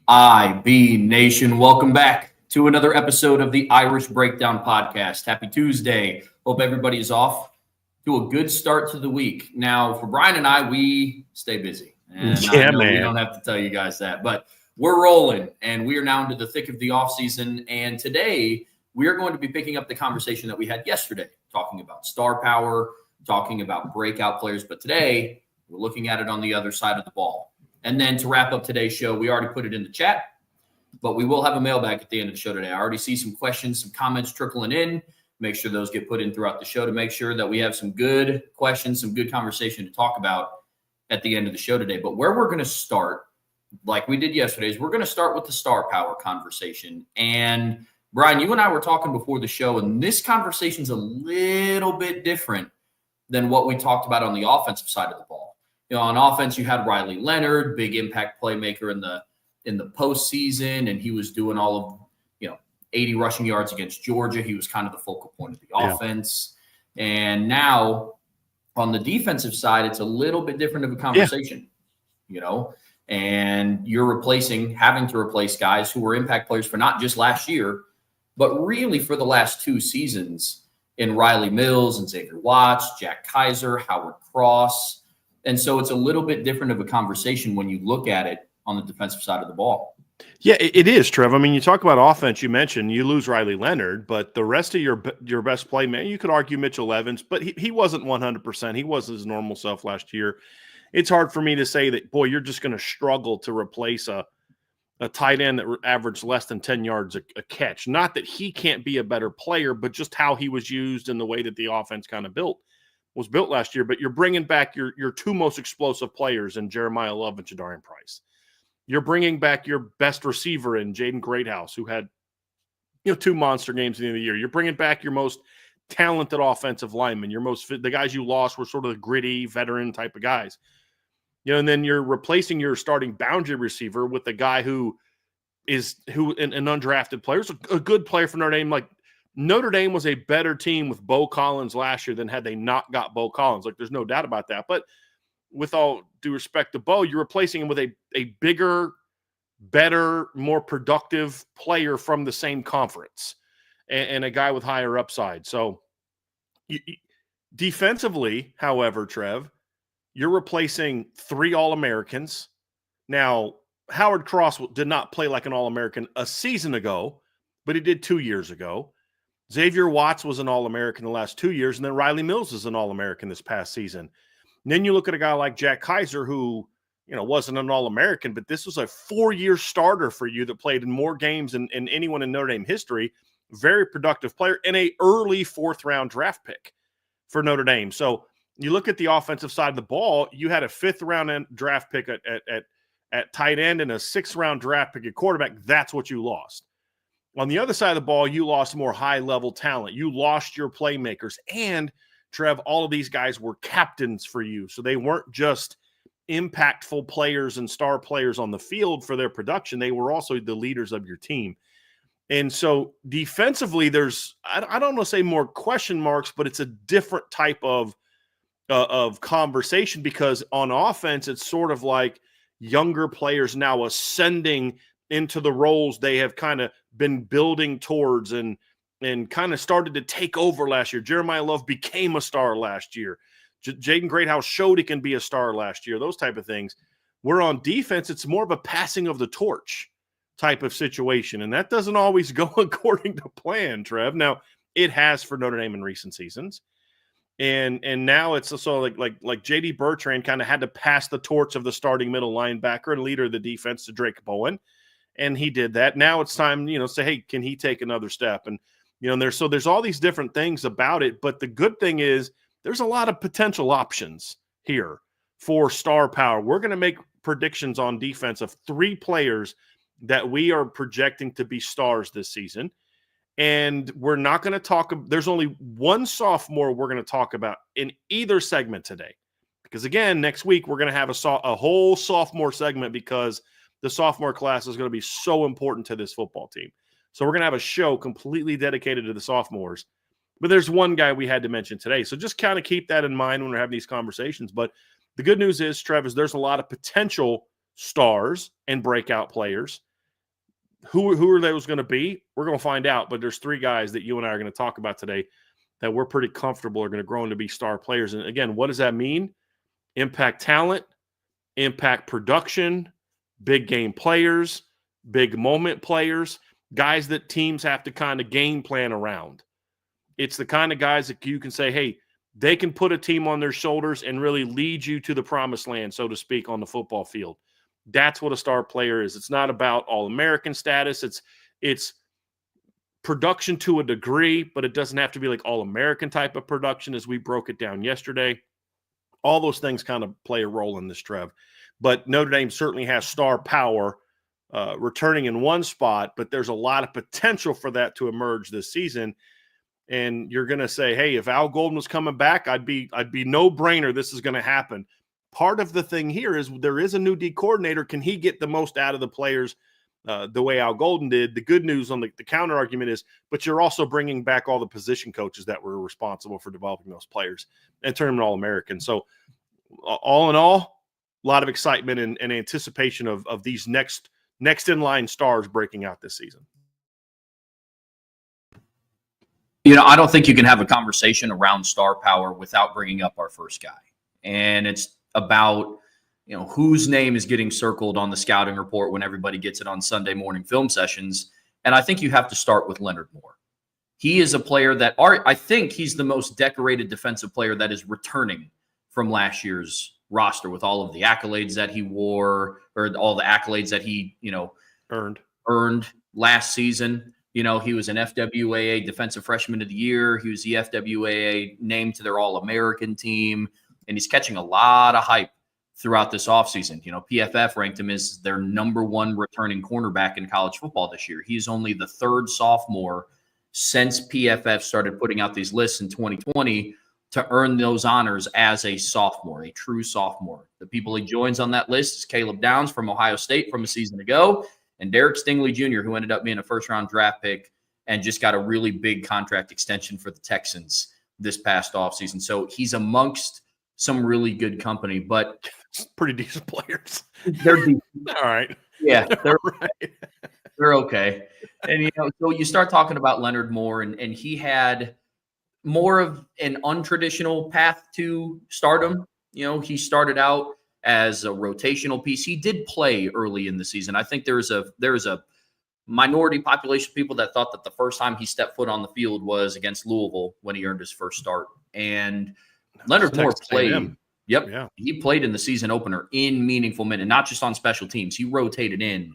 IB Nation, welcome back to another episode of the Irish Breakdown Podcast. Happy Tuesday. Hope everybody is off to a good start to the week. Now, for Bryan and I, we stay busy. And I Yeah, know we man. don't have to tell you guys that, but we're rolling and we are now into the thick of the offseason. And today, we are going to be picking up the conversation that we had yesterday, talking about star power, talking about breakout players. But today, we're looking at it on the other side of the ball. And then to wrap up today's show, we already put it in the chat, but we will have a mailbag at the end of the show today. I already see some questions, some comments trickling in. Make sure those get put in throughout the show to make sure that we have some good questions, some good conversation to talk about at the end of the show today. But where we're going to start, like we did yesterday, is we're going to start with the star power conversation. And Bryan, you and I were talking before the show, and this conversation is a little bit different than what we talked about on the offensive side of the ball. You know, on offense, you had Riley Leonard, big impact playmaker in the postseason, and he was doing all of 80 rushing yards against Georgia. He was kind of the focal point of the offense. And now on the defensive side, it's a little bit different of a conversation, and you're having to replace guys who were impact players for not just last year, but really for the last two seasons in Riley Mills and Xavier Watts, Jack Kaiser, Howard Cross. And so it's a little bit different of a conversation when you look at it on the defensive side of the ball. Yeah, it is, Trev. I mean, you talk about offense, you mentioned you lose Riley Leonard, but the rest of your best play, man, you could argue Mitchell Evans, but he wasn't 100%. He wasn't his normal self last year. It's hard for me to say that, boy, you're just going to struggle to replace a tight end that averaged less than 10 yards a catch. Not that he can't be a better player, but just how he was used and the way that the offense kind of was built last year. But you're bringing back your two most explosive players in Jeremiah Love and Jadarian Price. You're bringing back your best receiver in Jaden Greathouse, who had two monster games at the end of the year. You're bringing back your most talented offensive linemen. The guys you lost were sort of the gritty veteran type of guys. And then you're replacing your starting boundary receiver with a guy who an undrafted player. Is a good player for Notre Dame. Like, Notre Dame was a better team with Bo Collins last year than had they not got Bo Collins. Like, there's no doubt about that. But with all due respect to Bo, you're replacing him with a bigger, better, more productive player from the same conference and a guy with higher upside. So defensively, however, Trev, you're replacing three All-Americans. Now, Howard Cross did not play like an All-American a season ago, but he did 2 years ago. Xavier Watts was an All-American the last 2 years, and then Riley Mills is an All-American this past season. And then you look at a guy like Jack Kaiser, who, wasn't an All-American, but this was a 4-year starter for you that played in more games than anyone in Notre Dame history. Very productive player and an early fourth-round draft pick for Notre Dame. So you look at the offensive side of the ball, you had a fifth-round draft pick at tight end and a sixth-round draft pick at quarterback. That's what you lost. On the other side of the ball, you lost more high-level talent. You lost your playmakers. And, Trev, all of these guys were captains for you. So they weren't just impactful players and star players on the field for their production. They were also the leaders of your team. And so defensively, there's, I don't want to say more question marks, but it's a different type of conversation, because on offense, it's sort of like younger players now ascending into the roles they have kind of been building towards and kind of started to take over last year. Jeremiah Love became a star last year. Jaden Greathouse showed he can be a star last year, those type of things. Where on defense, it's more of a passing of the torch type of situation, and that doesn't always go according to plan, Trev. Now, it has for Notre Dame in recent seasons. And now it's also like J.D. Bertrand kind of had to pass the torch of the starting middle linebacker and leader of the defense to Drake Bowen, and he did that. Now it's time, say, hey, can he take another step? And there's all these different things about it, but the good thing is there's a lot of potential options here for star power. We're going to make predictions on defense of 3 players that we are projecting to be stars this season. And we're not going to talk – there's only one sophomore we're going to talk about in either segment today. Because, again, next week we're going to have a whole sophomore segment, because the sophomore class is going to be so important to this football team. So we're going to have a show completely dedicated to the sophomores. But there's one guy we had to mention today. So just kind of keep that in mind when we're having these conversations. But the good news is, Trev, there's a lot of potential stars and breakout players Who are those going to be? We're going to find out. But there's 3 guys that you and I are going to talk about today that we're pretty comfortable are going to grow into be star players. And again, what does that mean? Impact talent, impact production, big game players, big moment players, guys that teams have to kind of game plan around. It's the kind of guys that you can say, hey, they can put a team on their shoulders and really lead you to the promised land, so to speak, on the football field. That's what a star player is. It's not about All-American status. It's production to a degree, but it doesn't have to be like All-American type of production as we broke it down yesterday. All those things kind of play a role in this, Trev. But Notre Dame certainly has star power returning in one spot, but there's a lot of potential for that to emerge this season. And you're going to say, hey, if Al Golden was coming back, I'd be no-brainer this is going to happen. Part of the thing here is there is a new D coordinator. Can he get the most out of the players the way Al Golden did? The good news on the counter argument is, but you're also bringing back all the position coaches that were responsible for developing those players and turning them All-American. So all in all, a lot of excitement and anticipation of these next in-line stars breaking out this season. I don't think you can have a conversation around star power without bringing up our first guy. And it's about, whose name is getting circled on the scouting report when everybody gets it on Sunday morning film sessions. And I think you have to start with Leonard Moore. He is a player that I think he's the most decorated defensive player that is returning from last year's roster with all of the accolades that he wore, or all the accolades that he, earned last season. He was an FWAA Defensive Freshman of the Year. He was the FWAA named to their All-American team, and he's catching a lot of hype throughout this offseason. PFF ranked him as their #1 returning cornerback in college football this year. He's only the 3rd sophomore since PFF started putting out these lists in 2020 to earn those honors as a sophomore, a true sophomore. The people he joins on that list is Caleb Downs from Ohio State from a season ago, and Derek Stingley Jr., who ended up being a first-round draft pick and just got a really big contract extension for the Texans this past offseason. So he's amongst some really good company, but pretty decent players. They're decent. All right. Yeah, they're okay. And, so you start talking about Leonard Moore, and he had more of an untraditional path to stardom. He started out as a rotational piece. He did play early in the season. I think there's a minority population of people that thought that the first time he stepped foot on the field was against Louisville when he earned his first start. And Leonard Moore played. Yep. Yeah. He played in the season opener in meaningful minutes, not just on special teams. He rotated in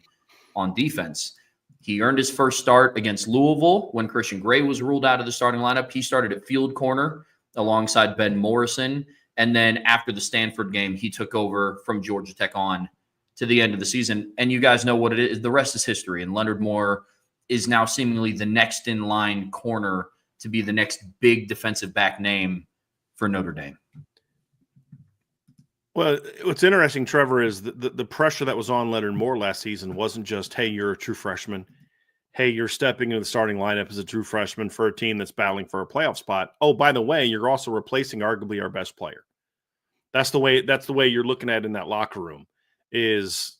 on defense. He earned his first start against Louisville when Christian Gray was ruled out of the starting lineup. He started at field corner alongside Ben Morrison. And then after the Stanford game, he took over from Georgia Tech on to the end of the season. And you guys know what it is. The rest is history. And Leonard Moore is now seemingly the next in line corner to be the next big defensive back name for Notre Dame. Well, what's interesting, Trevor, is the pressure that was on Leonard Moore last season wasn't just, hey, you're a true freshman. Hey, you're stepping into the starting lineup as a true freshman for a team that's battling for a playoff spot. Oh, by the way, you're also replacing arguably our best player. That's the way you're looking at it in that locker room. Is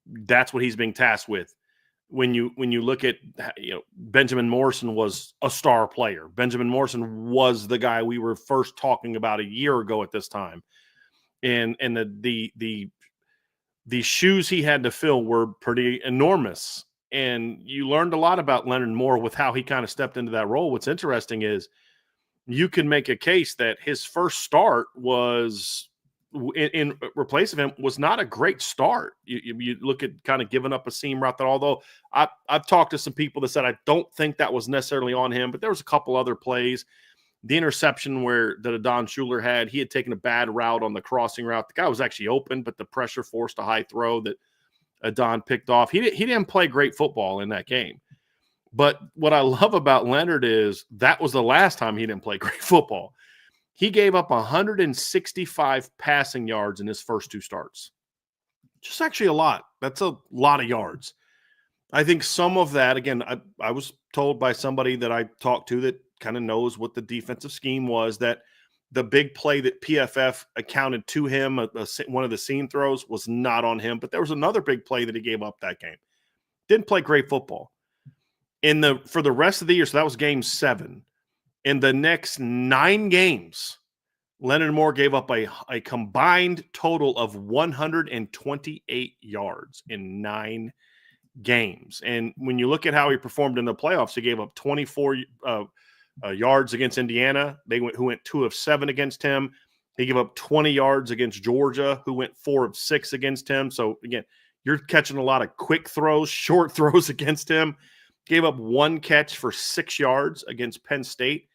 that's what he's being tasked with. When you look at, Benjamin Morrison was a star player. Benjamin Morrison was the guy we were first talking about a year ago at this time. And the shoes he had to fill were pretty enormous. And you learned a lot about Leonard Moore with how he kind of stepped into that role. What's interesting is you can make a case that his first start was in replace of him was not a great start. You look at kind of giving up a seam route that, although I've talked to some people that said I don't think that was necessarily on him, but there was a couple other plays. The interception that Adon Shuler had, he had taken a bad route on the crossing route. The guy was actually open, but the pressure forced a high throw that Adon picked off. He didn't play great football in that game. But what I love about Leonard is that was the last time he didn't play great football. He gave up 165 passing yards in his first 2 starts. Just actually a lot. That's a lot of yards. I think some of that, again, I was told by somebody that I talked to that kind of knows what the defensive scheme was, that the big play that PFF accounted to him, one of the seam throws, was not on him. But there was another big play that he gave up that game. Didn't play great football. For the rest of the year, so that was game 7. In the next 9 games, Leonard Moore gave up a combined total of 128 yards in 9 games. And when you look at how he performed in the playoffs, he gave up 24 yards against Indiana, who went 2 of 7 against him. He gave up 20 yards against Georgia, who went 4 of 6 against him. So, again, you're catching a lot of quick throws, short throws against him. Gave up 1 catch for 6 yards against Penn State,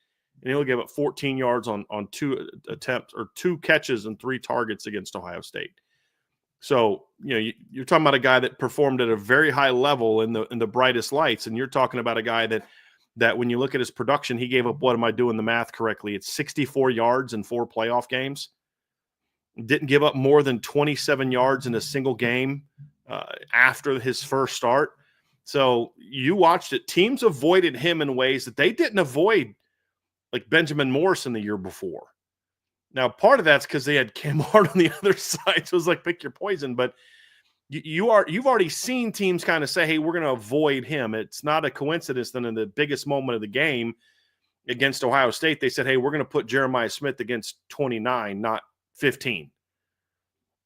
and he'll give up 14 yards on 2 attempts or 2 catches and 3 targets against Ohio State. So, you're talking about a guy that performed at a very high level in the brightest lights, and you're talking about a guy that when you look at his production, he gave up, what am I doing the math correctly? It's 64 yards in 4 playoff games. Didn't give up more than 27 yards in a single game after his first start. So you watched it. Teams avoided him in ways that they didn't avoid, like Benjamin Morrison the year before. Now, part of that's because they had Cam Hart on the other side. So it was like, pick your poison. But you've already seen teams kind of say, hey, we're going to avoid him. It's not a coincidence that in the biggest moment of the game against Ohio State, they said, hey, we're going to put Jeremiah Smith against 29, not 15.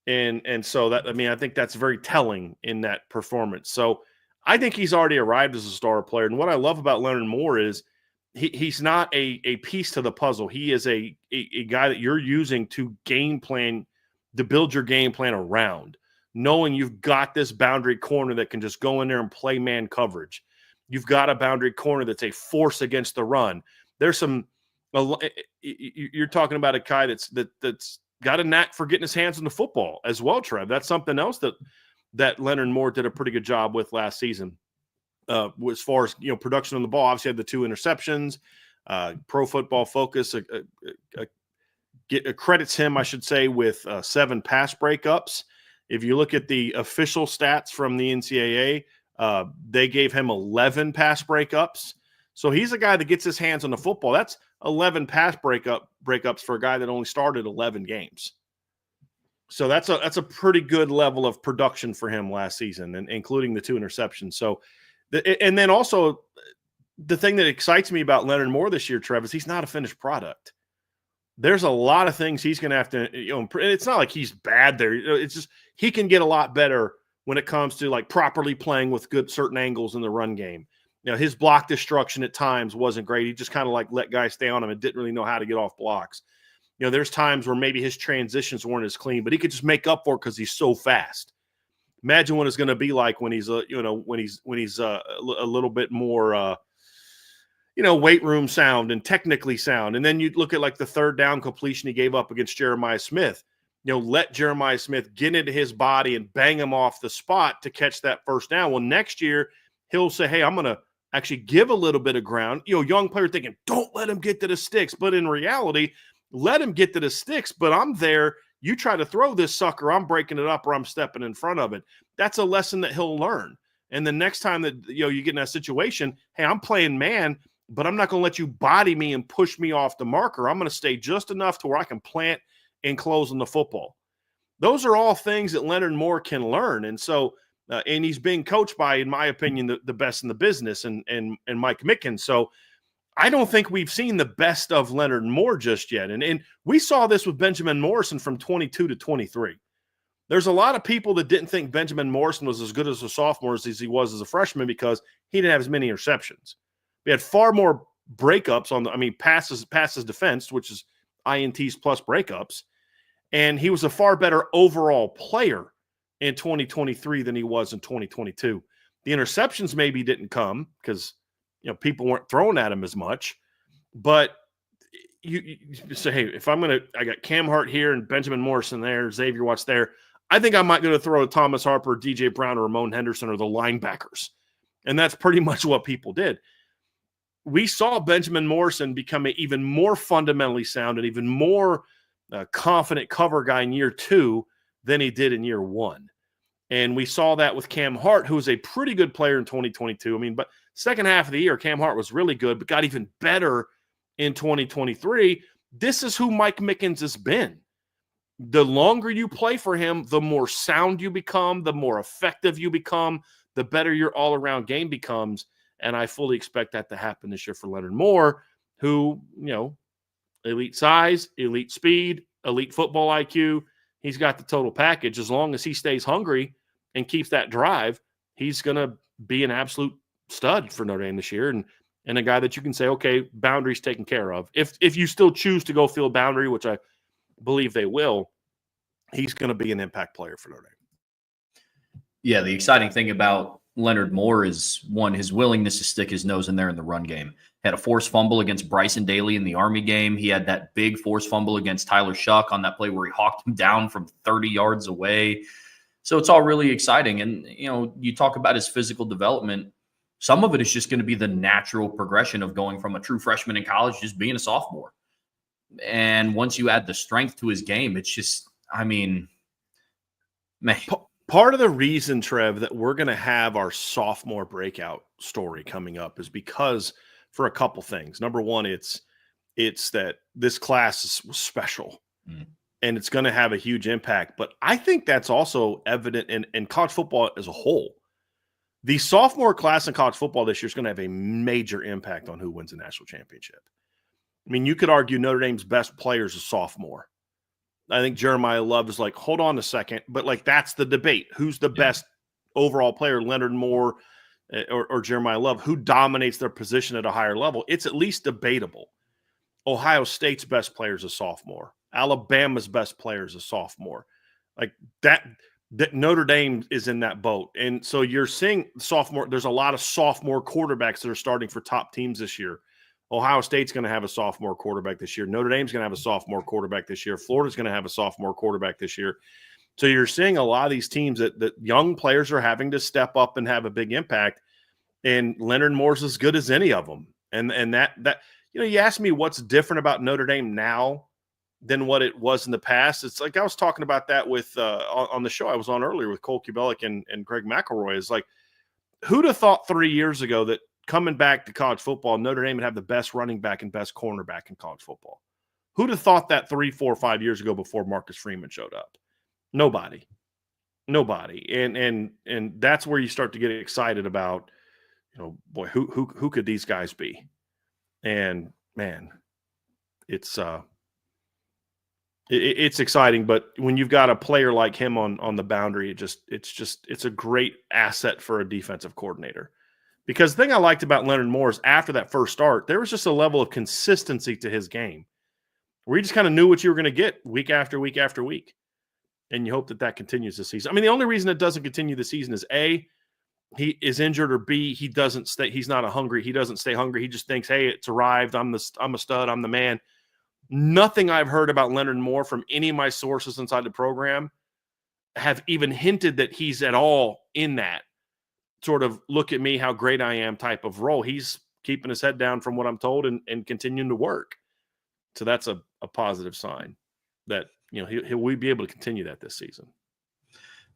And so that, I think that's very telling in that performance. So I think he's already arrived as a star player. And what I love about Leonard Moore is he's not a piece to the puzzle. He is a guy that you're using to game plan, to build your game plan around, knowing you've got this boundary corner that can just go in there and play man coverage. You've got a boundary corner that's a force against the run. There's you're talking about a guy that's got a knack for getting his hands on the football as well, Trev. That's something else that Leonard Moore did a pretty good job with last season. As far as production on the ball, obviously had the 2 interceptions. Pro Football Focus credits him, I should say, with 7 pass breakups. If you look at the official stats from the NCAA, they gave him 11 pass breakups. So he's a guy that gets his hands on the football. That's 11 pass breakups for a guy that only started 11 games. So that's a pretty good level of production for him last season, and including the 2 interceptions. So, and then also the thing that excites me about Leonard Moore this year, Trev, is he's not a finished product. There's a lot of things he's going to have to, it's not like he's bad there. It's just he can get a lot better when it comes to like properly playing with good certain angles in the run game. His block destruction at times wasn't great. He just kind of like let guys stay on him and didn't really know how to get off blocks. There's times where maybe his transitions weren't as clean, but he could just make up for it because he's so fast. Imagine what it's going to be like when he's a little bit more, weight room sound and technically sound. And then you look at like the 3rd down completion he gave up against Jeremiah Smith. Let Jeremiah Smith get into his body and bang him off the spot to catch that 1st down. Well, next year he'll say, hey, I'm going to actually give a little bit of ground. Young player thinking, don't let him get to the sticks. But in reality, let him get to the sticks, but I'm there. You try to throw this sucker, I'm breaking it up or I'm stepping in front of it. That's a lesson that he'll learn. And the next time that you get in that situation, hey, I'm playing man, but I'm not going to let you body me and push me off the marker. I'm going to stay just enough to where I can plant and close on the football. Those are all things that Leonard Moore can learn. And so, and he's being coached by, in my opinion, the best in the business and Mike Mickens. So I don't think we've seen the best of Leonard Moore just yet. And we saw this with Benjamin Morrison from 22 to 23. There's a lot of people that didn't think Benjamin Morrison was as good as a sophomore as he was as a freshman because he didn't have as many interceptions. We had far more breakups passes defense, which is INTs plus breakups. And he was a far better overall player in 2023 than he was in 2022. The interceptions maybe didn't come because people weren't throwing at him as much, but you say, hey, if I got Cam Hart here and Benjamin Morrison there, Xavier Watts there, I think I might go to throw Thomas Harper, DJ Brown, or Ramon Henderson or the linebackers. And that's pretty much what people did. We saw Benjamin Morrison become an even more fundamentally sound and even more confident cover guy in year 2 than he did in year 1. And we saw that with Cam Hart, who was a pretty good player in 2022. But second half of the year, Cam Hart was really good, but got even better in 2023. This is who Mike Mickens has been. The longer you play for him, the more sound you become, the more effective you become, the better your all-around game becomes. And I fully expect that to happen this year for Leonard Moore, who, elite size, elite speed, elite football IQ. He's got the total package. As long as he stays hungry and keeps that drive, he's going to be an absolute stud for Notre Dame this year. And a guy that you can say, okay, boundaries taken care of. If you still choose to go field boundary, which I believe they will, he's going to be an impact player for Notre Dame. Yeah, the exciting thing about Leonard Moore is, one, his willingness to stick his nose in there in the run game. Had a forced fumble against Bryson Daly in the Army game. He had that big forced fumble against Tyler Shuck on that play where he hawked him down from 30 yards away. So it's all really exciting. And, you talk about his physical development. Some of it is just going to be the natural progression of going from a true freshman in college just being a sophomore. And once you add the strength to his game, it's just, man. Part of the reason, Trev, that we're going to have our sophomore breakout story coming up is because for a couple things. Number one, it's that this class was special and it's going to have a huge impact. But I think that's also evident in college football as a whole. The sophomore class in college football this year is going to have a major impact on who wins the national championship. I mean, you could argue Notre Dame's best player is a sophomore. I think Jeremiah Love is like, hold on a second. But that's the debate. Who's the best overall player, Leonard Moore or Jeremiah Love? Who dominates their position at a higher level? It's at least debatable. Ohio State's best player is a sophomore. Alabama's best player is a sophomore. Like that Notre Dame is in that boat. And so you're seeing sophomore. There's a lot of sophomore quarterbacks that are starting for top teams this year. Ohio State's going to have a sophomore quarterback this year. Notre Dame's going to have a sophomore quarterback this year. Florida's going to have a sophomore quarterback this year. So you're seeing a lot of these teams that young players are having to step up and have a big impact. And Leonard Moore's as good as any of them. And that you ask me what's different about Notre Dame now than what it was in the past. It's like I was talking about that with on the show I was on earlier with Cole Kubelic and Greg McElroy. Is like, who'd have thought 3 years ago that coming back to college football, Notre Dame would have the best running back and best cornerback in college football? Who'd have thought that 3, 4, 5 years ago before Marcus Freeman showed up? Nobody. And that's where you start to get excited about, boy, who could these guys be? And man, it's exciting. But when you've got a player like him on the boundary, it's a great asset for a defensive coordinator. Because the thing I liked about Leonard Moore is after that first start, there was just a level of consistency to his game where you just kind of knew what you were going to get week after week after week. And you hope that continues this season. I mean, the only reason it doesn't continue this season is A, he is injured, or B, he doesn't stay. He's not he doesn't stay hungry. He just thinks, hey, it's arrived. I'm a stud. I'm the man. Nothing I've heard about Leonard Moore from any of my sources inside the program have even hinted that he's at all in that sort of look at me, how great I am type of role. He's keeping his head down from what I'm told and continuing to work. So that's a positive sign that, he'll be able to continue that this season.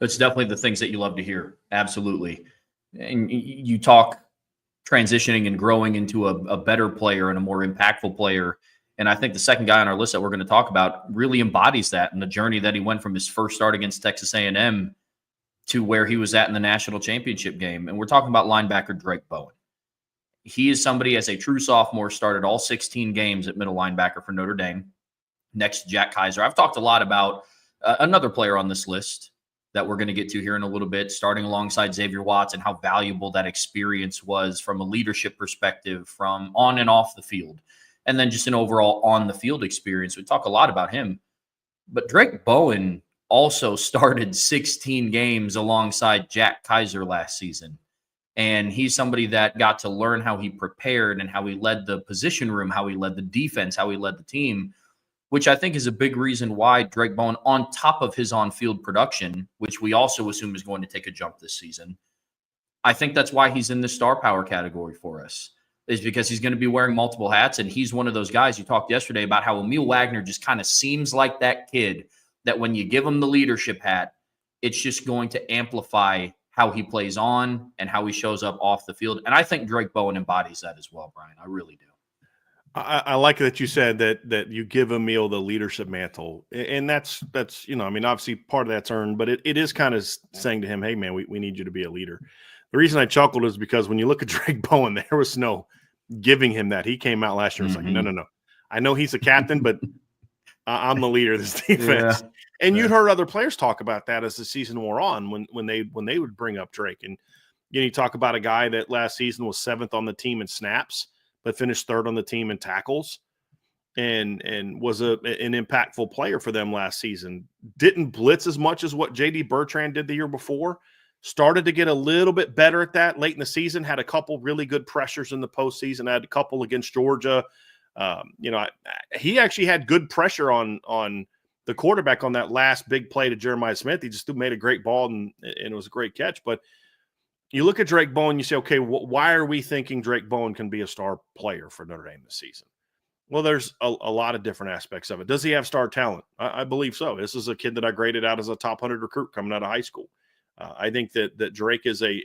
That's definitely the things that you love to hear. Absolutely. And you talk transitioning and growing into a better player and a more impactful player. And I think the second guy on our list that we're going to talk about really embodies that, and the journey that he went from his first start against Texas A&M to where he was at in the national championship game. And we're talking about linebacker Drake Bowen. He is somebody, as a true sophomore, started all 16 games at middle linebacker for Notre Dame, next to Jack Kaiser. I've talked a lot about another player on this list that we're going to get to here in a little bit, starting alongside Xavier Watts, and how valuable that experience was from a leadership perspective, from on and off the field, and then just an overall on the field experience. We talk a lot about him. But Drake Bowen also started 16 games alongside Jack Kaiser last season. And he's somebody that got to learn how he prepared and how he led the position room, how he led the defense, how he led the team, which I think is a big reason why Drake Bowen, on top of his on-field production, which we also assume is going to take a jump this season, I think that's why he's in the star power category for us, is because he's going to be wearing multiple hats. And he's one of those guys. You talked yesterday about how Emil Wagner just kind of seems like that kid that when you give him the leadership hat, it's just going to amplify how he plays on and how he shows up off the field. And I think Drake Bowen embodies that as well, Brian. I really do. I like that you said that you give Emil the leadership mantle, and that's I mean, obviously part of that's earned, but it is kind of saying to him, hey man, we need you to be a leader. The reason I chuckled is because when you look at Drake Bowen, there was no giving him that. He came out last year and was like, no, I know he's a captain, but I'm the leader of this defense. Yeah. And you'd heard other players talk about that as the season wore on when they would bring up Drake. And you talk about a guy that last season was 7th on the team in snaps, but finished 3rd on the team in tackles, and was an impactful player for them last season. Didn't blitz as much as what J.D. Bertrand did the year before. Started to get a little bit better at that late in the season. Had a couple really good pressures in the postseason. Had a couple against Georgia. He actually had good pressure on the quarterback on that last big play to Jeremiah Smith. He just made a great ball, and it was a great catch. But you look at Drake Bowen, you say, okay, why are we thinking Drake Bowen can be a star player for Notre Dame this season? Well, there's a lot of different aspects of it. Does he have star talent? I believe so. This is a kid that I graded out as a top 100 recruit coming out of high school. I think that Drake is a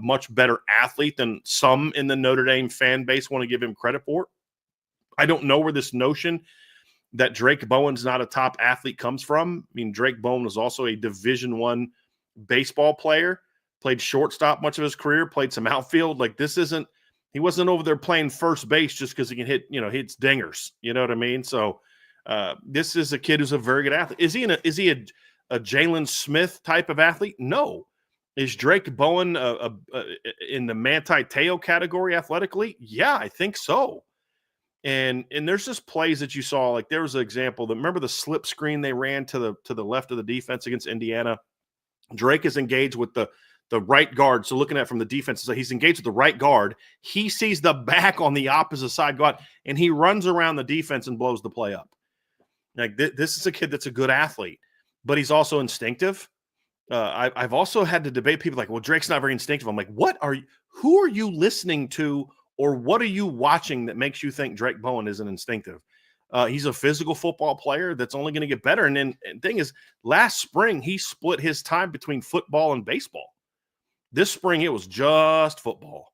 much better athlete than some in the Notre Dame fan base want to give him credit for. I don't know where this notion that Drake Bowen's not a top athlete comes from. I mean, Drake Bowen was also a Division I baseball player, played shortstop much of his career, played some outfield. Like he wasn't over there playing first base just because he can hits dingers. You know what I mean? So this is a kid who's a very good athlete. Is he a Jalen Smith type of athlete? No. Is Drake Bowen in the Manti Te'o category athletically? Yeah, I think so. And there's just plays that you saw. Like there was an example that, remember the slip screen they ran to the left of the defense against Indiana? Drake is engaged with the right guard. So looking at it from the defense, so he's engaged with the right guard. He sees the back on the opposite side go out, and he runs around the defense and blows the play up. Like this is a kid that's a good athlete, but he's also instinctive. I've also had to debate people like, well, Drake's not very instinctive. I'm like, who are you listening to, or what are you watching that makes you think Drake Bowen isn't instinctive? He's a physical football player that's only going to get better. And then the thing is, last spring, he split his time between football and baseball. This spring, it was just football.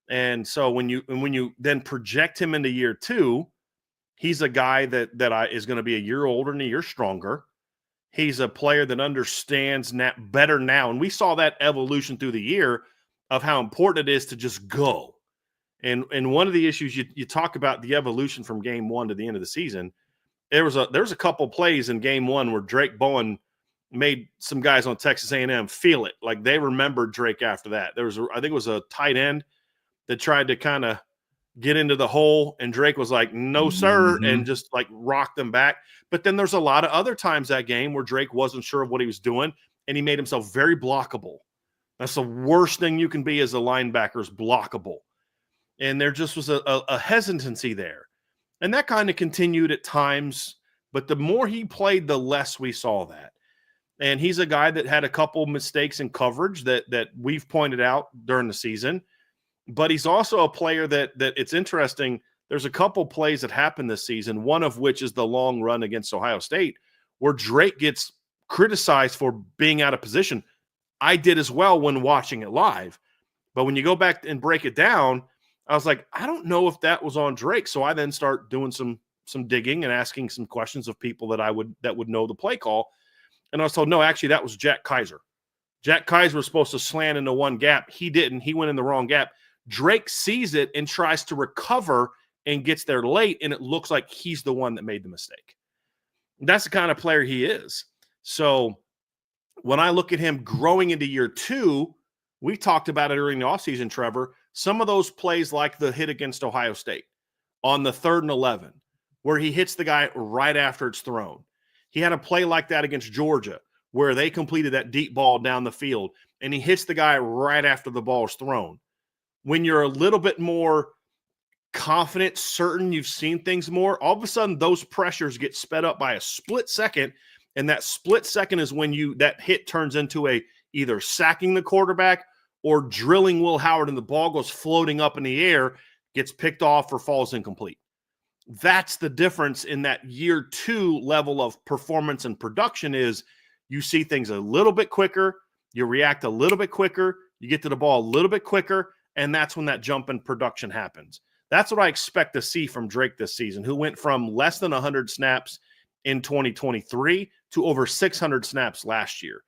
And so when you then project him into year 2, he's a guy that is going to be a year older and a year stronger. He's a player that understands better now. And we saw that evolution through the year of how important it is to just go. And one of the issues you talk about the evolution from game 1 to the end of the season, there was a couple plays in game 1 where Drake Bowen made some guys on Texas A&M feel it. Like they remembered Drake after that. I think it was a tight end that tried to kind of get into the hole, and Drake was like, no, sir, and just like rocked them back. But then there's a lot of other times that game where Drake wasn't sure of what he was doing, and he made himself very blockable. That's the worst thing you can be as a linebacker, is blockable. And there just was a hesitancy there. And that kind of continued at times, but the more he played, the less we saw that. And he's a guy that had a couple mistakes in coverage that we've pointed out during the season. But he's also a player that it's interesting. There's a couple plays that happened this season, one of which is the long run against Ohio State, where Drake gets criticized for being out of position. I did as well when watching it live. But when you go back and break it down, I was like, I don't know if that was on Drake. So I then start doing some digging and asking some questions of people that would know the play call. And I was told, no, actually, that was Jack Kaiser. Jack Kaiser was supposed to slant into one gap. He didn't. He went in the wrong gap. Drake sees it and tries to recover and gets there late, and it looks like he's the one that made the mistake. That's the kind of player he is. So when I look at him growing into year 2, we talked about it during the offseason, Trevor, some of those plays like the hit against Ohio State on the 3rd and 11, where he hits the guy right after it's thrown. He had a play like that against Georgia where they completed that deep ball down the field, and he hits the guy right after the ball is thrown. When you're a little bit more confident, certain you've seen things more, all of a sudden those pressures get sped up by a split second, and that split second is when that hit turns into either sacking the quarterback or drilling Will Howard, and the ball goes floating up in the air, gets picked off or falls incomplete. That's the difference in that year 2 level of performance and production is you see things a little bit quicker, you react a little bit quicker, you get to the ball a little bit quicker, and that's when that jump in production happens. That's what I expect to see from Drake this season, who went from less than 100 snaps in 2023 to over 600 snaps last year.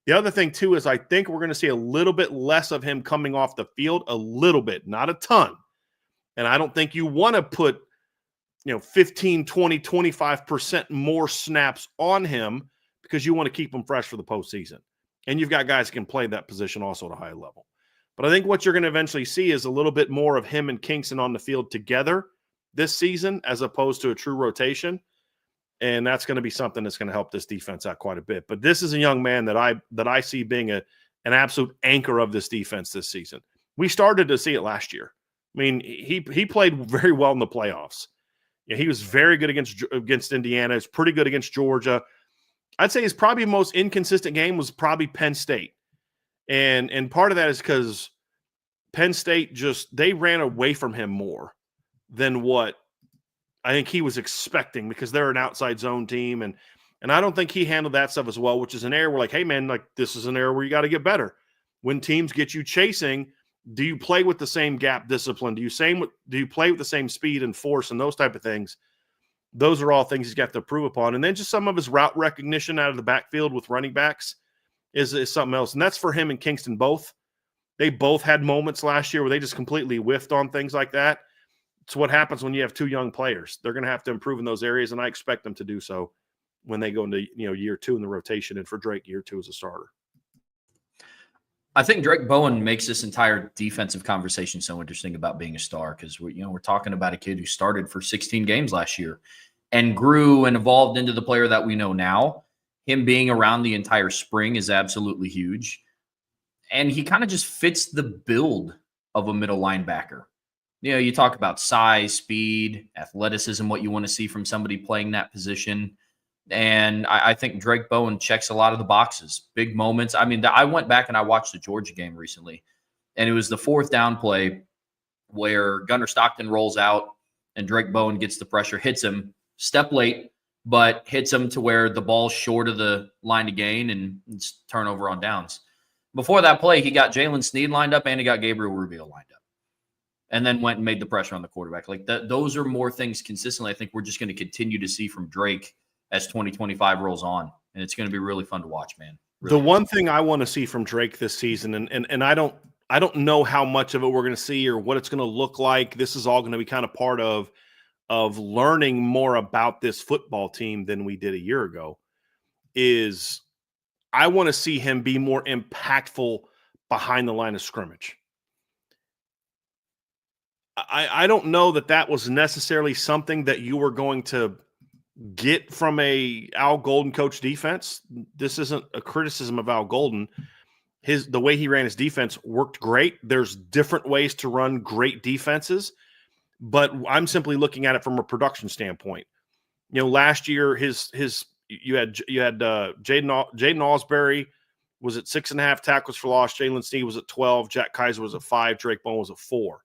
The other thing, too, is I think we're going to see a little bit less of him coming off the field, a little bit, not a ton. And I don't think you want to put 15, 20, 25% more snaps on him because you want to keep him fresh for the postseason. And you've got guys who can play that position also at a high level. But I think what you're going to eventually see is a little bit more of him and Kingston on the field together this season as opposed to a true rotation. And that's going to be something that's going to help this defense out quite a bit. But this is a young man that I see being an absolute anchor of this defense this season. We started to see it last year. I mean, he played very well in the playoffs. He was very good against Indiana. He's pretty good against Georgia. I'd say his probably most inconsistent game was probably Penn State. And part of that is because Penn State they ran away from him more than what I think he was expecting because they're an outside zone team. And I don't think he handled that stuff as well, which is an area where hey man, this is an area where you got to get better. When teams get you chasing, do you play with the same gap discipline? Do you play with the same speed and force and those type of things? Those are all things he's got to improve upon. And then just some of his route recognition out of the backfield with running backs is something else. And that's for him and Kingston both. They both had moments last year where they just completely whiffed on things like that. It's what happens when you have two young players. They're going to have to improve in those areas, and I expect them to do so when they go into year 2 in the rotation, and for Drake, year 2 as a starter. I think Drake Bowen makes this entire defensive conversation so interesting about being a star because we're talking about a kid who started for 16 games last year and grew and evolved into the player that we know now. Him being around the entire spring is absolutely huge. And he kind of just fits the build of a middle linebacker. You talk about size, speed, athleticism, what you want to see from somebody playing that position. And I think Drake Bowen checks a lot of the boxes. Big moments. I mean, I went back and I watched the Georgia game recently, and it was the 4th down play where Gunnar Stockton rolls out and Drake Bowen gets the pressure, hits him, step late, but hits him to where the ball's short of the line to gain and it's turnover on downs. Before that play, he got Jalen Sneed lined up and he got Gabriel Rubio lined up. And then went and made the pressure on the quarterback. Those are more things consistently I think we're just going to continue to see from Drake as 2025 rolls on. And it's going to be really fun to watch, man. Really. The one thing I want to see from Drake this season, and I don't know how much of it we're going to see or what it's going to look like. This is all going to be kind of part of learning more about this football team than we did a year ago, is I want to see him be more impactful behind the line of scrimmage. I don't know that was necessarily something that you were going to get from a Al Golden coach defense. This isn't a criticism of Al Golden. The way he ran his defense worked great. There's different ways to run great defenses, but I'm simply looking at it from a production standpoint. Last year you had Jaden Ausberry was at 6.5 tackles for loss. Jalen Sneed was at 12. Jack Kaiser was at 5. Drake Bowen was at 4.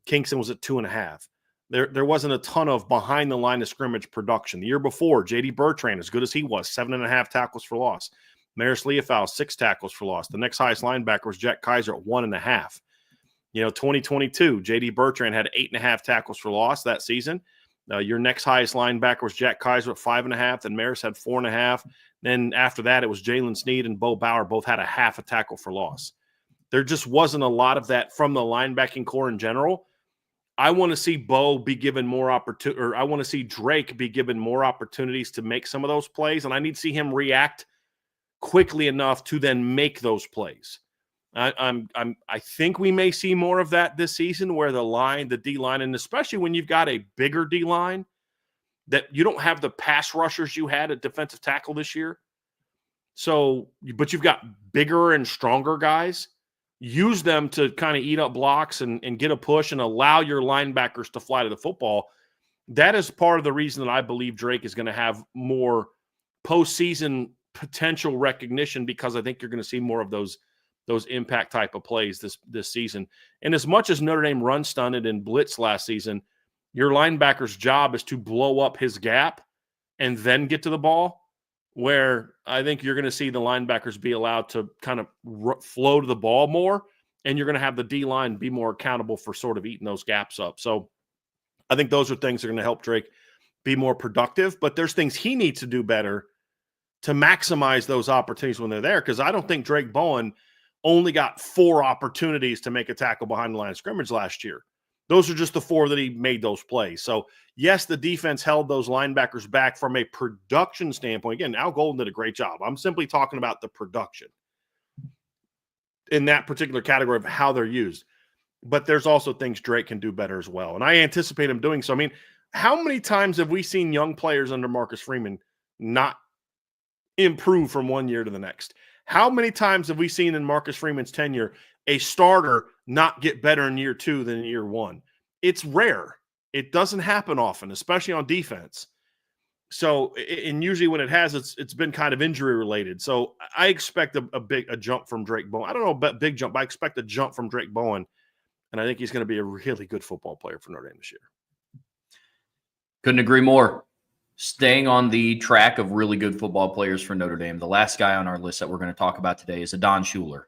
Kingston was at 2.5. There wasn't a ton of behind the line of scrimmage production. The year before, J.D. Bertrand, as good as he was, 7.5 tackles for loss. Maris Leofau, 6 tackles for loss. The next highest linebacker was Jack Kaiser at 1.5. 2022, J.D. Bertrand had 8.5 tackles for loss that season. Your next highest linebacker was Jack Kaiser at 5.5, and Maris had 4.5. Then after that, it was Jalen Sneed and Bo Bauer both had a half a tackle for loss. There just wasn't a lot of that from the linebacking core in general. I want to see Bo be given more opportunity, or I want to see Drake be given more opportunities to make some of those plays, and I need to see him react quickly enough to then make those plays. I think we may see more of that this season, where the D line, and especially when you've got a bigger D line, that you don't have the pass rushers you had at defensive tackle this year. So, but you've got bigger and stronger guys. Use them to kind of eat up blocks and get a push and allow your linebackers to fly to the football. That is part of the reason that I believe Drake is going to have more postseason potential recognition, because I think you're going to see more of those impact type of plays this season. And as much as Notre Dame run stunted and blitz last season, your linebacker's job is to blow up his gap and then get to the ball, where I think you're going to see the linebackers be allowed to kind of flow to the ball more, and you're going to have the D-line be more accountable for sort of eating those gaps up. So I think those are things that are going to help Drake be more productive, but there's things he needs to do better to maximize those opportunities when they're there. Because I don't think Drake Bowen only got 4 opportunities to make a tackle behind the line of scrimmage last year. Those are just the 4 that he made those plays. So, yes, the defense held those linebackers back from a production standpoint. Again, Al Golden did a great job. I'm simply talking about the production in that particular category of how they're used. But there's also things Drake can do better as well. And I anticipate him doing so. I mean, how many times have we seen young players under Marcus Freeman not improve from one year to the next? How many times have we seen in Marcus Freeman's tenure a starter not get better in year 2 than in year 1? It's rare. It doesn't happen often, especially on defense. So, and usually when it has, it's been kind of injury related. So I expect a jump from Drake Bowen. I don't know about big jump, but I expect a jump from Drake Bowen. And I think he's going to be a really good football player for Notre Dame this year. Couldn't agree more. Staying on the track of really good football players for Notre Dame, the last guy on our list that we're going to talk about today is Adon Shuler.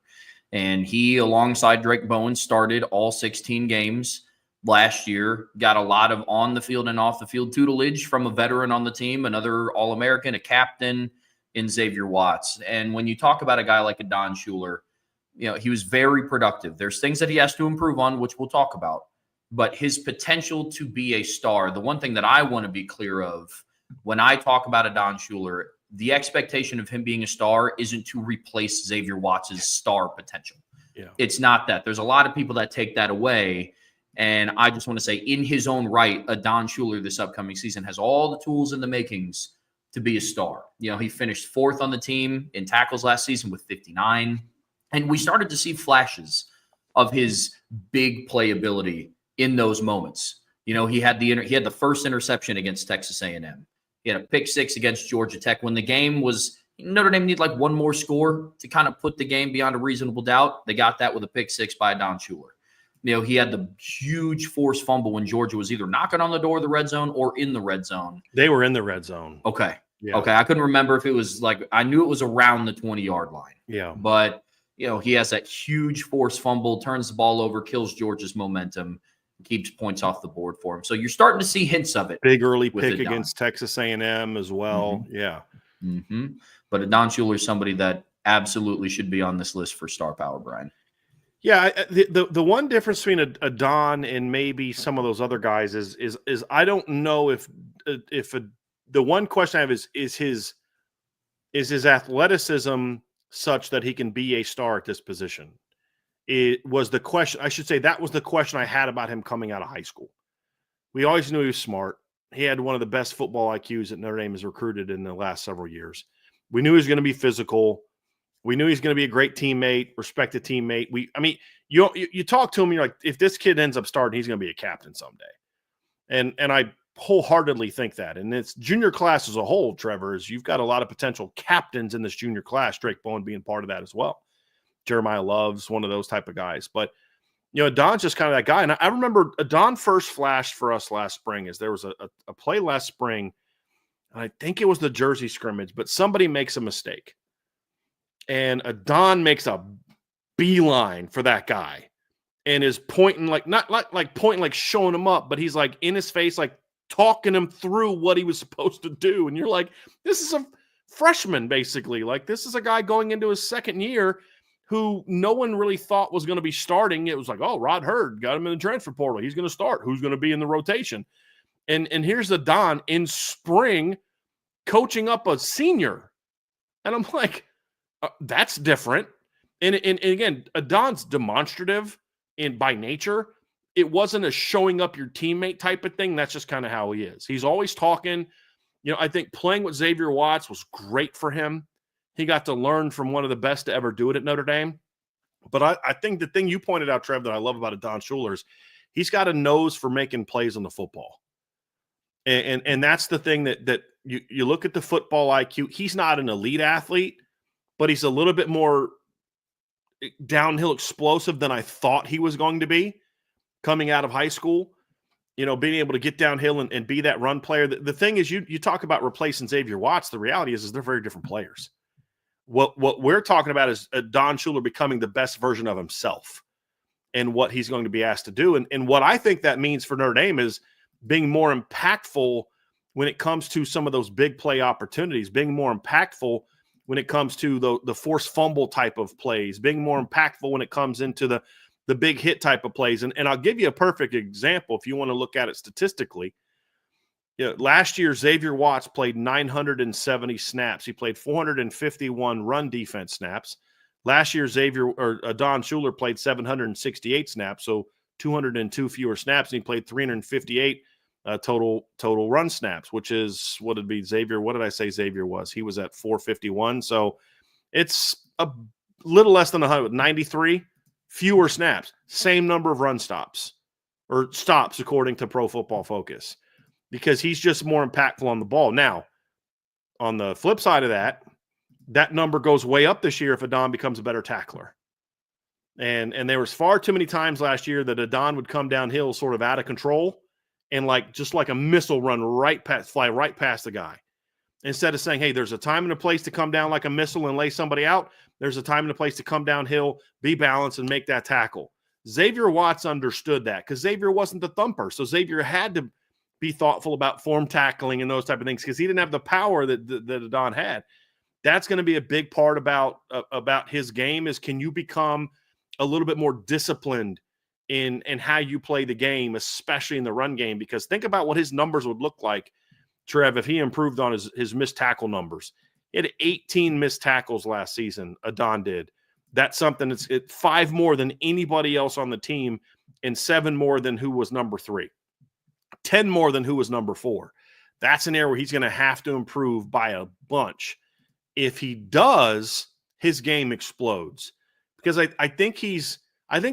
And he, alongside Drake Bowen, started all 16 games last year, got a lot of on the field and off the field tutelage from a veteran on the team, another All-American, a captain in Xavier Watts. And when you talk about a guy like Adon Shuler, he was very productive. There's things that he has to improve on, which we'll talk about. But his potential to be a star, the one thing that I want to be clear of when I talk about Adon Shuler, the expectation of him being a star isn't to replace Xavier Watts' star potential. Yeah. It's not that. There's a lot of people that take that away. And I just want to say, in his own right, Adon Shuler this upcoming season has all the tools and the makings to be a star. He finished 4th on the team in tackles last season with 59. And we started to see flashes of his big playability in those moments. He had the first interception against Texas A&M. He had a pick 6 against Georgia Tech when the game was Notre Dame needed like one more score to kind of put the game beyond a reasonable doubt. They got that with a pick 6 by Adon Shuler. He had the huge forced fumble when Georgia was either knocking on the door of the red zone or in the red zone. They were in the red zone. Okay. Yeah. Okay. I couldn't remember if it was I knew it was around the 20-yard line. Yeah. But, he has that huge forced fumble, turns the ball over, kills Georgia's momentum, keeps points off the board for him. So you're starting to see hints of it. Big early pick against Texas A&M as well. Mm-hmm. Yeah. Mm-hmm. But Adon Shuler is somebody that absolutely should be on this list for star power, Brian. Yeah, the one difference between Adon and maybe some of those other guys is I don't know if the one question I have is his athleticism such that he can be a star at this position. It was the question. I should say that was the question I had about him coming out of high school. We always knew he was smart. He had one of the best football IQs that Notre Dame has recruited in the last several years. We knew he was going to be physical. We knew he's going to be a great teammate, respected teammate. You talk to him, and you're like, if this kid ends up starting, he's going to be a captain someday. And I wholeheartedly think that. And it's junior class as a whole, Trevor, is you've got a lot of potential captains in this junior class, Drake Bowen being part of that as well. Jeremiah Love's one of those type of guys. But, Adon's just kind of that guy. And I remember Adon first flashed for us last spring as there was a play last spring, and I think it was the Jersey scrimmage, but somebody makes a mistake. And Adon makes a beeline for that guy and is pointing not pointing showing him up, but he's like in his face, like talking him through what he was supposed to do. And you're like, this is a freshman, basically. Like, this is a guy going into his second year who no one really thought was going to be starting. It was like, oh, Rod Hurd got him in the transfer portal. He's going to start. Who's going to be in the rotation? And here's Adon in spring coaching up a senior. And I'm like, that's different. And again, Adon's demonstrative by nature. It wasn't a showing up your teammate type of thing. That's just kind of how he is. He's always talking. I think playing with Xavier Watts was great for him. He got to learn from one of the best to ever do it at Notre Dame. But I think the thing you pointed out, Trev, that I love about Adon Shuler is he's got a nose for making plays on the football. And that's the thing that you look at the football IQ. He's not an elite athlete, but he's a little bit more downhill explosive than I thought he was going to be coming out of high school. Being able to get downhill and be that run player. The thing is, you talk about replacing Xavier Watts. The reality is they're very different players. What we're talking about is Adon Shuler becoming the best version of himself and what he's going to be asked to do. And what I think that means for Notre Dame is being more impactful when it comes to some of those big play opportunities, being more impactful when it comes to the forced fumble type of plays, being more impactful when it comes into the big hit type of plays. And I'll give you a perfect example if you want to look at it statistically. Last year, Xavier Watts played 970 snaps. He played 451 run defense snaps. Last year, Adon Shuler played 768 snaps, so 202 fewer snaps, and he played 358 total run snaps, which is what it'd be. Xavier, what did I say Xavier was? He was at 451, so it's a little less than 193 fewer snaps, same number of run stops or stops according to Pro Football Focus, because he's just more impactful on the ball. Now, on the flip side of that number goes way up this year if Adon becomes a better tackler. And there was far too many times last year that Adon would come downhill sort of out of control and just like a missile fly right past the guy. Instead of saying, hey, there's a time and a place to come down like a missile and lay somebody out, there's a time and a place to come downhill, be balanced, and make that tackle. Xavier Watts understood that because Xavier wasn't the thumper. So Xavier had to be thoughtful about form tackling and those type of things because he didn't have the power that Adon had. That's going to be a big part about his game is, can you become a little bit more disciplined in how you play the game, especially in the run game? Because think about what his numbers would look like, Trev, if he improved on his missed tackle numbers. He had 18 missed tackles last season, Adon did. That's something that's 5 more than anybody else on the team and 7 more than who was number 3. 10 more than who was number 4. That's an area where he's going to have to improve by a bunch. If he does, his game explodes. Because I think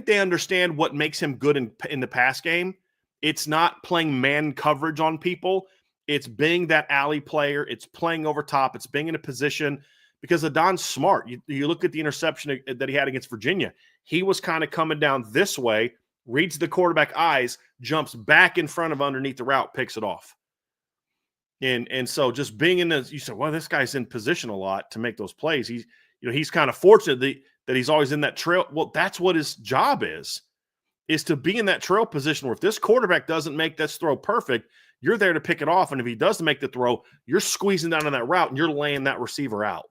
they understand what makes him good in the pass game. It's not playing man coverage on people. It's being that alley player. It's playing over top. It's being in a position, because Adon's smart. You look at the interception that he had against Virginia. He was kind of coming down this way, reads the quarterback eyes, jumps back in front of underneath the route, picks it off. And so just being in you say, well, this guy's in position a lot to make those plays. He's kind of fortunate that he's always in that trail. Well, that's what his job is to be in that trail position where if this quarterback doesn't make this throw perfect, you're there to pick it off. And if he doesn't make the throw, you're squeezing down on that route and you're laying that receiver out.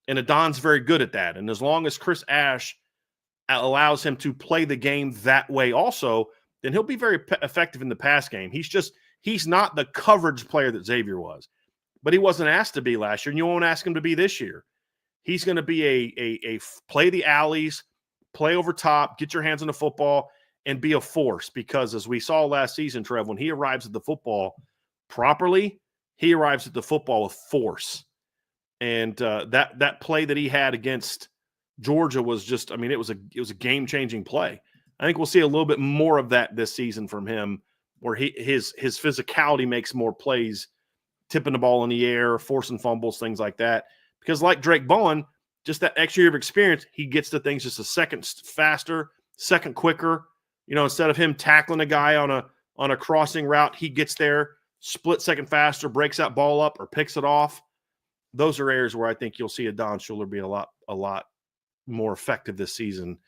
And Adon's very good at that. And as long as Chris Ash allows him to play the game that way also, then he'll be very effective in the pass game. He's not the coverage player that Xavier was, but he wasn't asked to be last year, and you won't ask him to be this year. He's going to be a play the alleys, play over top, get your hands on the football, and be a force, because as we saw last season, Trev, when he arrives at the football properly, he arrives at the football with force. And that play that he had against Georgia was just, it was a game-changing play. I think we'll see a little bit more of that this season from him, where his physicality makes more plays, tipping the ball in the air, forcing fumbles, things like that. Because like Drake Bowen, just that extra year of experience, he gets to things just a second faster, second quicker. Instead of him tackling a guy on a crossing route, he gets there, split second faster, breaks that ball up or picks it off. Those are areas where I think you'll see Adon Shuler be a lot more effective this season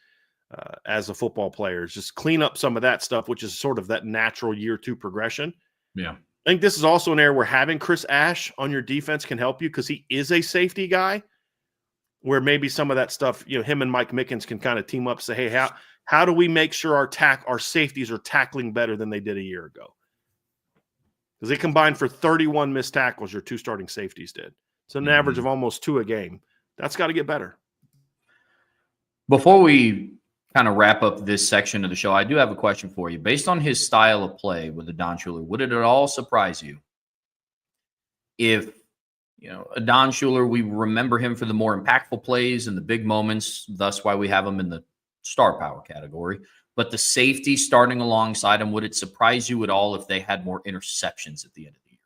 as a football player. Just clean up some of that stuff, which is sort of that natural year 2 progression. Yeah. I think this is also an area where having Chris Ash on your defense can help you, because he is a safety guy, where maybe some of that stuff, him and Mike Mickens can kind of team up, say, hey, how do we make sure our safeties are tackling better than they did a year ago? Because they combined for 31 missed tackles, your 2 starting safeties did. So an average of almost 2 a game. That's got to get better. Before we kind of wrap up this section of the show, I do have a question for you. Based on his style of play with Adon Shuler, would it at all surprise you if, Adon Shuler, we remember him for the more impactful plays and the big moments, thus why we have him in the star power category, but the safety starting alongside him, would it surprise you at all if they had more interceptions at the end of the year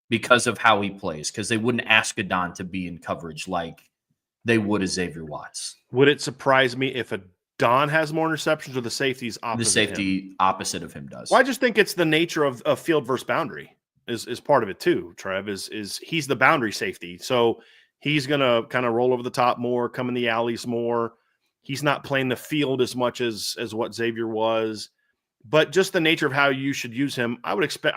because of how he plays? Because they wouldn't ask Adon to be in coverage like they would a Xavier Watts. Would it surprise me if Adon has more interceptions or the safety's opposite? The safety opposite of him does. Well, I just think it's the nature of field versus boundary is part of it too, Trev, is he's the boundary safety. So he's going to kind of roll over the top more, come in the alleys more. He's not playing the field as much as what Xavier was. But just the nature of how you should use him, I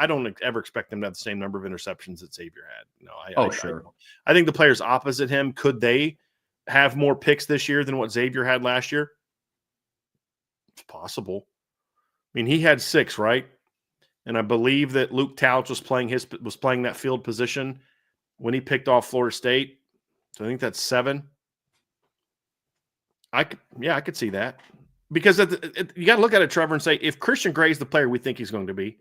don't ever expect him to have the same number of interceptions that Xavier had. No, Sure. I think the players opposite him, could they have more picks this year than what Xavier had last year? It's possible. I mean, he had 6, right? And I believe that Luke Tauch was playing that field position when he picked off Florida State. So I think that's 7. I could see that. Because you got to look at it, Trevor, and say, if Christian Gray is the player we think he's going to be,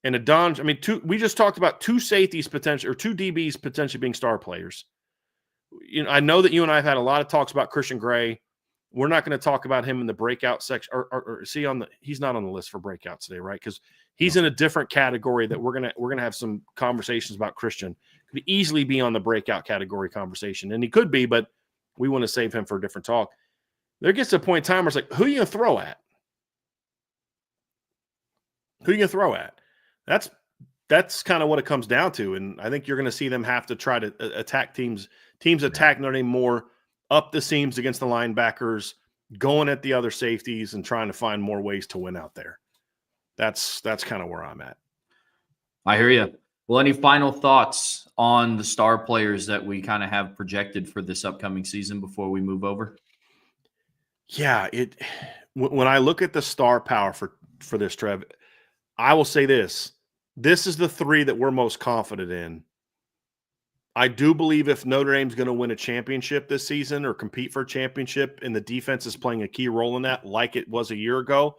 and Adon, we just talked about 2 safeties potentially, or 2 DBs potentially being star players. I know that you and I have had a lot of talks about Christian Gray. We're not going to talk about him in the breakout section, or see he's not on the list for breakouts today, right? Because he's in a different category that we're gonna have some conversations about. Christian could easily be on the breakout category conversation, and he could be, but we want to save him for a different talk. There gets to a point in time where it's like, who are you going to throw at? Who are you going to throw at? That's kind of what it comes down to. And I think you're going to see them have to try to attack teams. Teams attack Notre Dame more up the seams against the linebackers, going at the other safeties and trying to find more ways to win out there. That's kind of where I'm at. I hear you. Well, any final thoughts on the star players that we kind of have projected for this upcoming season before we move over? Yeah, when I look at the star power for this, Trev, I will say this. This is the 3 that we're most confident in. I do believe if Notre Dame's going to win a championship this season or compete for a championship, and the defense is playing a key role in that, like it was a year ago,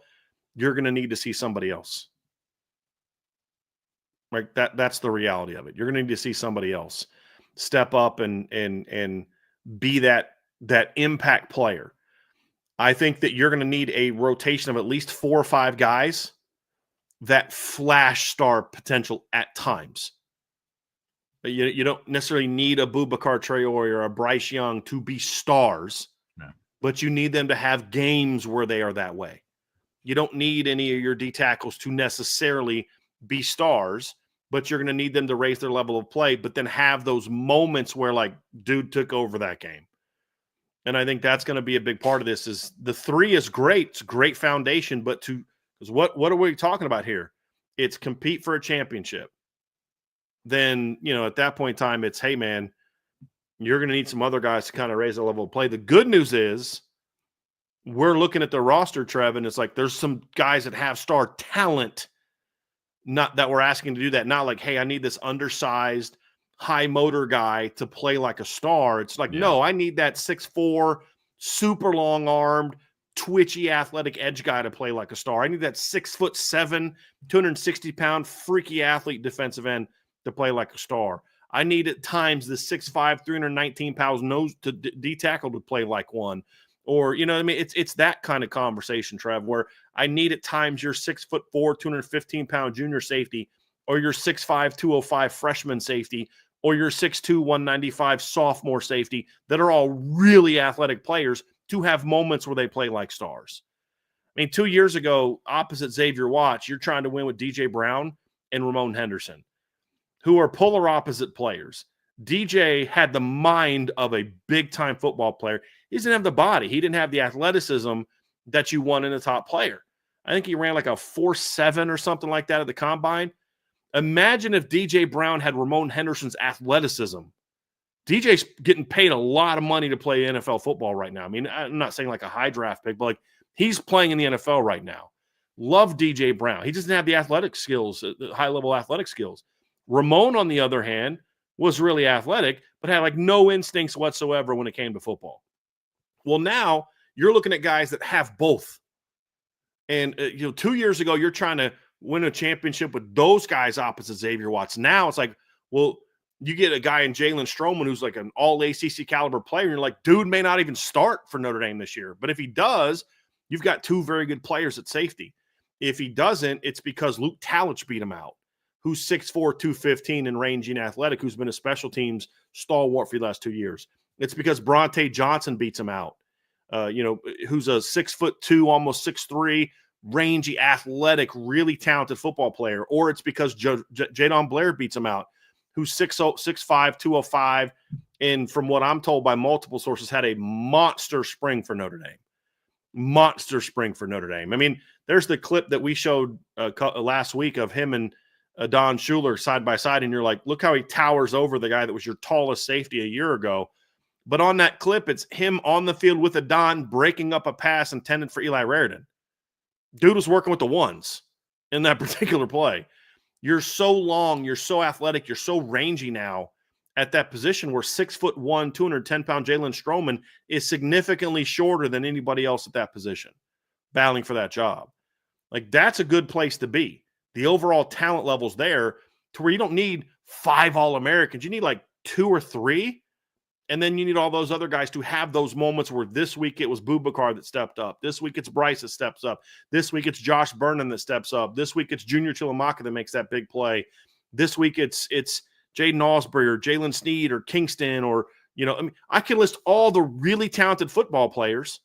you're going to need to see somebody else. Right? That's the reality of it. You're going to need to see somebody else step up and be that impact player. I think that you're going to need a rotation of at least 4 or 5 guys that flash star potential at times. You don't necessarily need a Boubacar Traore or a Bryce Young to be stars, but you need them to have games where they are that way. You don't need any of your D tackles to necessarily be stars, but you're going to need them to raise their level of play, but then have those moments where, like, dude took over that game. And I think that's going to be a big part of this. Is the 3 is great. It's a great foundation, but because what are we talking about here? It's compete for a championship. Then, at that point in time, it's, hey, man, you're going to need some other guys to kind of raise the level of play. The good news is we're looking at the roster, Trev, and it's like there's some guys that have star talent, not that we're asking to do that. Not like, hey, I need this undersized, high motor guy to play like a star. It's like, no, I need that 6'4", super long armed, twitchy, athletic edge guy to play like a star. I need that 6'7", 260-pound, freaky athlete defensive end to play like a star. I need at times the 6'5", 319 pounds nose to D tackle to play like one. Or, it's that kind of conversation, Trev, where I need at times your 6'4", 215-pound junior safety, or your 6'5", 205 freshman safety, or your 6'2", 195 sophomore safety that are all really athletic players to have moments where they play like stars. 2 years ago, opposite Xavier Watts, you're trying to win with DJ Brown and Ramon Henderson, who are polar opposite players. DJ had the mind of a big-time football player. He didn't have the body. He didn't have the athleticism that you want in a top player. I think he ran like a 4.7 or something like that at the combine. Imagine if DJ Brown had Ramon Henderson's athleticism. DJ's getting paid a lot of money to play NFL football right now. I'm not saying like a high draft pick, but like he's playing in the NFL right now. Love DJ Brown. He doesn't have the athletic skills, the high-level athletic skills. Ramon, on the other hand, was really athletic, but had like no instincts whatsoever when it came to football. Well, now you're looking at guys that have both. And 2 years ago, you're trying to win a championship with those guys opposite Xavier Watts. Now it's like, well, you get a guy in Jalen Stroman who's like an all-ACC caliber player, and you're like, dude may not even start for Notre Dame this year. But if he does, you've got 2 very good players at safety. If he doesn't, it's because Luke Tauch beat him out, who's 6'4", 215 and rangy and athletic, who's been a special teams stalwart for the last 2 years. It's because Bronte Johnson beats him out, who's a 6'2", almost 6'3", rangy, athletic, really talented football player. Or it's because Jadon Blair beats him out, who's 6'5", 205, and from what I'm told by multiple sources, had a monster spring for Notre Dame. monster spring for Notre Dame. I mean, there's the clip that we showed last week of him and Adon Shuler side by side, and you're like, look how he towers over the guy that was your tallest safety a year ago. But on that clip, it's him on the field with Adon breaking up a pass intended for Eli Raridan. Dude was working with the ones in that particular play. You're so long, you're so athletic, you're so rangy now at that position where 6'1", 210-pound Jalen Stroman is significantly shorter than anybody else at that position, battling for that job. Like, that's a good place to be. The overall talent level's there to where you don't need 5 All-Americans. You need like 2 or 3, and then you need all those other guys to have those moments where this week it was Boubacar that stepped up. This week it's Bryce that steps up. This week it's Josh Burnham that steps up. This week it's Junior Chilamaka that makes that big play. This week it's Jaden Osbury or Jalen Sneed or Kingston or, I mean, I can list all the really talented football players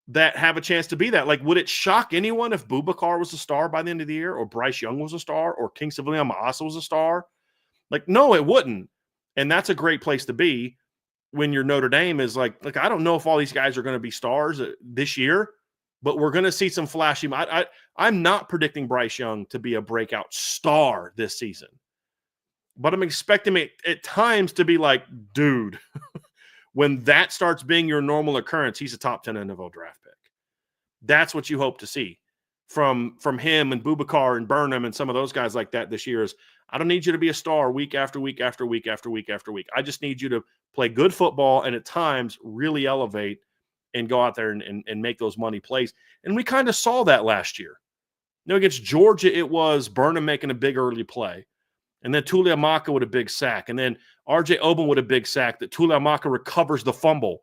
that have a chance to be that. Like, would it shock anyone if Boubacar was a star by the end of the year, or Bryce Young was a star, or Kingston Williams was a star? Like, no, it wouldn't. And that's a great place to be when you're Notre Dame, is like, I don't know if all these guys are going to be stars this year, but we're going to see some flashy. I'm not predicting Bryce Young to be a breakout star this season, but I'm expecting it at times to be like, dude, when that starts being your normal occurrence, he's a top 10 NFL draft pick. That's what you hope to see from him and Boubacar and Burnham and some of those guys like that this year. Is, I don't need you to be a star week after week after week after week after week. I just need you to play good football and at times really elevate and go out there and make those money plays. And we kind of saw that last year. Against Georgia, it was Burnham making a big early play. And then Tuliamaka with a big sack. And then R.J. Oben with a big sack that Tuliamaka recovers the fumble.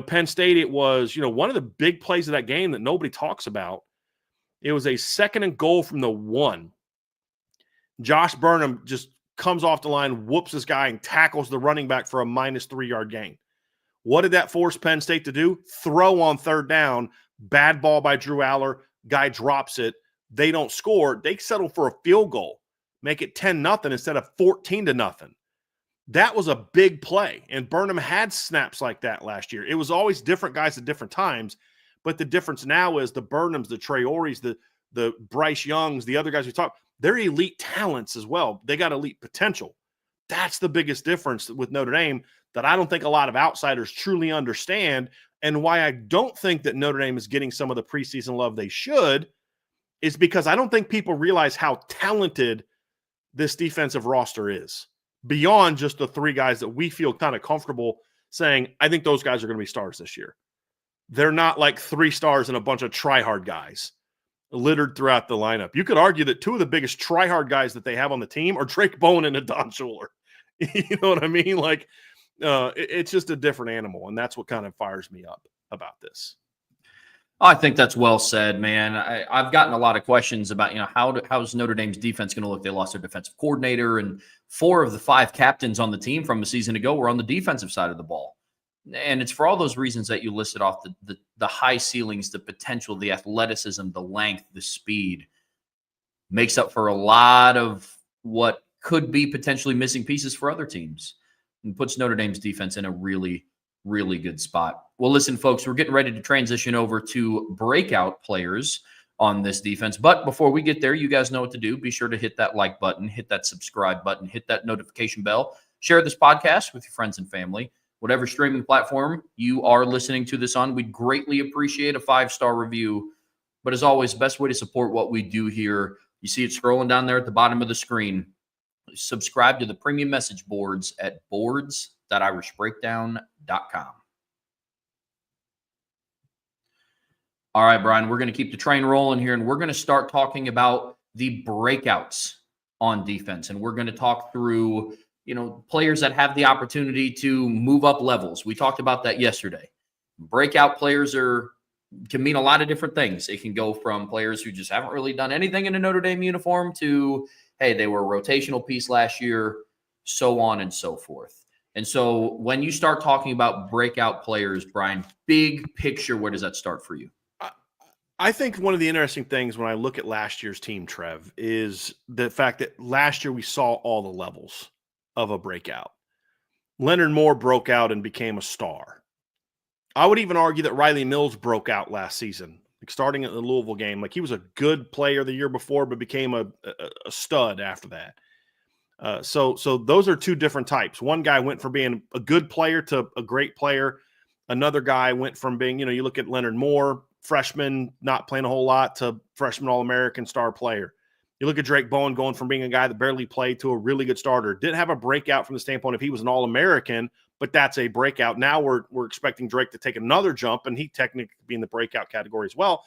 Penn State, it was, one of the big plays of that game that nobody talks about. It was a 2nd and goal from the 1. Josh Burnham just comes off the line, whoops this guy, and tackles the running back for a -3-yard gain. What did that force Penn State to do? Throw on 3rd down. Bad ball by Drew Aller. Guy drops it. They don't score. They settle for a field goal. Make it 10-0 instead of 14-0. That was a big play. And Burnham had snaps like that last year. It was always different guys at different times. But the difference now is the Burnhams, the Traore's, the Bryce Youngs, the other guys we talked, they're elite talents as well. They got elite potential. That's the biggest difference with Notre Dame that I don't think a lot of outsiders truly understand, and why I don't think that Notre Dame is getting some of the preseason love they should is because I don't think people realize how talented this defensive roster is beyond just the 3 guys that we feel kind of comfortable saying, I think those guys are going to be stars this year. They're not like 3 stars and a bunch of try-hard guys littered throughout the lineup. You could argue that 2 of the biggest try-hard guys that they have on the team are Drake Bowen and Adon Shuler. You know what I mean? Like, it's just a different animal, and that's what kind of fires me up about this. I think that's well said, man. I've gotten a lot of questions about, how's Notre Dame's defense going to look? They lost their defensive coordinator, and 4 of the 5 captains on the team from a season ago were on the defensive side of the ball. And it's for all those reasons that you listed off, the high ceilings, the potential, the athleticism, the length, the speed, makes up for a lot of what could be potentially missing pieces for other teams, and puts Notre Dame's defense in a really, really good spot. Well, listen, folks, we're getting ready to transition over to breakout players on this defense. But before we get there, you guys know what to do. Be sure to hit that like button, hit that subscribe button, hit that notification bell, share this podcast with your friends and family. Whatever streaming platform you are listening to this on, we'd greatly appreciate a 5-star review. But as always, the best way to support what we do here, you see it scrolling down there at the bottom of the screen. Subscribe to the premium message boards at boards.irishbreakdown.com. All right, Brian, we're going to keep the train rolling here, and we're going to start talking about the breakouts on defense. And we're going to talk through, players that have the opportunity to move up levels. We talked about that yesterday. Breakout players can mean a lot of different things. It can go from players who just haven't really done anything in a Notre Dame uniform to, hey, they were a rotational piece last year, so on and so forth. And so when you start talking about breakout players, Brian, big picture, where does that start for you? I think one of the interesting things when I look at last year's team, Trev, is the fact that last year we saw all the levels of a breakout. Leonard Moore broke out and became a star. I would even argue that Riley Mills broke out last season, like starting at the Louisville game. Like he was a good player the year before, but became a stud after that. So those are two different types. One guy went from being a good player to a great player. Another guy went from being, you look at Leonard Moore, freshman, not playing a whole lot, to freshman All-American star player. You look at Drake Bowen going from being a guy that barely played to a really good starter. Didn't have a breakout from the standpoint if he was an All-American, but that's a breakout. Now we're expecting Drake to take another jump, and he technically could be in the breakout category as well.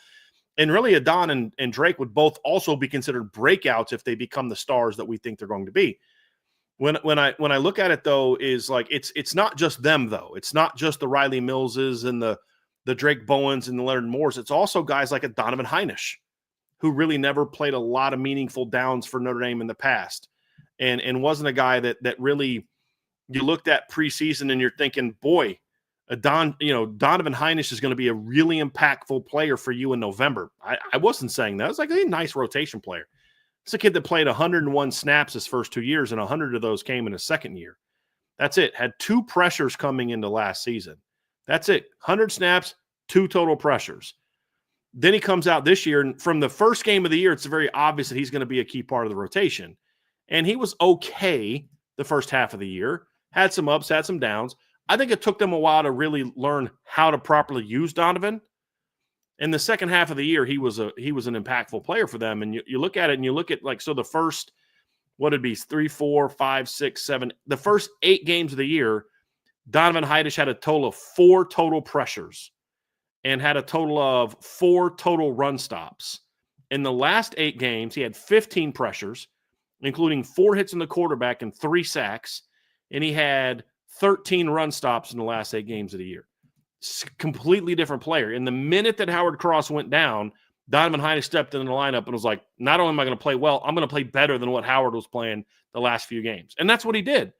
And really, Adon and Drake would both also be considered breakouts if they become the stars that we think they're going to be. When I look at it, though, is like it's not just them, though. It's not just the Riley Millses and the Drake Bowens and the Leonard Moores. It's also guys like a Donovan Heinisch, who really never played a lot of meaningful downs for Notre Dame in the past, and wasn't a guy that really you looked at preseason and you're thinking, boy, Donovan Heinisch is going to be a really impactful player for you in November. I wasn't saying that. I was like, a nice rotation player. It's a kid that played 101 snaps his first 2 years, and 100 of those came in his second year. That's it. Had 2 pressures coming into last season. That's it. 100 snaps, 2 total pressures. Then he comes out this year, and from the first game of the year, it's very obvious that he's going to be a key part of the rotation. And he was okay the first half of the year. Had some ups, had some downs. I think it took them a while to really learn how to properly use Donovan. In the second half of the year, he was an impactful player for them. And you look at it and you look at the first, what it'd be 3, 4, 5, 6, 7, the first 8 games of the year, Donovan Heinisch had a total of 4 total pressures and had a total of 4 total run stops. In the last 8 games, he had 15 pressures, including 4 hits in the quarterback and 3 sacks. And he had 13 run stops in the last 8 games of the year. Completely different player. In the minute that Howard Cross went down, Donovan Heinisch stepped in the lineup and was like, not only am I going to play well, I'm going to play better than what Howard was playing the last few games. And that's what he did.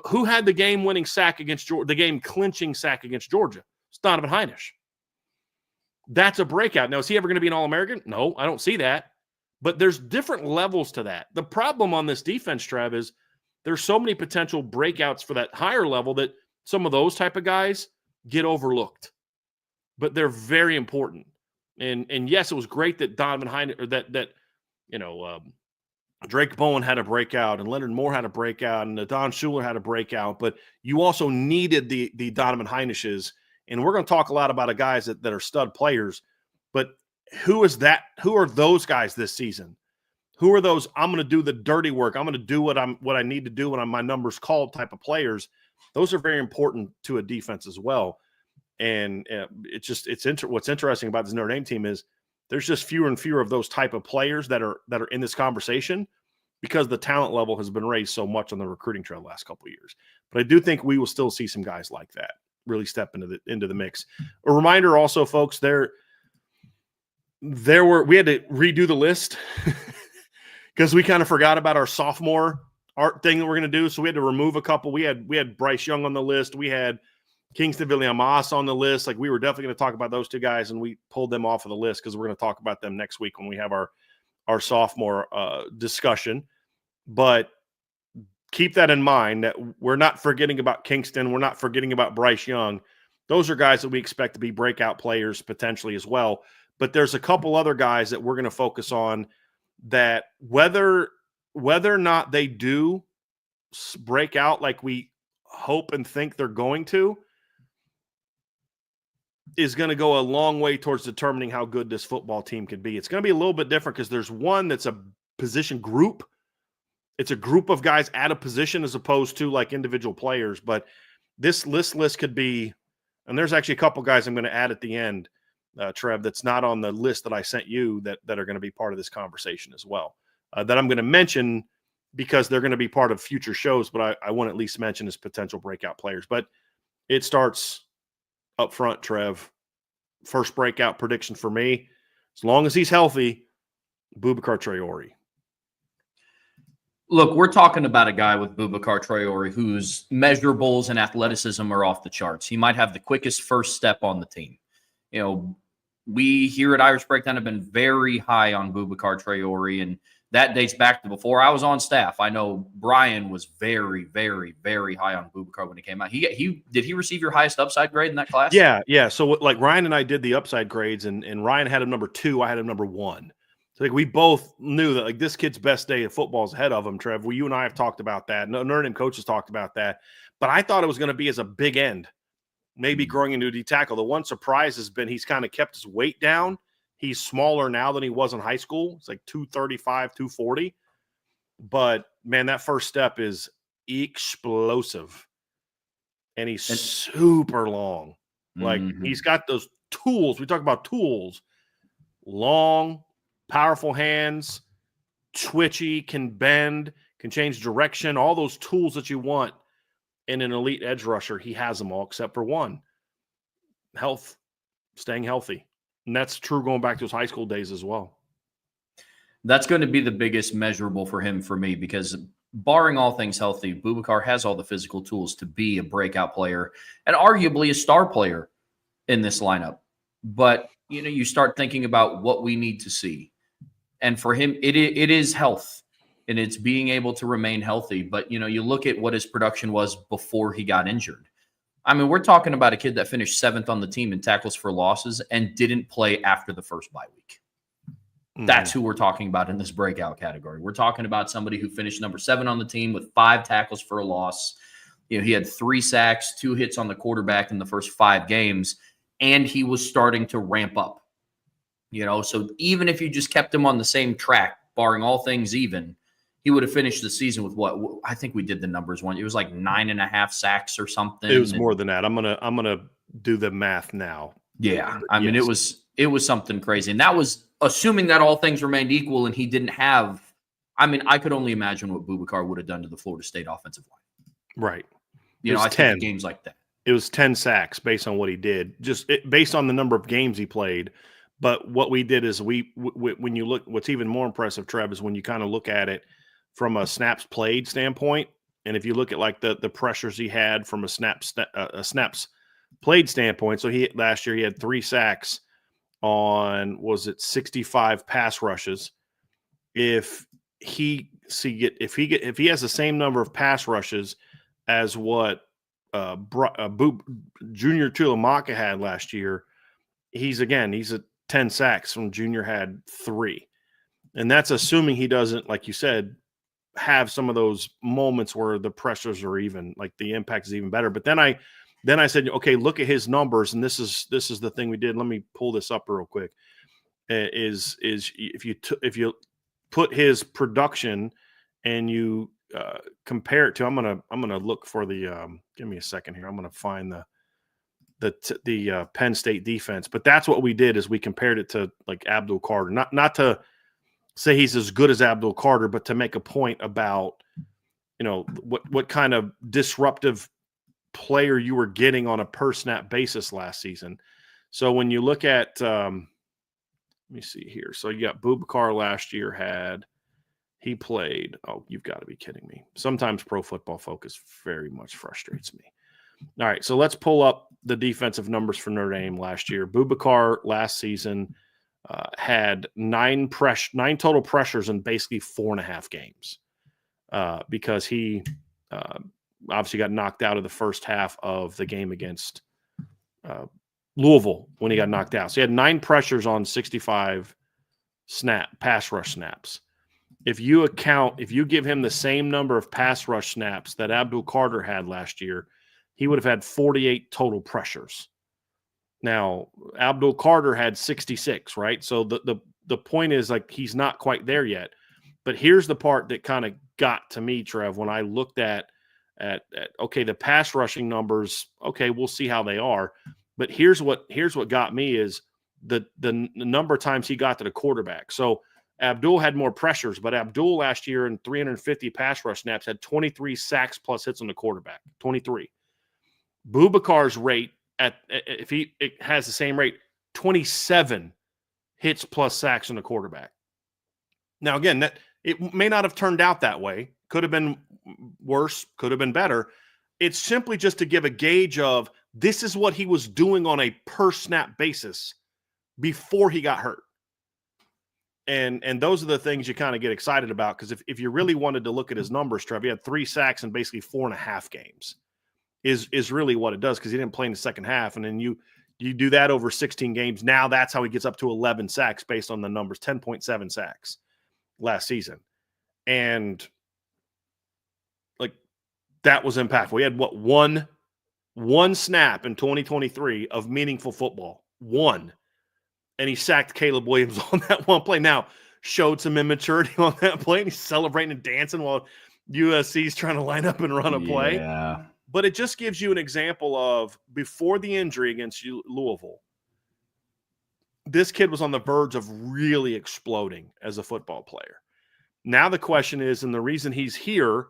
Who had the game-winning sack against Georgia, the game-clinching sack against Georgia? It's Donovan Heinisch. That's a breakout. Now, is he ever going to be an All-American? No, I don't see that. But there's different levels to that. The problem on this defense, Trev, is there's so many potential breakouts for that higher level that some of those type of guys get overlooked. But they're very important. And yes, it was great that Donovan Heinisch, or Drake Bowen had a breakout and Leonard Moore had a breakout and Adon Shuler had a breakout, but you also needed the Donovan Heinisches. And we're going to talk a lot about guys that are stud players, but who are those guys this season? Who are those? I'm going to do the dirty work. I'm going to do what I need to do when my number's called type of players. Those are very important to a defense as well. And what's interesting about this Notre Dame team is there's just fewer and fewer of those type of players that are in this conversation because the talent level has been raised so much on the recruiting trail the last couple of years. But I do think we will still see some guys like that really step into the mix. A reminder also, folks, we had to redo the list because we kind of forgot about our sophomore art thing that we're going to do. So we had to remove a couple. We had Bryce Young on the list. We had Kingston Villiamas on the list. Like, we were definitely going to talk about those 2 guys, and we pulled them off of the list because we're going to talk about them next week when we have our sophomore discussion. But keep that in mind that we're not forgetting about Kingston. We're not forgetting about Bryce Young. Those are guys that we expect to be breakout players potentially as well. But there's a couple other guys that we're going to focus on that whether or not they do break out like we hope and think they're going to is going to go a long way towards determining how good this football team could be. It's going to be a little bit different because there's one that's a position group. It's a group of guys at a position as opposed to like individual players. But this list could be, and there's actually a couple guys I'm going to add at the end, Trev, that's not on the list that I sent you that are going to be part of this conversation as well, that I'm going to mention because they're going to be part of future shows, but I want to at least mention as potential breakout players. But it starts up front, Trev. First breakout prediction for me, as long as he's healthy, Boubacar Traore. Look, we're talking about a guy with Boubacar Traore whose measurables and athleticism are off the charts. He might have the quickest first step on the team. We here at Irish Breakdown have been very high on Boubacar Traore, and that dates back to before I was on staff. I know Bryan was very, very, very high on Boubacar when he came out. Did he receive your highest upside grade in that class? Yeah. So like Ryan and I did the upside grades, and Ryan had him number 2, I had him number 1. So like we both knew that like this kid's best day of football is ahead of him, Trev. Well, you and I have talked about that. Notre Dame coaches talked about that. But I thought it was going to be as a big end, maybe growing into a D tackle. The one surprise has been he's kind of kept his weight down. He's smaller now than he was in high school. It's like 235, 240. But, man, that first step is explosive. And he's super long. Like, he's got those tools. We talk about tools. Long, powerful hands, twitchy, can bend, can change direction, all those tools that you want in an elite edge rusher. He has them all except for one. Health, staying healthy. And that's true going back to his high school days as well. That's going to be the biggest measurable for him for me because barring all things healthy, Boubacar has all the physical tools to be a breakout player and arguably a star player in this lineup. But, you start thinking about what we need to see. And for him, it is health and it's being able to remain healthy. But, you look at what his production was before he got injured. I mean, we're talking about a kid that finished 7th on the team in tackles for losses and didn't play after the first bye week. That's who we're talking about in this breakout category. We're talking about somebody who finished number 7 on the team with 5 tackles for a loss. He had 3 sacks, 2 hits on the quarterback in the first 5 games, and he was starting to ramp up. So even if you just kept him on the same track, barring all things even, he would have finished the season with what I think we did the numbers one. It was like 9.5 sacks or something. It was more than that. I'm gonna do the math now. Yeah, I mean, it was something crazy, and that was assuming that all things remained equal, and he didn't have. I mean, I could only imagine what Boubacar would have done to the Florida State offensive line. Right. I think games like that. It was 10 sacks based on what he did, based on the number of games he played. But what we did is when you look, what's even more impressive, Trev, is when you kind of look at it from a snaps played standpoint. And if you look at like the pressures he had from a snaps played standpoint. So last year he had 3 sacks on, 65 pass rushes. If he has the same number of pass rushes as what Junior Tuilamaka had last year, he's at 10 sacks when Junior had 3. And that's assuming he doesn't, like you said, have some of those moments where the pressures are even, like the impact is even better. But then I said, okay, look at his numbers. And this is the thing we did. Let me pull this up real quick. Is if you put his production and you compare it to, I'm gonna look for the give me a second here. I'm gonna find the Penn State defense, but that's what we did is we compared it to like Abdul Carter, not to say he's as good as Abdul Carter, but to make a point about what kind of disruptive player you were getting on a per snap basis last season. So when you look at let me see here. So you got Boubacar last year he played. Oh, you've got to be kidding me. Sometimes Pro Football Focus very much frustrates me. All right, so let's pull up the defensive numbers for Notre Dame last year. Boubacar last season had 9 total pressures in basically 4.5 games because he obviously got knocked out of the first half of the game against Louisville when he got knocked out. So he had 9 pressures on 65 pass rush snaps. If you give him the same number of pass rush snaps that Abdul Carter had last year, he would have had 48 total pressures. Now, Abdul Carter had 66, right? So the point is, like, he's not quite there yet. But here's the part that kind of got to me, Trev, when I looked at okay, the pass rushing numbers, okay, we'll see how they are. But here's what got me is the number of times he got to the quarterback. So Abdul had more pressures, but Abdul last year in 350 pass rush snaps had 23 sacks plus hits on the quarterback, 23. Boubacar's rate if he has the same rate, 27 hits plus sacks on the quarterback. Now, again, that it may not have turned out that way. Could have been worse, could have been better. It's simply just to give a gauge of this is what he was doing on a per snap basis before he got hurt. And those are the things you kind of get excited about, because if you really wanted to look at his numbers, Trev, he had 3 sacks in basically 4.5 games is really what it does, because he didn't play in the second half. And then you do that over 16 games. Now that's how he gets up to 11 sacks based on the numbers, 10.7 sacks last season. And like, that was impactful. We had one snap in 2023 of meaningful football. One. And he sacked Caleb Williams on that one play. Now, showed some immaturity on that play, and he's celebrating and dancing while USC's trying to line up and run a play. Yeah. But it just gives you an example of, before the injury against Louisville, this kid was on the verge of really exploding as a football player. Now the question is, and the reason he's here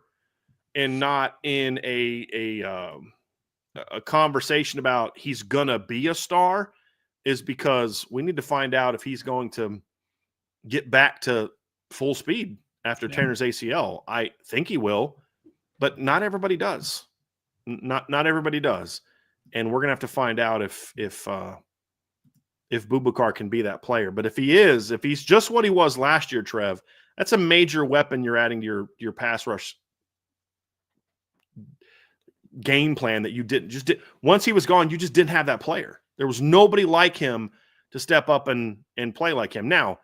and not in a conversation about he's gonna be a star, is because we need to find out if he's going to get back to full speed after tearing his ACL. I think he will, but not everybody does. Not everybody does. And we're going to have to find out if Boubacar can be that player. But if he's just what he was last year, Trev, that's a major weapon you're adding to your pass rush game plan that you didn't. Once he was gone, you just didn't have that player. There was nobody like him to step up and play like him. Now,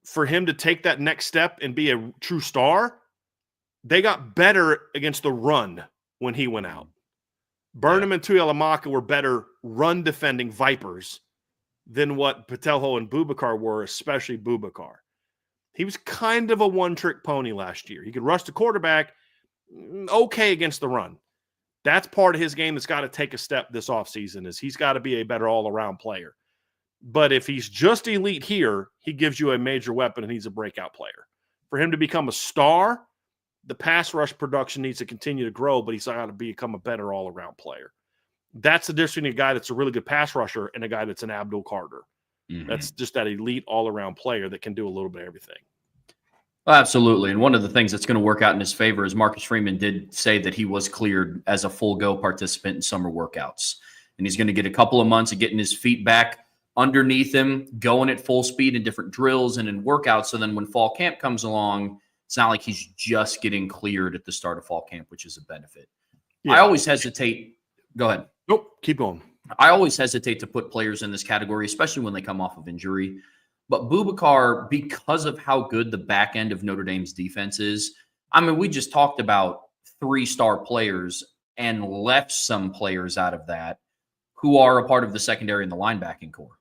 for him to take that next step and be a true star, they got better against the run when he went out. Burnham and Tuihalamaka were better run defending Vipers than what Patelho and Boubacar were, especially Boubacar. He was kind of a one-trick pony last year. He could rush the quarterback, okay, against the run. That's part of his game that's got to take a step this offseason, is he's got to be a better all-around player. But if he's just elite here, he gives you a major weapon, and he's a breakout player. For him to become a star, the pass rush production needs to continue to grow, but he's got to become a better all-around player. That's the difference between a guy that's a really good pass rusher and a guy that's an Abdul Carter. Mm-hmm. That's just that elite all-around player that can do a little bit of everything. Absolutely. And one of the things that's going to work out in his favor is Marcus Freeman did say that he was cleared as a full go participant in summer workouts. And he's going to get a couple of months of getting his feet back underneath him, going at full speed in different drills and in workouts. So then when fall camp comes along, it's not like he's just getting cleared at the start of fall camp, which is a benefit. Yeah. I always hesitate. Go ahead. Nope. Keep going. I always hesitate to put players in this category, especially when they come off of injury. But Boubacar, because of how good the back end of Notre Dame's defense is, I mean, we just talked about 3-star players and left some players out of that who are a part of the secondary and the linebacking core.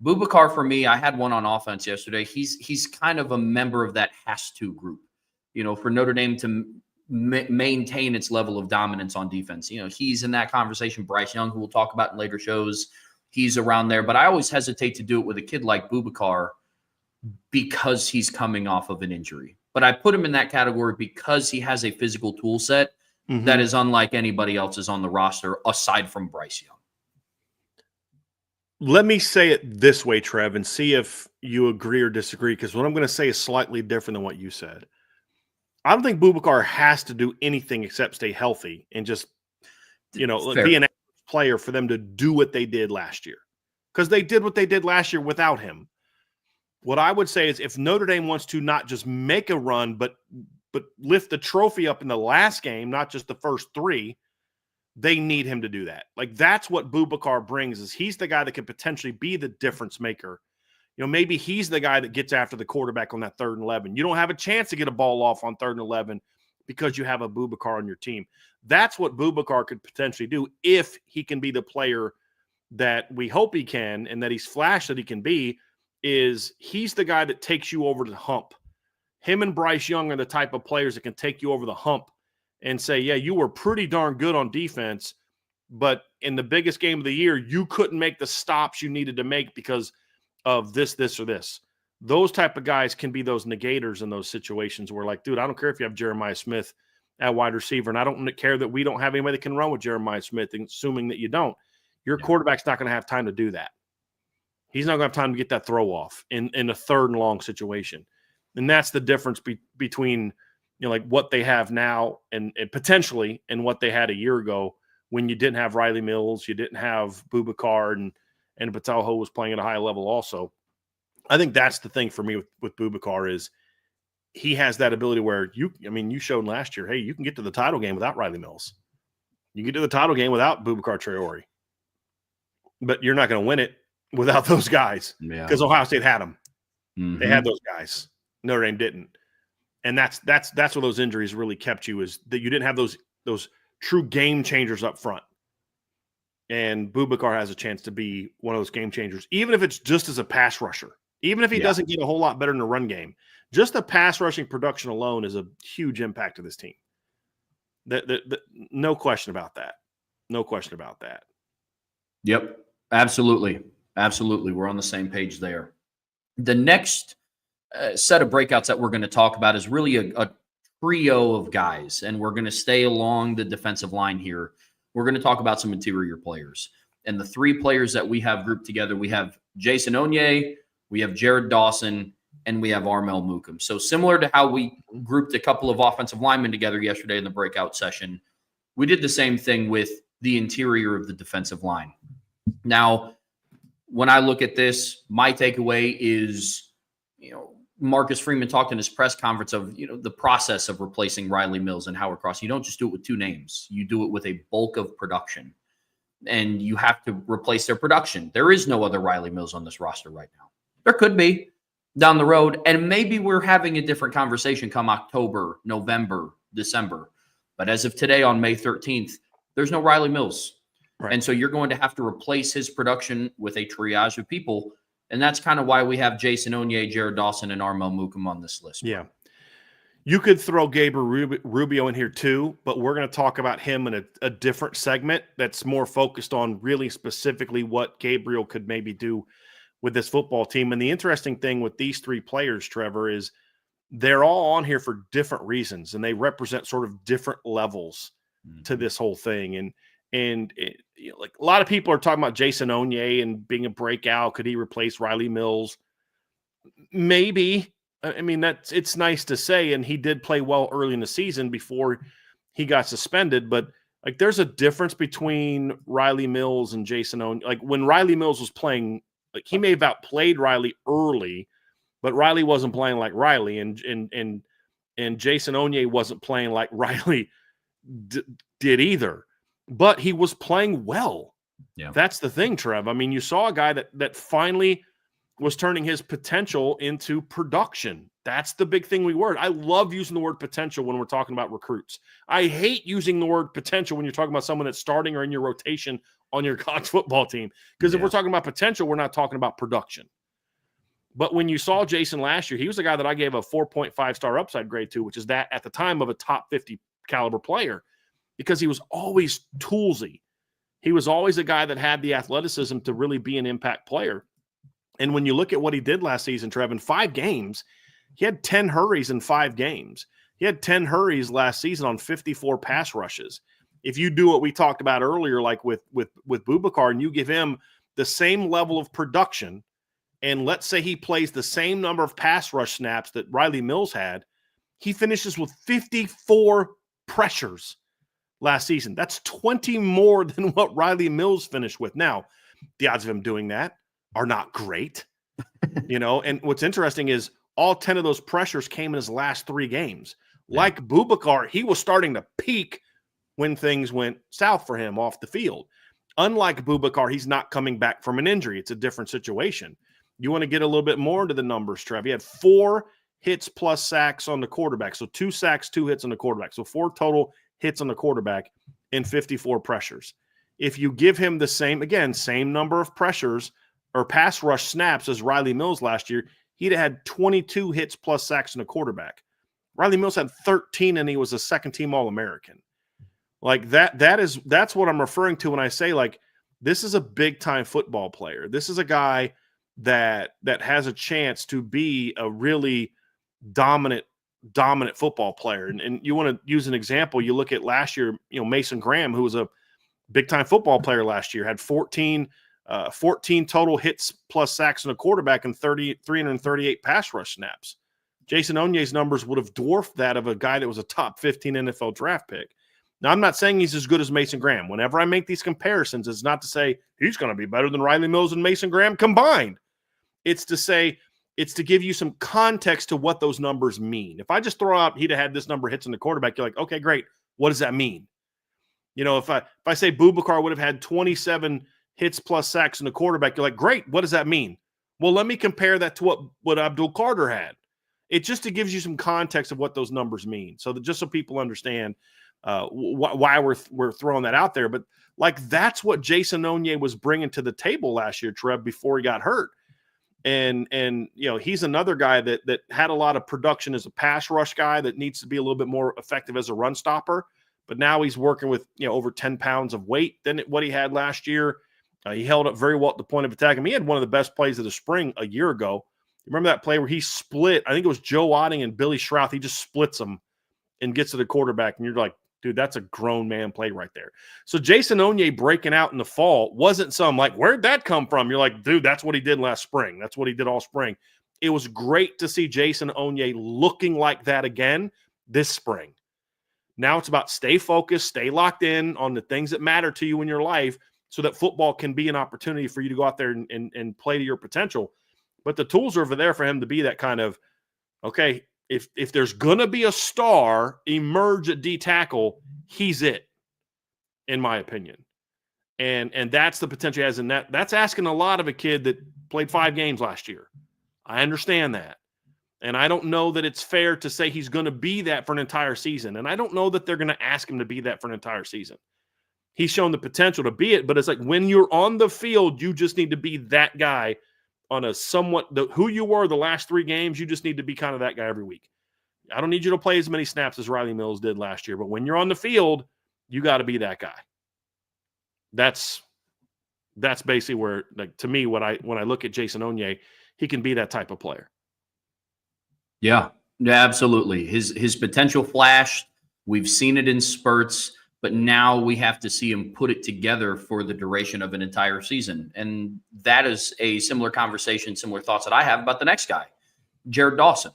Boubacar, for me, I had one on offense yesterday. He's kind of a member of that has-to group. You know, for Notre Dame to maintain its level of dominance on defense. You know, he's in that conversation. Bryce Young, who we'll talk about in later shows, he's around there. But I always hesitate to do it with a kid like Boubacar because he's coming off of an injury. But I put him in that category because he has a physical tool set that is unlike anybody else's on the roster aside from Bryce Young. Let me say it this way, Trev, and see if you agree or disagree, because what I'm going to say is slightly different than what you said. I don't think Boubacar has to do anything except stay healthy and just, you know, be an player for them to do what they did last year, because they did what they did last year without him. What I would say is, if Notre Dame wants to not just make a run, but lift the trophy up in the last game, not just the first 3, they need him to do that. Like, that's what Boubacar brings, is he's the guy that could potentially be the difference maker. You know, maybe he's the guy that gets after the quarterback on that 3rd and 11. You don't have a chance to get a ball off on 3rd and 11 because you have a Boubacar on your team. That's what Boubacar could potentially do if he can be the player that we hope he can, and that he's flashed that he can be. Is he's the guy that takes you over the hump. Him and Bryce Young are the type of players that can take you over the hump and say, yeah, you were pretty darn good on defense, but in the biggest game of the year, you couldn't make the stops you needed to make because of this, or this. Those type of guys can be those negators in those situations where, like, dude, I don't care if you have Jeremiah Smith at wide receiver, and I don't care that we don't have anybody that can run with Jeremiah Smith, assuming that you don't. Your quarterback's not going to have time to do that. He's not going to have time to get that throw off in a 3rd and long situation. And that's the difference between, you know, like what they have now and potentially and what they had a year ago, when you didn't have Riley Mills, you didn't have Boubacar, and Patelho was playing at a high level also. I think that's the thing for me with Boubacar is he has that ability where you showed last year, hey, you can get to the title game without Riley Mills. You get to the title game without Boubacar Traore. But you're not going to win it without those guys because Ohio State had them. They had those guys. Notre Dame didn't. And that's where those injuries really kept you, is that you didn't have those true game changers up front. And Boubacar has a chance to be one of those game changers, even if it's just as a pass rusher. Even if he doesn't get a whole lot better in the run game, just the pass rushing production alone is a huge impact to this team. No question about that. No question about that. Yep, absolutely. Absolutely. We're on the same page there. The next set of breakouts that we're going to talk about is really a trio of guys, and we're going to stay along the defensive line here. We're going to talk about some interior players. And the three players that we have grouped together, we have Jason Onye, we have Jared Dawson, and we have Armel Mukam. So similar to how we grouped a couple of offensive linemen together yesterday in the breakout session, we did the same thing with the interior of the defensive line. Now, when I look at this, my takeaway is, Marcus Freeman talked in his press conference of, the process of replacing Riley Mills and Howard Cross. You don't just do it with two names. You do it with a bulk of production, and you have to replace their production. There is no other Riley Mills on this roster right now. There could be down the road, and maybe we're having a different conversation come October, November, December. But as of today on May 13th, there's no Riley Mills. Right. And so you're going to have to replace his production with a triage of people. And that's kind of why we have Jason Onye, Jared Dawson, and Armel Mukam on this list. Yeah. You could throw Gabriel Rubio in here too, but we're going to talk about him in a different segment that's more focused on really specifically what Gabriel could maybe do with this football team. And the interesting thing with these three players, Trevor, is they're all on here for different reasons, and they represent sort of different levels to this whole thing. And like a lot of people are talking about Jason Onye and being a breakout. Could he replace Riley Mills? Maybe. I mean, it's nice to say, and he did play well early in the season before he got suspended. But like, there's a difference between Riley Mills and Jason Onye. Like when Riley Mills was playing, like he may have outplayed Riley early, but Riley wasn't playing like Riley, and Jason Onye wasn't playing like Riley did either. But he was playing well. Yeah, that's the thing, Trev. I mean, you saw a guy that finally was turning his potential into production. That's the big thing I love using the word potential when we're talking about recruits. I hate using the word potential when you're talking about someone that's starting or in your rotation on your college football team. Because if we're talking about potential, we're not talking about production. But when you saw Jason last year, he was the guy that I gave a 4.5-star upside grade to, which is that at the time of a top 50 caliber player, because he was always toolsy. He was always a guy that had the athleticism to really be an impact player. And when you look at what he did last season, Trev, in 5 games, he had 10 hurries in 5 games. He had 10 hurries last season on 54 pass rushes. If you do what we talked about earlier, like with Boubacar, and you give him the same level of production, and let's say he plays the same number of pass rush snaps that Riley Mills had, he finishes with 54 pressures last season. That's 20 more than what Riley Mills finished with. Now, the odds of him doing that are not great, and what's interesting is all 10 of those pressures came in his last 3 games. Yeah. Like Boubacar, he was starting to peak when things went south for him off the field. Unlike Boubacar, he's not coming back from an injury. It's a different situation. You want to get a little bit more into the numbers, Trev. He had 4 hits plus sacks on the quarterback. So 2 sacks, 2 hits on the quarterback. So 4 total hits on the quarterback and 54 pressures. If you give him the same number of pressures or pass rush snaps as Riley Mills last year, he'd have had 22 hits plus sacks on the quarterback. Riley Mills had 13, and he was a second-team All-American. Like that's what I'm referring to when I say, like, this is a big-time football player. This is a guy that has a chance to be a really dominant football player. And you want to use an example, you look at last year, Mason Graham, who was a big-time football player last year, had 14 total hits plus sacks on a quarterback and 338 pass rush snaps. Jason Onye's numbers would have dwarfed that of a guy that was a top 15 NFL draft pick. Now, I'm not saying he's as good as Mason Graham. Whenever I make these comparisons, it's not to say he's going to be better than Riley Mills and Mason Graham combined. It's to say It's to give you some context to what those numbers mean. If I just throw out he'd have had this number hits in the quarterback, you're like, okay, great. What does that mean? If I say Boubacar would have had 27 hits plus sacks in the quarterback, you're like, great. What does that mean? Well, let me compare that to what Abdul Carter had. It just to gives you some context of what those numbers mean, so that just so people understand why we're throwing that out there. But like that's what Jason Onye was bringing to the table last year, Trev, before he got hurt. And he's another guy that had a lot of production as a pass rush guy that needs to be a little bit more effective as a run stopper. But now he's working with over 10 pounds of weight than what he had last year. He held up very well at the point of attack. I mean, he had one of the best plays of the spring a year ago. Remember that play where he split? I think it was Joe Otting and Billy Schrouth. He just splits them and gets to the quarterback, and you're like, dude, that's a grown man play right there. So Jason Onye breaking out in the fall wasn't some like, where'd that come from? You're like, dude, that's what he did last spring. That's what he did all spring. It was great to see Jason Onye looking like that again this spring. Now it's about stay focused, stay locked in on the things that matter to you in your life so that football can be an opportunity for you to go out there and play to your potential. But the tools are over there for him to be that kind of, okay, if there's going to be a star emerge at D tackle, he's it, in my opinion. And that's the potential he has. And that's asking a lot of a kid that played 5 games last year. I understand that. And I don't know that it's fair to say he's going to be that for an entire season. And I don't know that they're going to ask him to be that for an entire season. He's shown the potential to be it, but it's like when you're on the field, you just need to be that guy on a somewhat who you were the last 3 games. You just need to be kind of that guy every week. I don't need you to play as many snaps as Riley Mills did last year, but when you're on the field, you got to be that guy. That's basically where, like, to me, when I look at Jason Onye, he can be that type of player. Yeah, absolutely. His potential flashed. We've seen it in spurts, but now we have to see him put it together for the duration of an entire season. And that is a similar conversation, similar thoughts that I have about the next guy, Jared Dawson.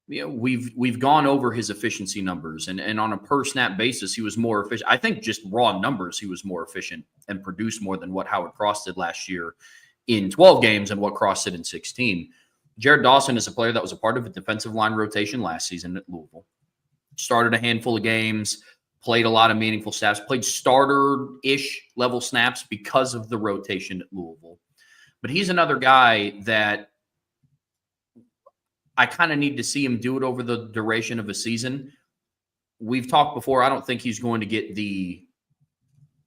We've gone over his efficiency numbers, and on a per snap basis, he was more efficient. I think just raw numbers, he was more efficient and produced more than what Howard Cross did last year in 12 games and what Cross did in 16. Jared Dawson is a player that was a part of a defensive line rotation last season at Louisville. Started a handful of games, played a lot of meaningful snaps, played starter-ish level snaps because of the rotation at Louisville. But he's another guy that I kind of need to see him do it over the duration of a season. We've talked before, I don't think he's going to get the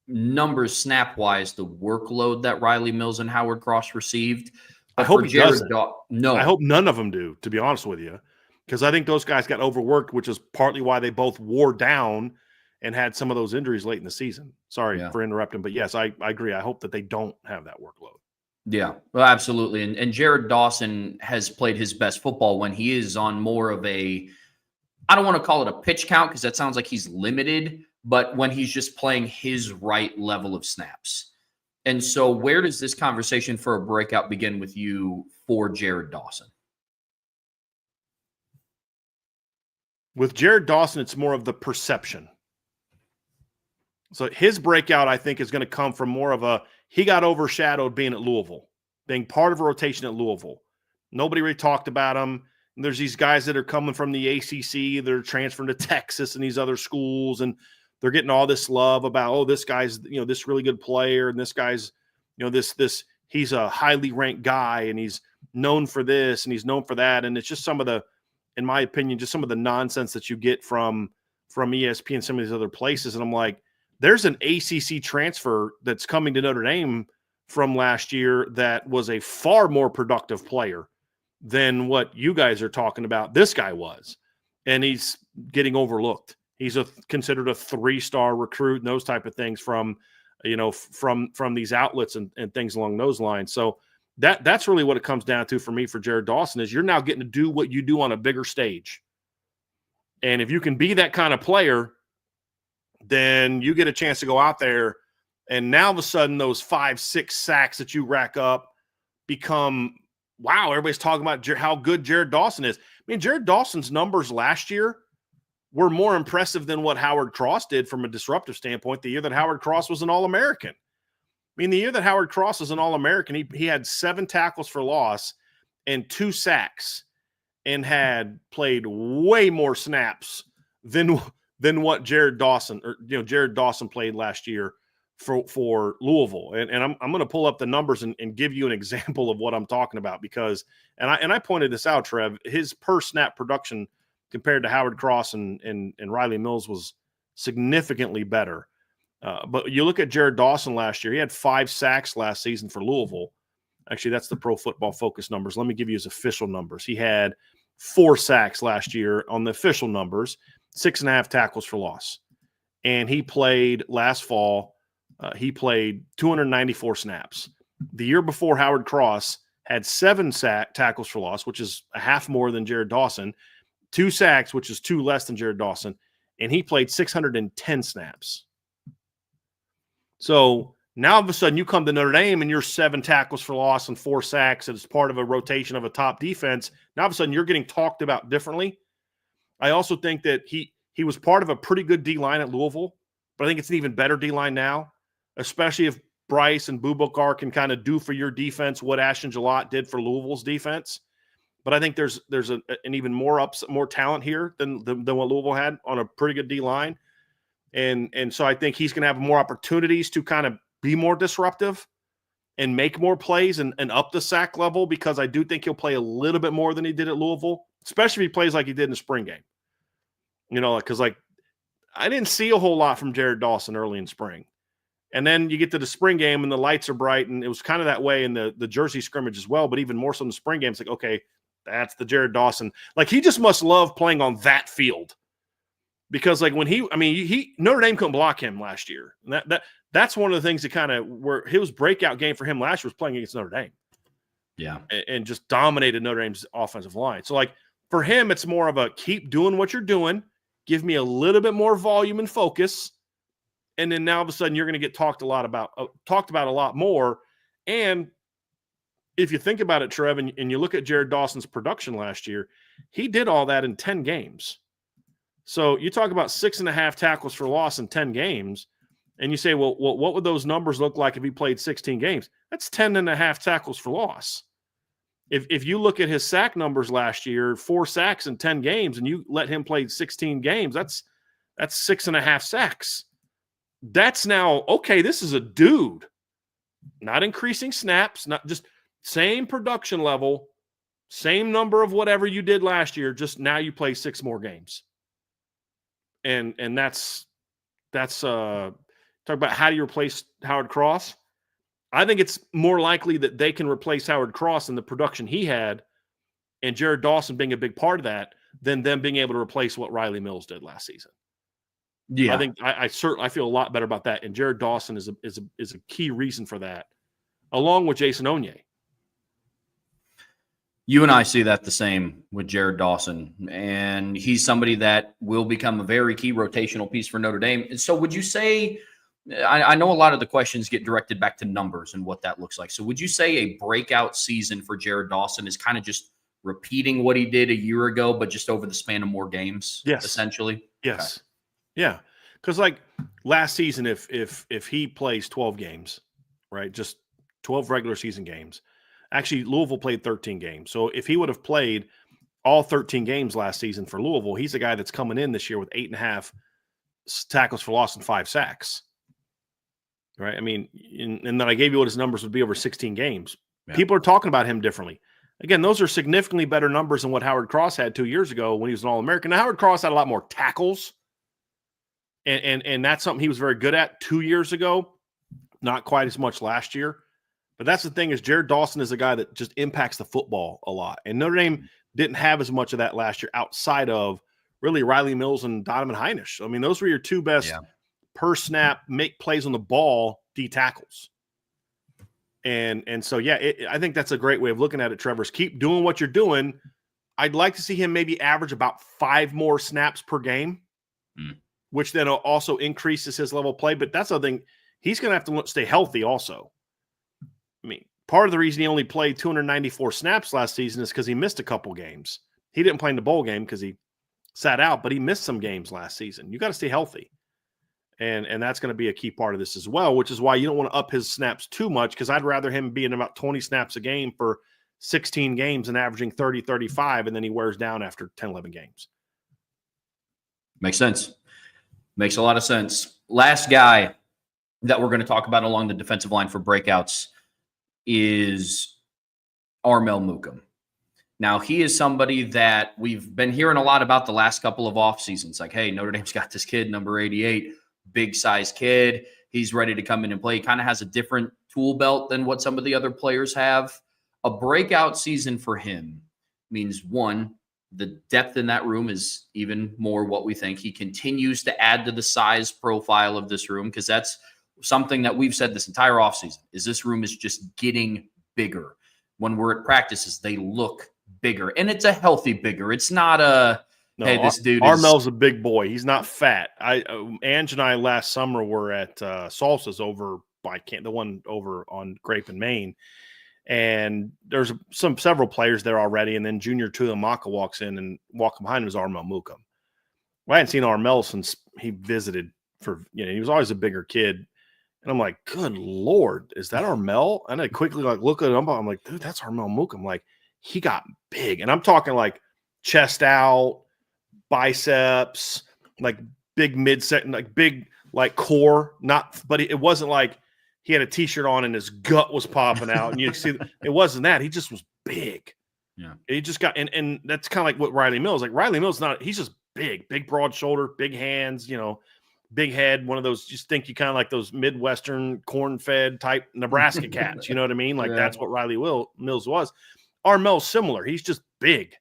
numbers snap-wise, the workload that Riley Mills and Howard Cross received. I hope he doesn't. No. I hope none of them do, to be honest with you, because I think those guys got overworked, which is partly why they both wore down and had some of those injuries late in the season. Sorry for interrupting, but yes, I agree. I hope that they don't have that workload. Yeah, well, absolutely. And Jared Dawson has played his best football when he is on more of a, I don't want to call it a pitch count because that sounds like he's limited, but when he's just playing his right level of snaps. And so where does this conversation for a breakout begin with you for Jared Dawson? With Jared Dawson, it's more of the perception. So his breakout, I think, is going to come from more of a, he got overshadowed being at Louisville, being part of a rotation at Louisville. Nobody really talked about him. And there's these guys that are coming from the ACC, they're transferring to Texas and these other schools, and they're getting all this love about, oh, this guy's, this really good player, and this guy's, this he's a highly ranked guy, and he's known for this, and he's known for that. And it's just some of the, in my opinion, just some of the nonsense that you get from ESPN and some of these other places. And I'm like, there's an ACC transfer that's coming to Notre Dame from last year that was a far more productive player than what you guys are talking about this guy was. And he's getting overlooked. He's considered a 3-star recruit and those type of things from these outlets and things along those lines. So that's really what it comes down to for me for Jared Dawson is you're now getting to do what you do on a bigger stage. And if you can be that kind of player, then you get a chance to go out there, and now all of a sudden those 5-6 sacks that you rack up become, wow, everybody's talking about how good Jared Dawson is. I mean, Jared Dawson's numbers last year were more impressive than what Howard Cross did from a disruptive standpoint the year that Howard Cross was an All-American. I mean, the year that Howard Cross was an All-American, he had 7 tackles for loss, and 2 sacks and had played way more snaps than what Jared Dawson played last year for Louisville. And I'm going to pull up the numbers and give you an example of what I'm talking about, because and I pointed this out, Trev, his per snap production compared to Howard Cross and Riley Mills was significantly better. But you look at Jared Dawson last year, he had 5 sacks last season for Louisville. Actually, that's the Pro Football Focus numbers. Let me give you his official numbers. He had 4 sacks last year on the official numbers, 6.5 tackles for loss. And he played last fall, he played 294 snaps. The year before, Howard Cross had 7 tackles for loss, which is a half more than Jared Dawson, 2 sacks, which is 2 less than Jared Dawson, and he played 610 snaps. So now all of a sudden you come to Notre Dame and you're 7 tackles for loss and 4 sacks as part of a rotation of a top defense. Now all of a sudden you're getting talked about differently. I also think that he was part of a pretty good D-line at Louisville, but I think it's an even better D-line now, especially if Bryce and Bubakar can kind of do for your defense what Ashton Gillott did for Louisville's defense. But I think there's an even more talent here than what Louisville had on a pretty good D-line. And so I think he's going to have more opportunities to kind of be more disruptive and make more plays and up the sack level, because I do think he'll play a little bit more than he did at Louisville, especially if he plays like he did in the spring game. Because I didn't see a whole lot from Jared Dawson early in spring. And then you get to the spring game and the lights are bright, and it was kind of that way in the Jersey scrimmage as well, but even more so in the spring game. It's like, okay, that's the Jared Dawson. Like, he just must love playing on that field. Because like when Notre Dame couldn't block him last year. And that's one of the things that kind of where his breakout game for him last year was playing against Notre Dame. Yeah. And just dominated Notre Dame's offensive line. So like for him, it's more of a keep doing what you're doing, give me a little bit more volume and focus. And then now all of a sudden you're going to get talked about a lot more. And if you think about it, Trev, and you look at Jared Dawson's production last year, he did all that in 10 games. So you talk about 6.5 tackles for loss in 10 games, and you say, well, what would those numbers look like if he played 16 games? That's 10.5 tackles for loss. If you look at his sack numbers last year, 4 sacks in 10 games, and you let him play 16 games, that's 6.5 sacks. That's now, okay, this is a dude. Not increasing snaps, not just same production level, same number of whatever you did last year, just now you play 6 more games. And that's talk about how do you replace Howard Cross. I think it's more likely that they can replace Howard Cross in the production he had, and Jared Dawson being a big part of that, than them being able to replace what Riley Mills did last season. Yeah, I think I feel a lot better about that, and Jared Dawson is a key reason for that, along with Jason Onye. You and I see that the same with Jared Dawson, and he's somebody that will become a very key rotational piece for Notre Dame. So would you say, I know a lot of the questions get directed back to numbers and what that looks like. So would you say a breakout season for Jared Dawson is kind of just repeating what he did a year ago, but just over the span of more games? Yes. Essentially? Yes. Okay. Yeah. Because like last season, if he plays 12 games, right, just 12 regular season games, actually, Louisville played 13 games. So if he would have played all 13 games last season for Louisville, he's a guy that's coming in this year with 8.5 tackles for loss and 5 sacks. Right? I mean, and then I gave you what his numbers would be over 16 games. Yeah. People are talking about him differently. Again, those are significantly better numbers than what Howard Cross had 2 years ago when he was an All-American. Now, Howard Cross had a lot more tackles, and that's something he was very good at 2 years ago, not quite as much last year. But that's the thing is Jared Dawson is a guy that just impacts the football a lot. And Notre Dame didn't have as much of that last year outside of really Riley Mills and Donovan Heinisch. I mean, those were your 2 best per snap, make plays on the ball, D tackles. And so, yeah, I think that's a great way of looking at it, Trevor. Keep doing what you're doing. I'd like to see him maybe average about 5 more snaps per game, which then also increases his level of play. But that's the thing. He's going to have to stay healthy also. I mean, part of the reason he only played 294 snaps last season is because he missed a couple games. He didn't play in the bowl game because he sat out, but he missed some games last season. You got to stay healthy. And that's going to be a key part of this as well, which is why you don't want to up his snaps too much, because I'd rather him be in about 20 snaps a game for 16 games and averaging 30, 35, and then he wears down after 10, 11 games. Makes sense. Makes a lot of sense. Last guy that we're going to talk about along the defensive line for breakouts is Armel Mukam. Now, he is somebody that we've been hearing a lot about the last couple of off seasons. Like, hey, Notre Dame's got this kid, number 88, big size kid. He's ready to come in and play. He kind of has a different tool belt than what some of the other players have. A breakout season for him means, one, the depth in that room is even more what we think. He continues to add to the size profile of this room, because that's something that we've said this entire offseason, is this room is just getting bigger. When we're at practices, they look bigger, and it's a healthy bigger. It's not a, hey, this dude Armel's a big boy. He's not fat. Ange and I last summer were at Salsa's over by the one over on Grape and Maine, and there's several players there already, and then Junior Tuiamaka walks in, and walking behind him is Armel Mukam. Well, I hadn't seen Armel since he visited he was always a bigger kid, and I'm like, good Lord, is that Armel? And I quickly look at him, I'm like, dude, that's Armel Mukam. Like, he got big, and I'm talking like chest out, biceps, like big midsection, like big like core. But it wasn't like he had a t-shirt on and his gut was popping out, and you see it wasn't that. He just was big. Yeah, he just got and that's kind of like what Riley Mills. Like, Riley Mills, he's just big broad shoulder, big hands, big head. One of those, just think you kind of like those Midwestern corn-fed type Nebraska cats. You know what I mean? Like, that's what Riley Mills was. Armel's similar. He's just big.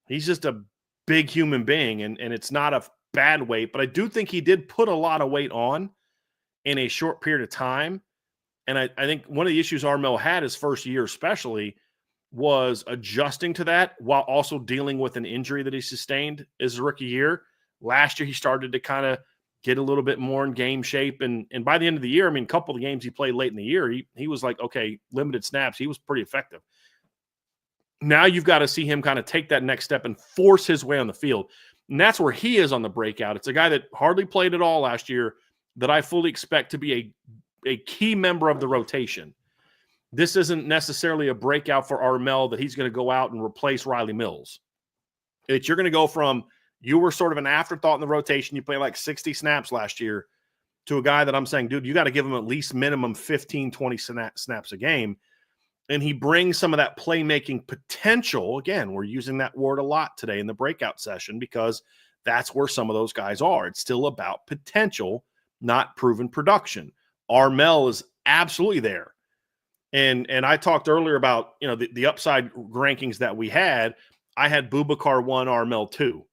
He's just a big human being, and it's not a bad weight, but I do think he did put a lot of weight on in a short period of time. And I think one of the issues Armel had his first year especially was adjusting to that while also dealing with an injury that he sustained his rookie year. Last year, he started to kind of get a little bit more in game shape. And by the end of the year, I mean, a couple of the games he played late in the year, he was like, okay, limited snaps. He was pretty effective. Now you've got to see him kind of take that next step and force his way on the field. And that's where he is on the breakout. It's a guy that hardly played at all last year that I fully expect to be a key member of the rotation. This isn't necessarily a breakout for Armel that he's going to go out and replace Riley Mills. You're going to go from, you were sort of an afterthought in the rotation, you played like 60 snaps last year, to a guy that I'm saying, dude, you got to give him at least minimum 15, 20 snaps a game. And he brings some of that playmaking potential. Again, we're using that word a lot today in the breakout session because that's where some of those guys are. It's still about potential, not proven production. Armel is absolutely there. And I talked earlier about, the upside rankings that we had. I had Boubacar 1, Armel 2.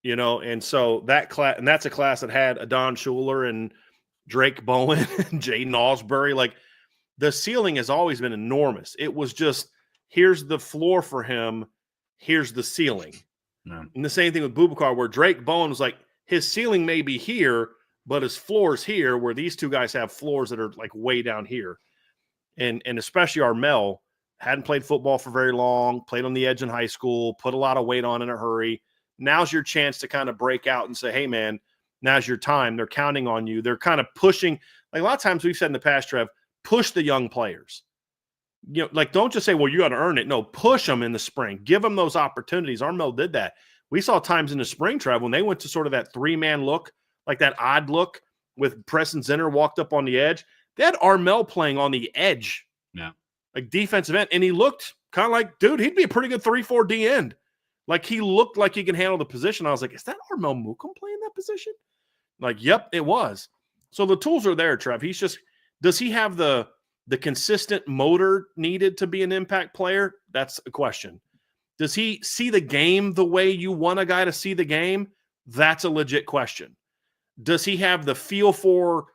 And so that class, and that's a class that had Adon Shuler and Drake Bowen and Jaden Osbury. Like, the ceiling has always been enormous. It was just, here's the floor for him, here's the ceiling. Yeah. And the same thing with Boubacar, where Drake Bowen was like, his ceiling may be here, but his floor is here, where these two guys have floors that are like way down here. And especially Armel hadn't played football for very long, played on the edge in high school, put a lot of weight on in a hurry. Now's your chance to kind of break out and say, hey, man, now's your time. They're counting on you. They're kind of pushing. Like, a lot of times we've said in the past, Trev, push the young players. Don't just say, well, you got to earn it. No, push them in the spring. Give them those opportunities. Armel did that. We saw times in the spring, Trev, when they went to sort of that three-man look, like that odd look with Preston Zinner walked up on the edge. They had Armel playing on the edge. Yeah. Like defensive end. And he looked kind of like, dude, he'd be a pretty good 3-4 D end. Like, he looked like he can handle the position. I was like, is that Armel Mukam playing that position? Like, yep, it was. So the tools are there, Trev. He's just, does he have the consistent motor needed to be an impact player? That's a question. Does he see the game the way you want a guy to see the game? That's a legit question. Does he have the feel for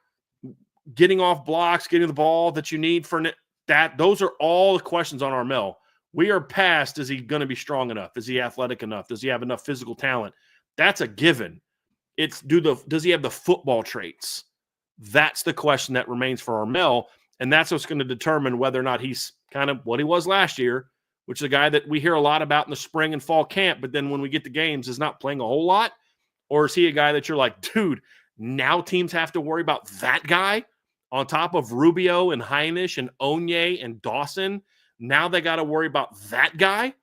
getting off blocks, getting the ball that you need for that? Those are all the questions on Armel. We are past, is he going to be strong enough? Is he athletic enough? Does he have enough physical talent? That's a given. It's does he have the football traits? That's the question that remains for Armel, and that's what's going to determine whether or not he's kind of what he was last year, which is a guy that we hear a lot about in the spring and fall camp, but then when we get to games is not playing a whole lot. Or is he a guy that you're like, dude, now teams have to worry about that guy on top of Rubio and Heinisch and Onye and Dawson? Now they got to worry about that guy.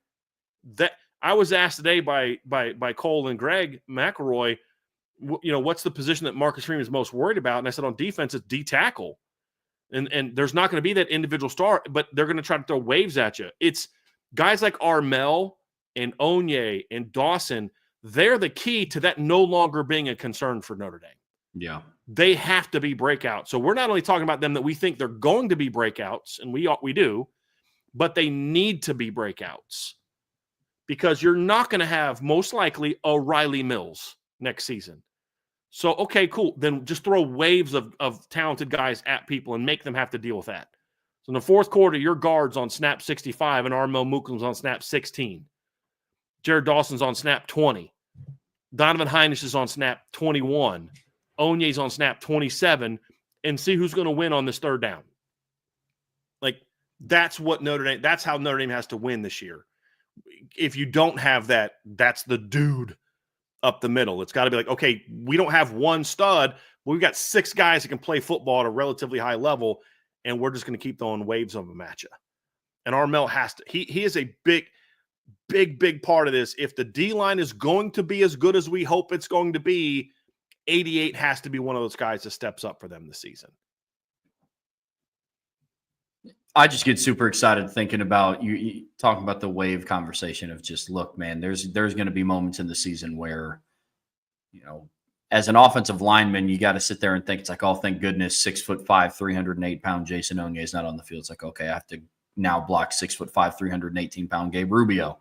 That I was asked today by Cole and Greg McElroy, what's the position that Marcus Freeman is most worried about? And I said on defense, it's D tackle. And there's not going to be that individual star, but they're going to try to throw waves at you. It's guys like Armel and Onye and Dawson. They're the key to that no longer being a concern for Notre Dame. Yeah. They have to be breakouts. So we're not only talking about them that we think they're going to be breakouts, and we do, but they need to be breakouts because you're not going to have most likely a Riley Mills next season. So, okay, cool. Then just throw waves of talented guys at people and make them have to deal with that. So in the fourth quarter, your guard's on snap 65 and Armel Mukum's on snap 16. Jared Dawson's on snap 20. Donovan Heinisch is on snap 21. Onye's on snap 27, and see who's going to win on this third down. Like, that's what that's how Notre Dame has to win this year. If you don't have that, that's the dude up the middle. It's got to be like, okay, we don't have one stud, but we've got 6 guys that can play football at a relatively high level, and we're just going to keep throwing waves of them at you. And Armel has to, he is a big part of this. If the D-line is going to be as good as we hope it's going to be, 88 has to be one of those guys that steps up for them this season. I just get super excited thinking about you talking about the wave conversation of just, look, man, there's going to be moments in the season where, as an offensive lineman, you got to sit there and think, it's like, oh, thank goodness, 6'5", 308-pound Jason Onye is not on the field. It's like, okay, I have to now block 6'5", 318-pound Gabe Rubio.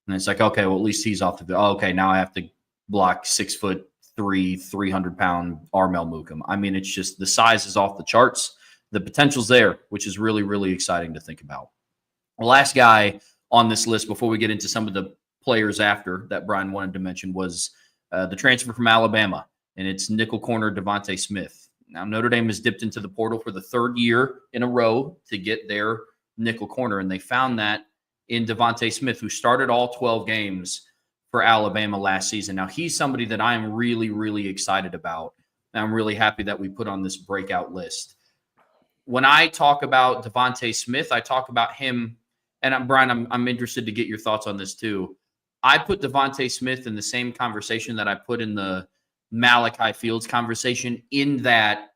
And it's like, okay, well, at least he's off the field. Oh, okay, now I have to block 6'3", 300-pound Armel Mukum. I mean, it's just the size is off the charts. The potential's there, which is really, really exciting to think about. The last guy on this list before we get into some of the players after that Bryan wanted to mention was the transfer from Alabama, and it's nickel corner Devontae Smith. Now, Notre Dame has dipped into the portal for the 3rd year in a row to get their nickel corner, and they found that in Devontae Smith, who started all 12 games for Alabama last season. Now, he's somebody that I am really, really excited about, and I'm really happy that we put on this breakout list. When I talk about Devontae Smith, I talk about him, and Bryan, I'm interested to get your thoughts on this too. I put Devontae Smith in the same conversation that I put in the Malachi Fields conversation, in that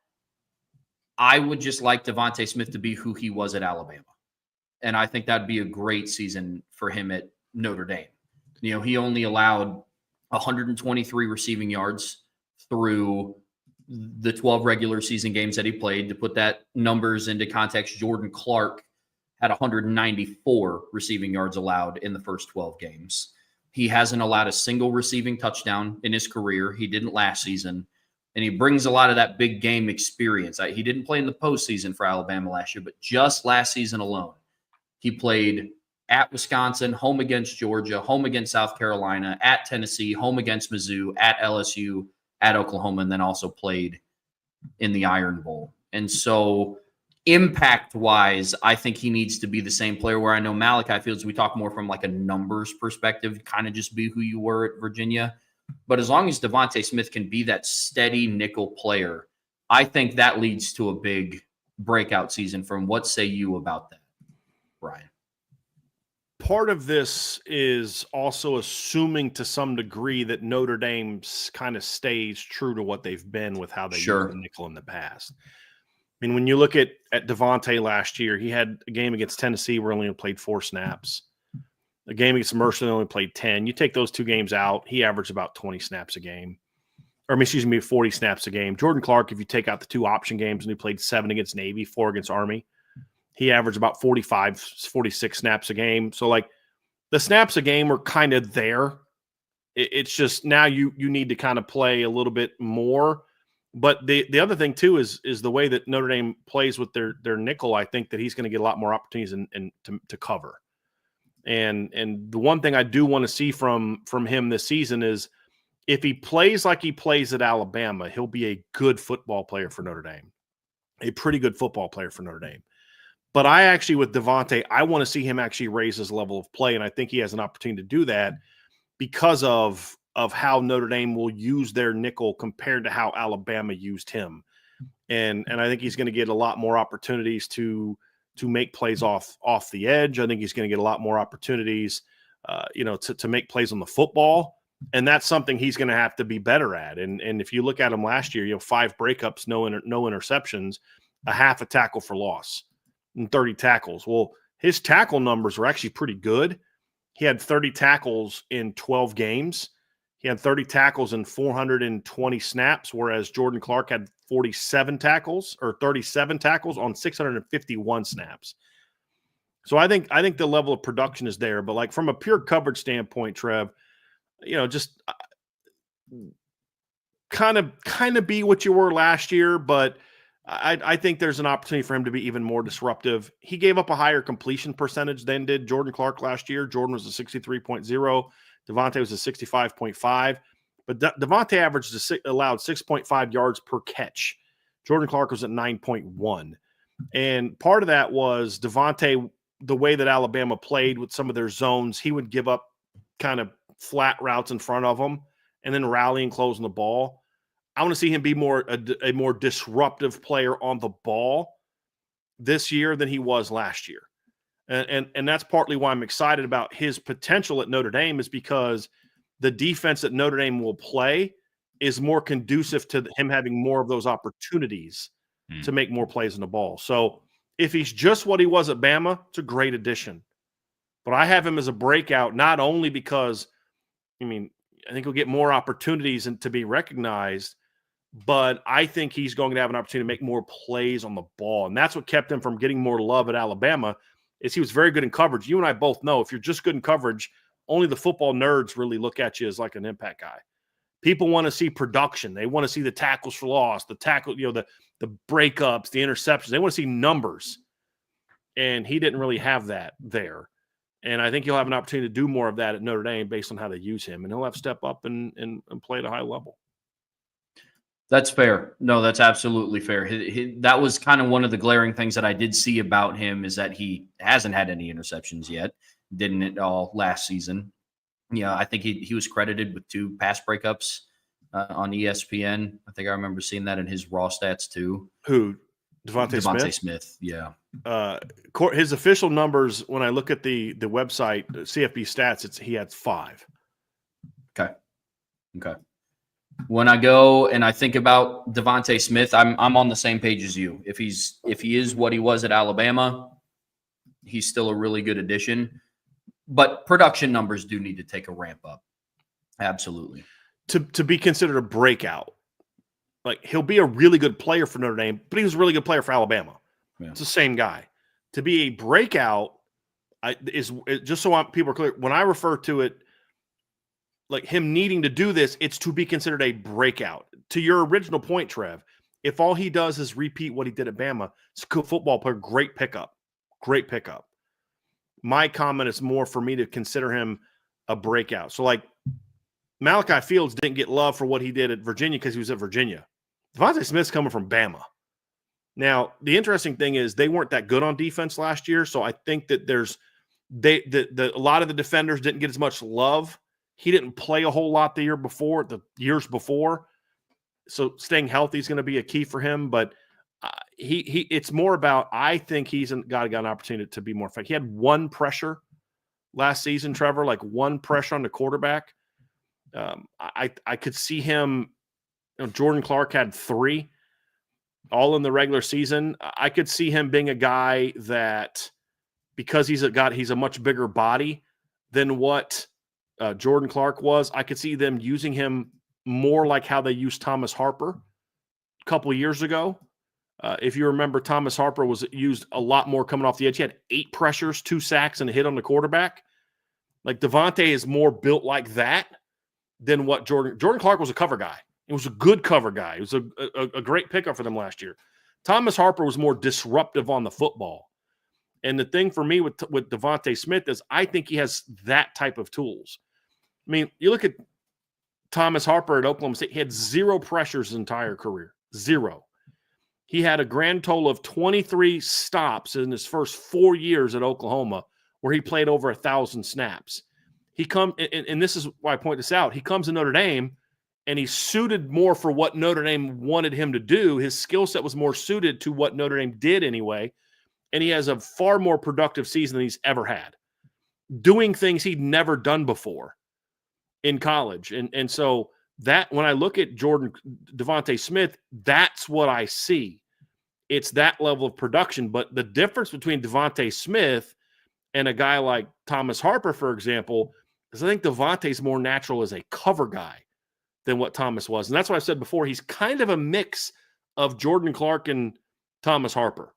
I would just like Devontae Smith to be who he was at Alabama. And I think that'd be a great season for him at Notre Dame. He only allowed 123 receiving yards through the 12 regular season games that he played. To put that numbers into context, Jordan Clark had 194 receiving yards allowed in the first 12 games. He hasn't allowed a single receiving touchdown in his career. He didn't last season. And he brings a lot of that big game experience. He didn't play in the postseason for Alabama last year, but just last season alone, he played at Wisconsin, home against Georgia, home against South Carolina, at Tennessee, home against Mizzou, at LSU, at Oklahoma, and then also played in the Iron Bowl. And so impact-wise, I think he needs to be the same player, where I know Malachi Fields, we talk more from like a numbers perspective, kind of just be who you were at Virginia. But as long as Devontae Smith can be that steady nickel player, I think that leads to a big breakout season from. What say you about that, Bryan? Part of this is also assuming to some degree that Notre Dame kind of stays true to what they've been with how they used the nickel in the past. I mean, when you look at Devontae last year, he had a game against Tennessee where he only played 4 snaps. A game against Mercer, they only played 10. You take those 2 games out, he averaged about 20 snaps a game. Or, 40 snaps a game. Jordan Clark, if you take out the 2 option games, and he played 7 against Navy, 4 against Army, he averaged about 45, 46 snaps a game. So, like, the snaps a game were kind of there. It's just now you need to kind of play a little bit more. But the other thing, too, is the way that Notre Dame plays with their nickel. I think that he's going to get a lot more opportunities to cover. And the one thing I do want to see from him this season is if he plays like he plays at Alabama, he'll be a good football player for Notre Dame, a pretty good football player for Notre Dame. But I actually, with Devontae, I want to see him actually raise his level of play, and I think he has an opportunity to do that because of how Notre Dame will use their nickel compared to how Alabama used him. And I think he's going to get a lot more opportunities to make plays off the edge. I think he's going to get a lot more opportunities, to make plays on the football. And that's something he's going to have to be better at. And if you look at him last year, 5 breakups, no interceptions, a half a tackle for loss, and 30 tackles. Well, his tackle numbers were actually pretty good. He had 30 tackles in 12 games. He had 30 tackles in 420 snaps, whereas Jordan Clark had 37 tackles on 651 snaps. So I think the level of production is there, but like from a pure coverage standpoint, Trev, just kind of be what you were last year, but I think there's an opportunity for him to be even more disruptive. He gave up a higher completion percentage than did Jordan Clark last year. Jordan was a 63.0. Devontae was a 65.5. But Devontae allowed 6.5 yards per catch. Jordan Clark was at 9.1. And part of that was Devontae, the way that Alabama played with some of their zones, he would give up kind of flat routes in front of them and then rally and close on the ball. I want to see him be a more disruptive player on the ball this year than he was last year. And that's partly why I'm excited about his potential at Notre Dame, is because the defense that Notre Dame will play is more conducive to him having more of those opportunities to make more plays on the ball. So if he's just what he was at Bama, it's a great addition. But I have him as a breakout, not only because, I think he'll get more opportunities and to be recognized, but I think he's going to have an opportunity to make more plays on the ball. And that's what kept him from getting more love at Alabama, is he was very good in coverage. You and I both know if you're just good in coverage, only the football nerds really look at you as like an impact guy. People want to see production. They want to see the tackles for loss, the tackle, the breakups, the interceptions. They want to see numbers. And he didn't really have that there. And I think he'll have an opportunity to do more of that at Notre Dame based on how they use him. And he'll have to step up and play at a high level. That's fair. No, that's absolutely fair. That was kind of one of the glaring things that I did see about him, is that he hasn't had any interceptions yet. Didn't at all last season. Yeah, I think he was credited with 2 pass breakups on ESPN. I think I remember seeing that in his raw stats too. Who? Devontae Smith. Yeah. His official numbers, when I look at the website, CFB stats, he had 5. Okay. When I go and I think about Devontae Smith, I'm on the same page as you. If he is what he was at Alabama, he's still a really good addition. But production numbers do need to take a ramp up. Absolutely. To be considered a breakout. Like, he'll be a really good player for Notre Dame, but he was a really good player for Alabama. Yeah. It's the same guy. To be a breakout is just so people are clear. When I refer to it, like him needing to do this, it's to be considered a breakout. To your original point, Trev, if all he does is repeat what he did at Bama, it's a good football player, great pickup. My comment is more for me to consider him a breakout. So, like, Malachi Fields didn't get love for what he did at Virginia because he was at Virginia. Devontae Smith's coming from Bama. Now, the interesting thing is they weren't that good on defense last year, so I think that a lot of the defenders didn't get as much love. He didn't play a whole lot the years before. So staying healthy is going to be a key for him. But it's more about, I think he's got an opportunity to be more effective. He had 1 pressure last season, Trevor, like 1 pressure on the quarterback. I could see him. Jordan Clark had 3, all in the regular season. I could see him being a guy that, because he's a much bigger body than what Jordan Clark was, I could see them using him more like how they used Thomas Harper a couple of years ago. If you remember, Thomas Harper was used a lot more coming off the edge. He had 8 pressures, 2 sacks, and a hit on the quarterback. Like, Devontae is more built like that than what Jordan Clark was a cover guy. He was a good cover guy. It was a great pickup for them last year. Thomas Harper was more disruptive on the football. And the thing for me with Devontae Smith is I think he has that type of tools. I mean, you look at Thomas Harper at Oklahoma State. He had 0 pressures his entire career. 0. He had a grand total of 23 stops in his first 4 years at Oklahoma, where he played over 1,000 snaps. And this is why I point this out. He comes to Notre Dame, and he's suited more for what Notre Dame wanted him to do. His skill set was more suited to what Notre Dame did anyway. and he has a far more productive season than he's ever had, doing things he'd never done before in college. And so that when I look at Devontae Smith, that's what I see. It's that level of production. But the difference between Devontae Smith and a guy like Thomas Harper, for example, is I think Devontae's more natural as a cover guy than what Thomas was. And that's what I said before. He's kind of a mix of Jordan Clark and Thomas Harper.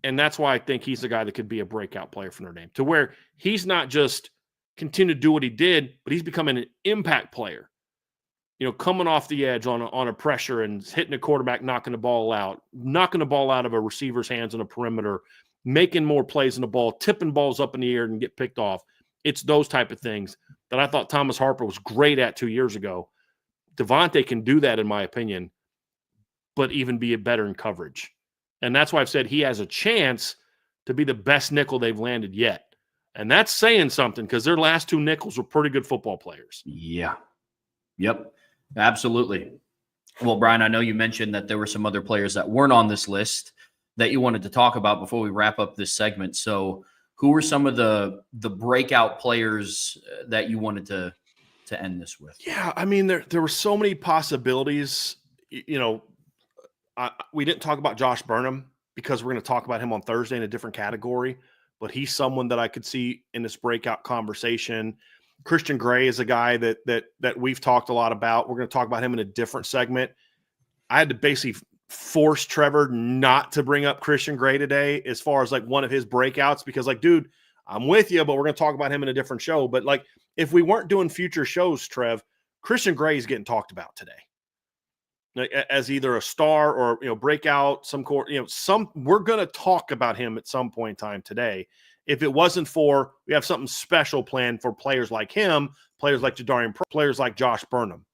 And that's why I think he's the guy that could be a breakout player for Notre Dame, to where he's not just continue to do what he did, but he's becoming an impact player. Coming off the edge on a pressure and hitting a quarterback, knocking the ball out of a receiver's hands on a perimeter, making more plays in the ball, tipping balls up in the air and get picked off. It's those type of things that I thought Thomas Harper was great at 2 years ago. Devontae can do that, in my opinion, but even be better in coverage. And that's why I've said he has a chance to be the best nickel they've landed yet. And that's saying something, because their last two nickels were pretty good football players. Yeah. Yep. Absolutely. Well, Bryan, I know you mentioned that there were some other players that weren't on this list that you wanted to talk about before we wrap up this segment. So who were some of the breakout players that you wanted to end this with? Yeah, I mean, there were so many possibilities. We didn't talk about Josh Burnham because we're going to talk about him on Thursday in a different category, but he's someone that I could see in this breakout conversation. Christian Gray is a guy that we've talked a lot about. We're going to talk about him in a different segment. I had to basically force Trevor not to bring up Christian Gray today as far as like one of his breakouts, because dude, I'm with you, but we're going to talk about him in a different show. But if we weren't doing future shows, Trev, Christian Gray is getting talked about today as either a star or, breakout, we're going to talk about him at some point in time today. If it wasn't for, we have something special planned for players like him, players like Jadarian, players like Josh Burnham,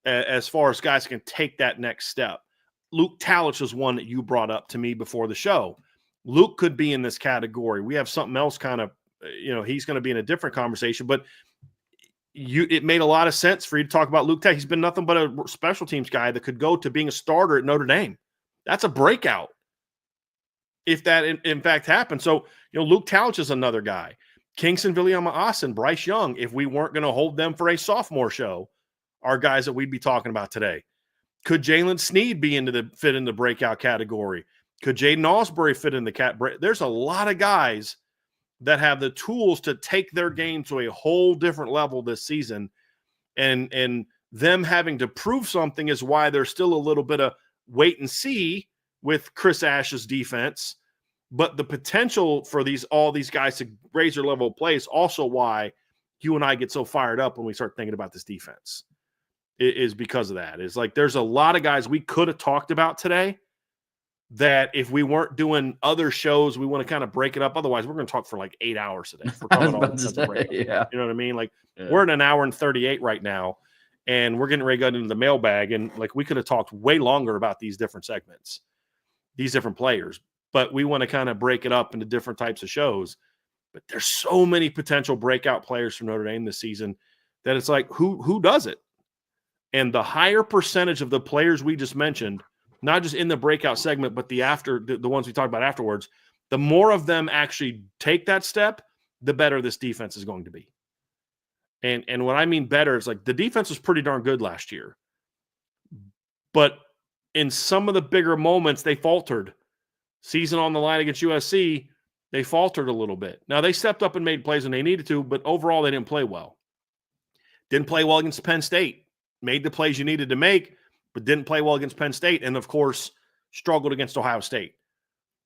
as far as guys can take that next step. Luke Talich was one that you brought up to me before the show. Luke could be in this category. We have something else kind of, he's going to be in a different conversation, but it made a lot of sense for you to talk about Luke Talich. He's been nothing but a special teams guy that could go to being a starter at Notre Dame. That's a breakout if that in fact happened. So, Luke Talich is another guy. Kingston Viliama-Austin, Bryce Young, if we weren't going to hold them for a sophomore show, are guys that we'd be talking about today. Could Jalen Sneed fit in the breakout category? Could Jaden Ausbury fit in the There's a lot of guys that have the tools to take their game to a whole different level this season. And them having to prove something is why there's still a little bit of wait and see with Chris Ash's defense. But the potential for all these guys to raise their level of play is also why you and I get so fired up when we start thinking about this defense. It is because of that. It's there's a lot of guys we could have talked about today that if we weren't doing other shows, we want to kind of break it up. Otherwise, we're going to talk for 8 hours today. We're talking yeah. You know what I mean? We're at an hour and 38 right now, and we're getting ready to go into the mailbag. And we could have talked way longer about these different segments, these different players. But we want to kind of break it up into different types of shows. But there's so many potential breakout players from Notre Dame this season that it's who does it? And the higher percentage of the players we just mentioned, not just in the breakout segment, but the ones we talked about afterwards, the more of them actually take that step, the better this defense is going to be. And what I mean better is the defense was pretty darn good last year. But in some of the bigger moments, they faltered. Season on the line against USC, they faltered a little bit. Now, they stepped up and made plays when they needed to, but overall, they didn't play well. Didn't play well against Penn State. Made the plays you needed to make, but didn't play well against Penn State, and, of course, struggled against Ohio State.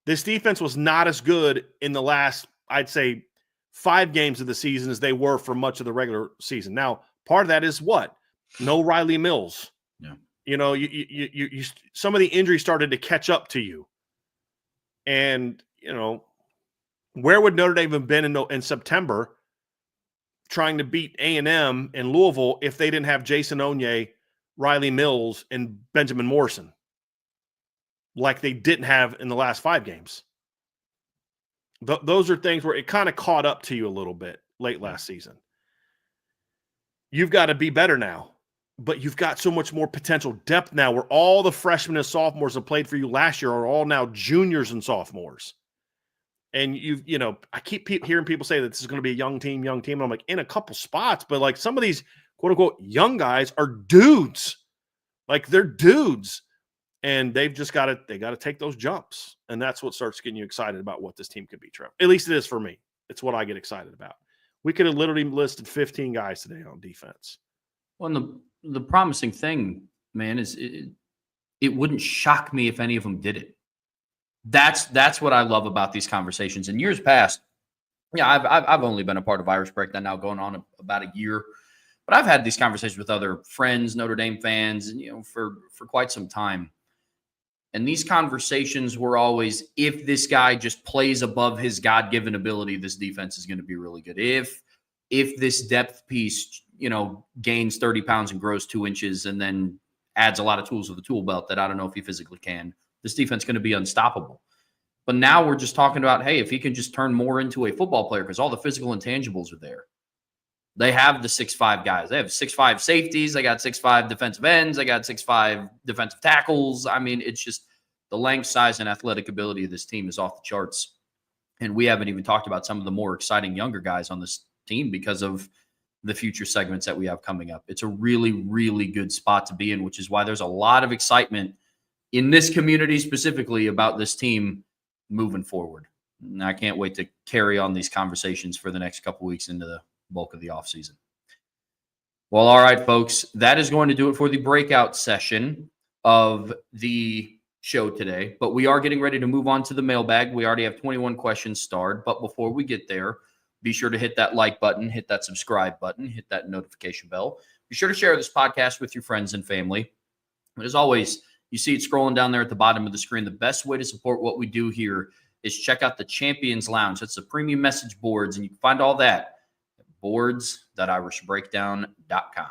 This defense was not as good in the last, I'd say, 5 games of the season as they were for much of the regular season. Now, part of that is what? No Riley Mills. Yeah. You some of the injuries started to catch up to you. And, where would Notre Dame have been in September trying to beat A&M and Louisville if they didn't have Jason Onye, Riley Mills, and Benjamin Morrison like they didn't have in the last 5 games? Those are things where it kind of caught up to you a little bit late last season. You've got to be better now. but you've got so much more potential depth now where all the freshmen and sophomores that played for you last year are all now juniors and sophomores. And I keep hearing people say that this is going to be a young team. And I'm like, in a couple spots, but like some of these quote unquote young guys are dudes. Like they're dudes. And they've just got to take those jumps. And that's what starts getting you excited about what this team could be, Trev. At least it is for me. It's what I get excited about. We could have literally listed 15 guys today on defense. Well, and the promising thing, man, is it wouldn't shock me if any of them did it. That's what I love about these conversations. In years past, I've only been a part of Irish Breakdown now going on about a year, but I've had these conversations with other friends, Notre Dame fans, and for quite some time. And these conversations were always, if this guy just plays above his God-given ability, this defense is going to be really good. If this depth piece, gains 30 pounds and grows 2 inches and then adds a lot of tools to the tool belt that I don't know if he physically can, this defense is going to be unstoppable. But now we're just talking about, hey, if he can just turn more into a football player, because all the physical intangibles are there. They have the 6'5" guys. They have 6'5" safeties. They got 6'5" defensive ends. They got 6'5" defensive tackles. I mean, it's just the length, size, and athletic ability of this team is off the charts. And we haven't even talked about some of the more exciting younger guys on this team because of the future segments that we have coming up. It's a really, really good spot to be in, which is why there's a lot of excitement in this community specifically about this team moving forward. And I can't wait to carry on these conversations for the next couple weeks into the bulk of the offseason. Well, all right, folks, that is going to do it for the breakout session of the show today. But we are getting ready to move on to the mailbag. We already have 21 questions starred. But before we get there, be sure to hit that like button, hit that subscribe button, hit that notification bell. Be sure to share this podcast with your friends and family. But as always, you see it scrolling down there at the bottom of the screen. The best way to support what we do here is check out the Champions Lounge. That's the premium message boards, and you can find all that at boards.irishbreakdown.com.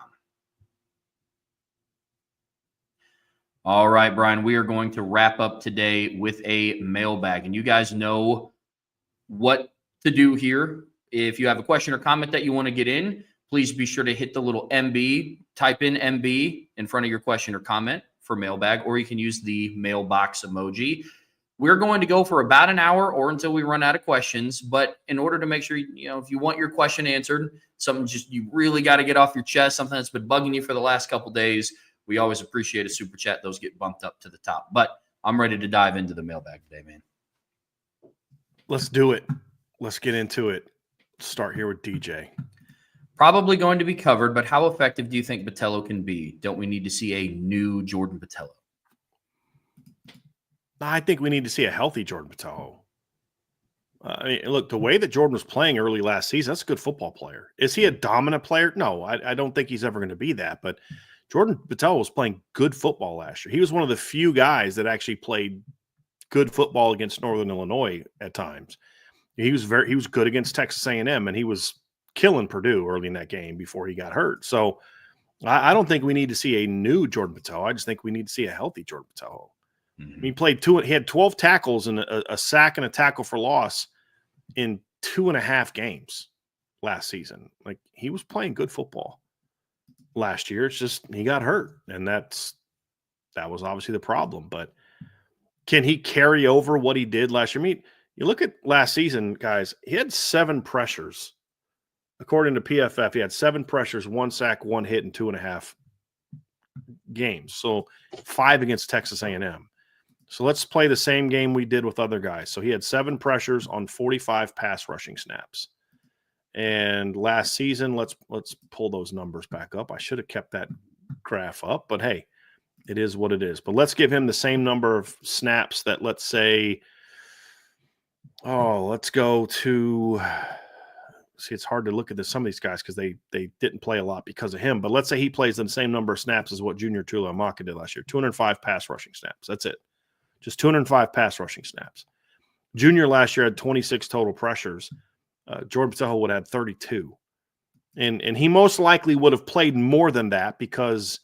All right, Brian, we are going to wrap up today with a mailbag, and you guys know what to do here. If you have a question or comment that you want to get in, please be sure to hit the little MB, type in MB in front of your question or comment for mailbag, or you can use the mailbox emoji. We're going to go for about an hour or until we run out of questions. But in order to make sure, if you want your question answered, something just you really got to get off your chest, something that's been bugging you for the last couple days, we always appreciate a super chat. Those get bumped up to the top. But I'm ready to dive into the mailbag today, man. Let's do it. Let's get into it. Start here with DJ. Probably going to be covered, but how effective do you think Botelho can be? Don't we need to see a new Jordan Botelho? I think we need to see a healthy Jordan Botelho. Look, the way that Jordan was playing early last season, that's a good football player. Is he a dominant player? No, I don't think he's ever going to be that. But Jordan Botelho was playing good football last year. He was one of the few guys that actually played good football against Northern Illinois at times. He was good against Texas A&M, and he was killing Purdue early in that game before he got hurt. So I don't think we need to see a new Jordan Botelho. I just think we need to see a healthy Jordan Botelho. Mm-hmm. He played he had 12 tackles and a sack and a tackle for loss in 2.5 games last season. Like, he was playing good football last year. It's just he got hurt, and that was obviously the problem. But can he carry over what he did last year? I mean, you look at last season, guys, he had 7 pressures. According to PFF, he had 7 pressures, 1 sack, 1 hit in 2.5 games. So 5 against Texas A&M. So let's play the same game we did with other guys. So he had 7 pressures on 45 pass rushing snaps. And last season, let's pull those numbers back up. I should have kept that graph up, but hey, it is what it is. But let's give him the same number of snaps that, let's say, let's go to – see, it's hard to look at some of these guys because they didn't play a lot because of him. But let's say he plays the same number of snaps as what Junior Tuilaumaka did last year, 205 pass rushing snaps. That's it. Just 205 pass rushing snaps. Junior last year had 26 total pressures. Jordan Botelho would have had 32. And he most likely would have played more than that because,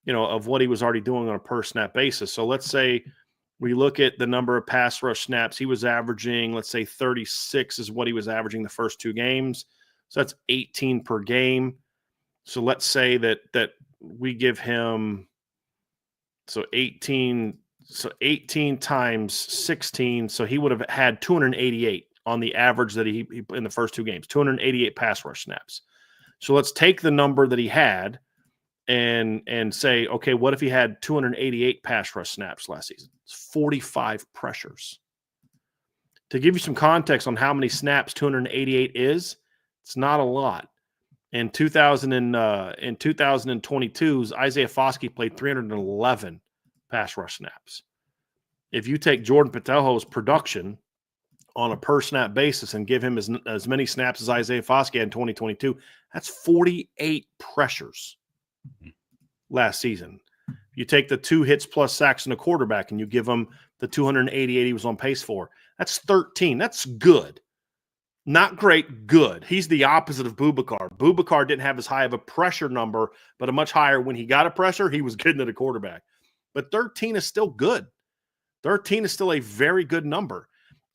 of what he was already doing on a per snap basis. So let's say we look at the number of pass rush snaps. He was averaging, let's say 36 is what he was averaging the first 2 games. So that's 18 per game. So let's say that we give him 18 times 16, so he would have had 288 on the average that he in the first 2 games, 288 pass rush snaps. So let's take the number that he had and say, okay, what if he had 288 pass rush snaps last season? It's 45 pressures. To give you some context on how many snaps 288 is, it's not a lot. In 2022's Isaiah Foskey played 311 pass rush snaps. If you take Jordan Patelho's production on a per snap basis and give him as many snaps as Isaiah Foskey had in 2022, that's 48 pressures last season. You take the 2 hits plus sacks in a quarterback and you give him the 288 he was on pace for. That's 13. That's good. Not great, good. He's the opposite of Boubacar. Boubacar didn't have as high of a pressure number, but a much higher when he got a pressure, he was getting to the quarterback. But 13 is still good. 13 is still a very good number.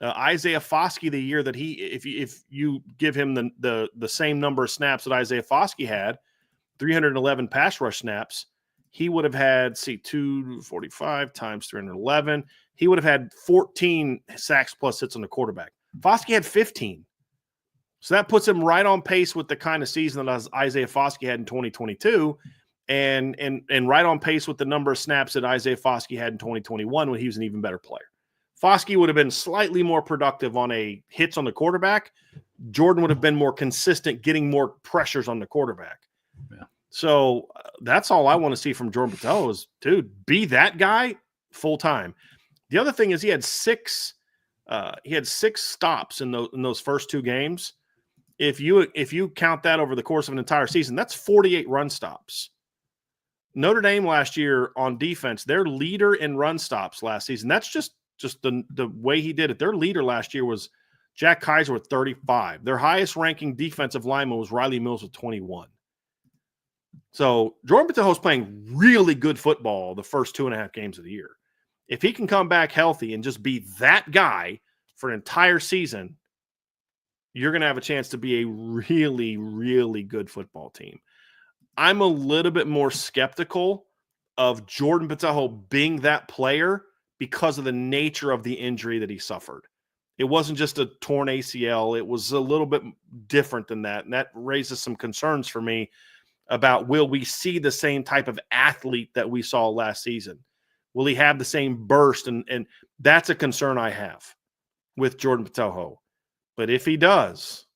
Isaiah Foskey, the year that if you give him the same number of snaps that Isaiah Foskey had, 311 pass rush snaps, he would have had, 245 times 311. He would have had 14 sacks plus hits on the quarterback. Foskey had 15. So that puts him right on pace with the kind of season that Isaiah Foskey had in 2022 and right on pace with the number of snaps that Isaiah Foskey had in 2021 when he was an even better player. Foskey would have been slightly more productive on a hits on the quarterback. Jordan would have been more consistent, getting more pressures on the quarterback. Yeah. So that's all I want to see from Jordan Patello is, dude, be that guy full time. The other thing is he had six stops in those first 2 games. If you count that over the course of an entire season, that's 48 run stops. Notre Dame last year on defense, their leader in run stops last season, that's just the way he did it. Their leader last year was Jack Kaiser with 35. Their highest ranking defensive lineman was Riley Mills with 21. So Jordan Patelho's playing really good football the first 2.5 games of the year. If he can come back healthy and just be that guy for an entire season, you're going to have a chance to be a really, really good football team. I'm a little bit more skeptical of Jordan Patelho being that player because of the nature of the injury that he suffered. It wasn't just a torn ACL. It was a little bit different than that. And that raises some concerns for me about, will we see the same type of athlete that we saw last season? Will he have the same burst? And that's a concern I have with Jordan Patelho. But if he does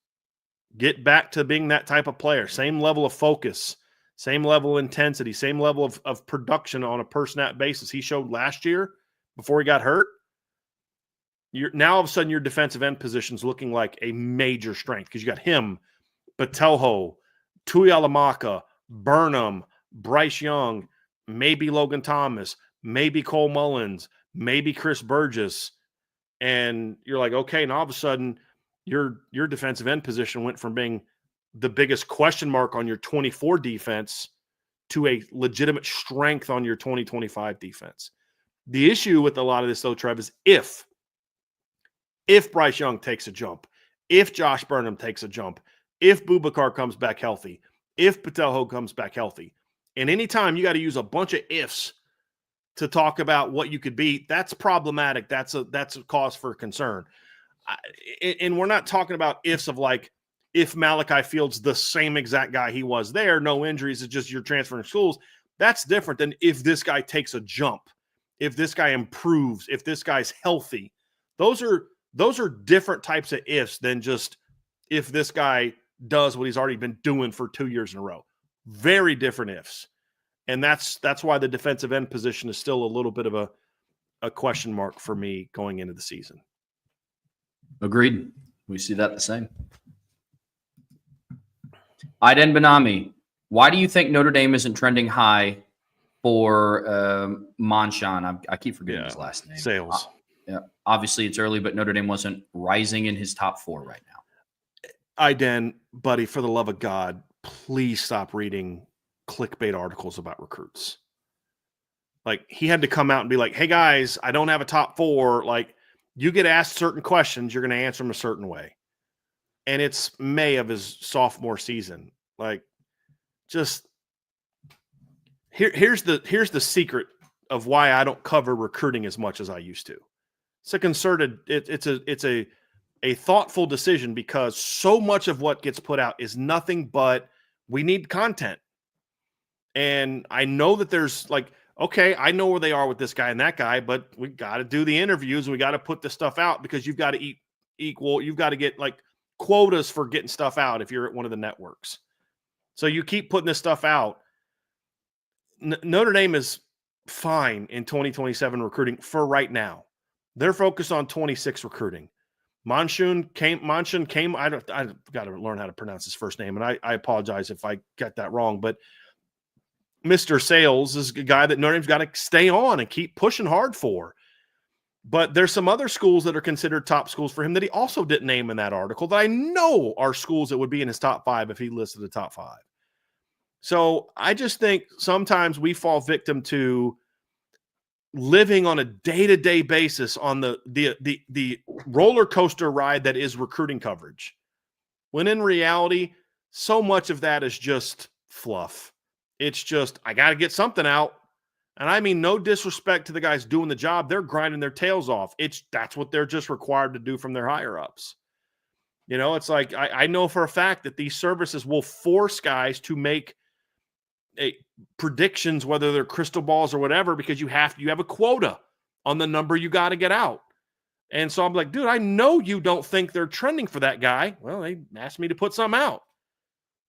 get back to being that type of player, same level of focus, same level of intensity, same level of production on a per snap basis he showed last year before he got hurt, now all of a sudden your defensive end position's looking like a major strength because you got him, Patelho, Tuialamaka, Burnham, Bryce Young, maybe Logan Thomas, maybe Cole Mullins, maybe Chris Burgess. And you're like, okay, now all of a sudden your defensive end position went from being the biggest question mark on your 24 defense to a legitimate strength on your 2025 defense. The issue with a lot of this, though, Trev, is if Bryce Young takes a jump, if Josh Burnham takes a jump, if Boubacar comes back healthy, if Patelho comes back healthy, and anytime you got to use a bunch of ifs to talk about what you could be, that's problematic. That's a cause for concern. And we're not talking about ifs of like, if Malachi Field's the same exact guy he was there, no injuries, it's just you're transferring schools. That's different than if this guy takes a jump, if this guy improves, if this guy's healthy. Those are different types of ifs than just if this guy does what he's already been doing for 2 years in a row. Very different ifs. And that's why the defensive end position is still a little bit of a question mark for me going into the season. Agreed. We see that the same. Aiden Benami, why do you think Notre Dame isn't trending high for Monshan? I keep forgetting his last name. Sales. Yeah, obviously it's early, but Notre Dame wasn't rising in his top 4 right now. Aiden, buddy, for the love of God, please stop reading clickbait articles about recruits. Like, he had to come out and be like, hey guys, I don't have a top 4. Like, you get asked certain questions, you're going to answer them a certain way. And it's May of his sophomore season. Like, just here's the secret of why I don't cover recruiting as much as I used to. It's a concerted, it's a thoughtful decision, because so much of what gets put out is nothing but we need content. And I know that there's like, okay, I know where they are with this guy and that guy, but we got to do the interviews and we got to put this stuff out, because you've got to you've got to get like quotas for getting stuff out if you're at one of the networks. So you keep putting this stuff out. Notre Dame is fine in 2027 recruiting for right now. They're focused on 26 recruiting. Monshun came. I got to learn how to pronounce his first name, and I apologize if I got that wrong. But Mr. Sales is a guy that Notre Dame's got to stay on and keep pushing hard for. But there's some other schools that are considered top schools for him that he also didn't name in that article that I know are schools that would be in his top 5 if he listed the top 5. So I just think sometimes we fall victim to living on a day-to-day basis on the roller coaster ride that is recruiting coverage, when in reality, so much of that is just fluff. It's just, I got to get something out. And I mean, no disrespect to the guys doing the job. They're grinding their tails off. That's what they're just required to do from their higher ups. You know, it's like, I know for a fact that these services will force guys to make predictions, whether they're crystal balls or whatever, because you have a quota on the number you got to get out. And so I'm like, dude, I know you don't think they're trending for that guy. Well, they asked me to put some out.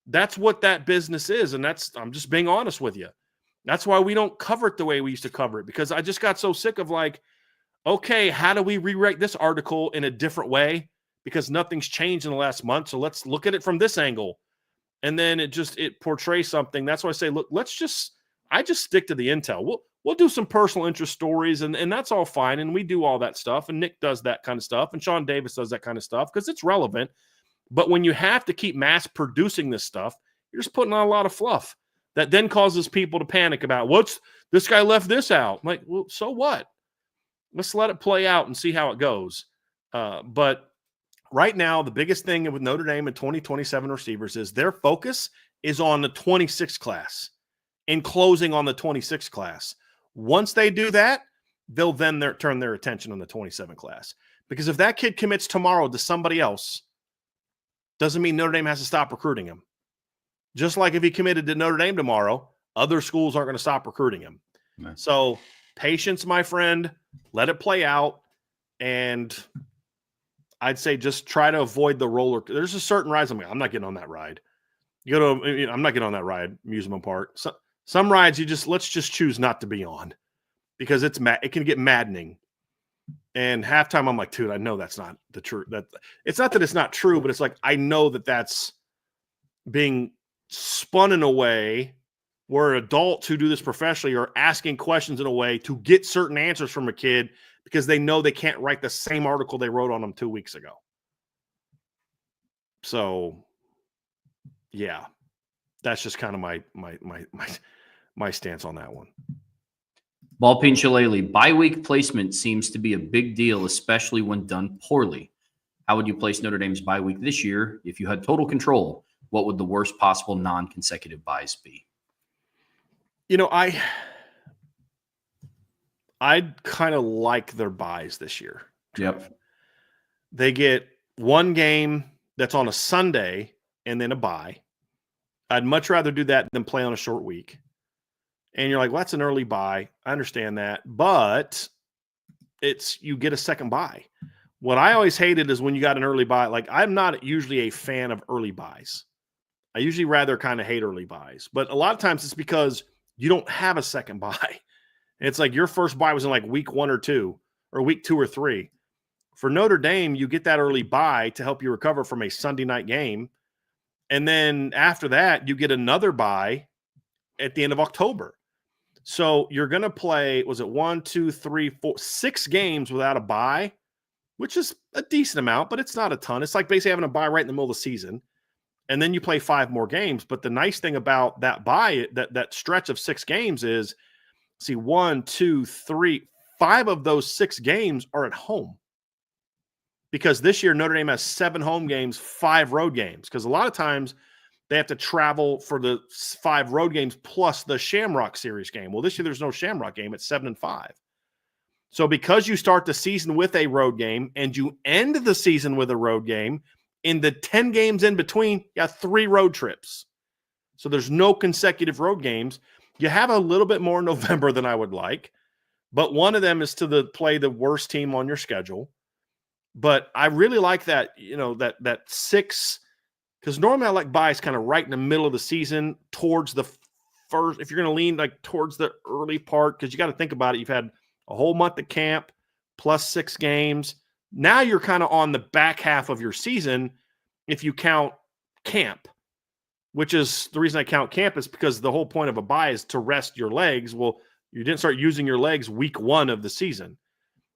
That's what that business is. And I'm just being honest with you. That's why we don't cover it the way we used to cover it, because I just got so sick of like, okay, how do we rewrite this article in a different way? Because nothing's changed in the last month. So let's look at it from this angle. And then it portrays something. That's why I say, look, I just stick to the intel. We'll do some personal interest stories, and that's all fine. And we do all that stuff. And Nick does that kind of stuff. And Sean Davis does that kind of stuff because it's relevant. But when you have to keep mass producing this stuff, you're just putting on a lot of fluff that then causes people to panic about this guy left this out. I'm like, well, so what? Let's let it play out and see how it goes. But right now, the biggest thing with Notre Dame and 2027 receivers is their focus is on the 26 class and closing on the 26 class. Once they do that, they'll then turn their attention on the 27 class. Because if that kid commits tomorrow to somebody else, doesn't mean Notre Dame has to stop recruiting him. Just like if he committed to Notre Dame tomorrow, other schools aren't going to stop recruiting him. Right. So patience, my friend, let it play out. And I'd say just try to avoid the roller. There's a certain ride. I'm not getting on that ride. I'm not getting on that ride, amusement park. So, some rides let's just choose not to be on, because it can get maddening. And halftime, I'm like, dude, I know that's not the truth. That it's not that it's not true, but it's like, I know that that's being spun in a way where adults who do this professionally are asking questions in a way to get certain answers from a kid because they know they can't write the same article they wrote on them 2 weeks ago. So, yeah, that's just kind of my stance on that one. Ballpeen Shillelagh, bye-week placement seems to be a big deal, especially when done poorly. How would you place Notre Dame's bye week this year? If you had total control, what would the worst possible non-consecutive buys be? You know, I'd kind of like their buys this year. Yep. They get one game that's on a Sunday and then a bye. I'd much rather do that than play on a short week. And you're like, well, that's an early bye. I understand that. But you get a second bye. What I always hated is when you got an early bye. Like, I'm not usually a fan of early buys. I usually rather kind of hate early buys. But a lot of times it's because you don't have a second bye. It's like your first bye was in like week 1 or 2 or week 2 or 3. For Notre Dame, you get that early bye to help you recover from a Sunday night game. And then after that, you get another bye at the end of October. So you're going to play, was it 1, 2, 3, 4, 6 games without a bye, which is a decent amount, but it's not a ton. It's like basically having a bye right in the middle of the season. And then you play 5 more games. But the nice thing about that bye, that stretch of 6 games is, 1, 2, 3, 5 of those 6 games are at home. Because this year Notre Dame has 7 home games, 5 road games. Because a lot of times they have to travel for the 5 road games plus the Shamrock Series game. Well, this year there's no Shamrock game. It's 7-5. So because you start the season with a road game and you end the season with a road game, in the 10 games in between, you got 3 road trips. So there's no consecutive road games. You have a little bit more in November than I would like, but one of them is to play the worst team on your schedule. But I really like that, that 6, because normally I like buys kind of right in the middle of the season towards the first, if you're going to lean like towards the early part, because you got to think about it. You've had a whole month of camp plus 6 games. Now you're kind of on the back half of your season if you count camp, which is the reason I count camp is because the whole point of a bye is to rest your legs. Well, you didn't start using your legs week 1 of the season,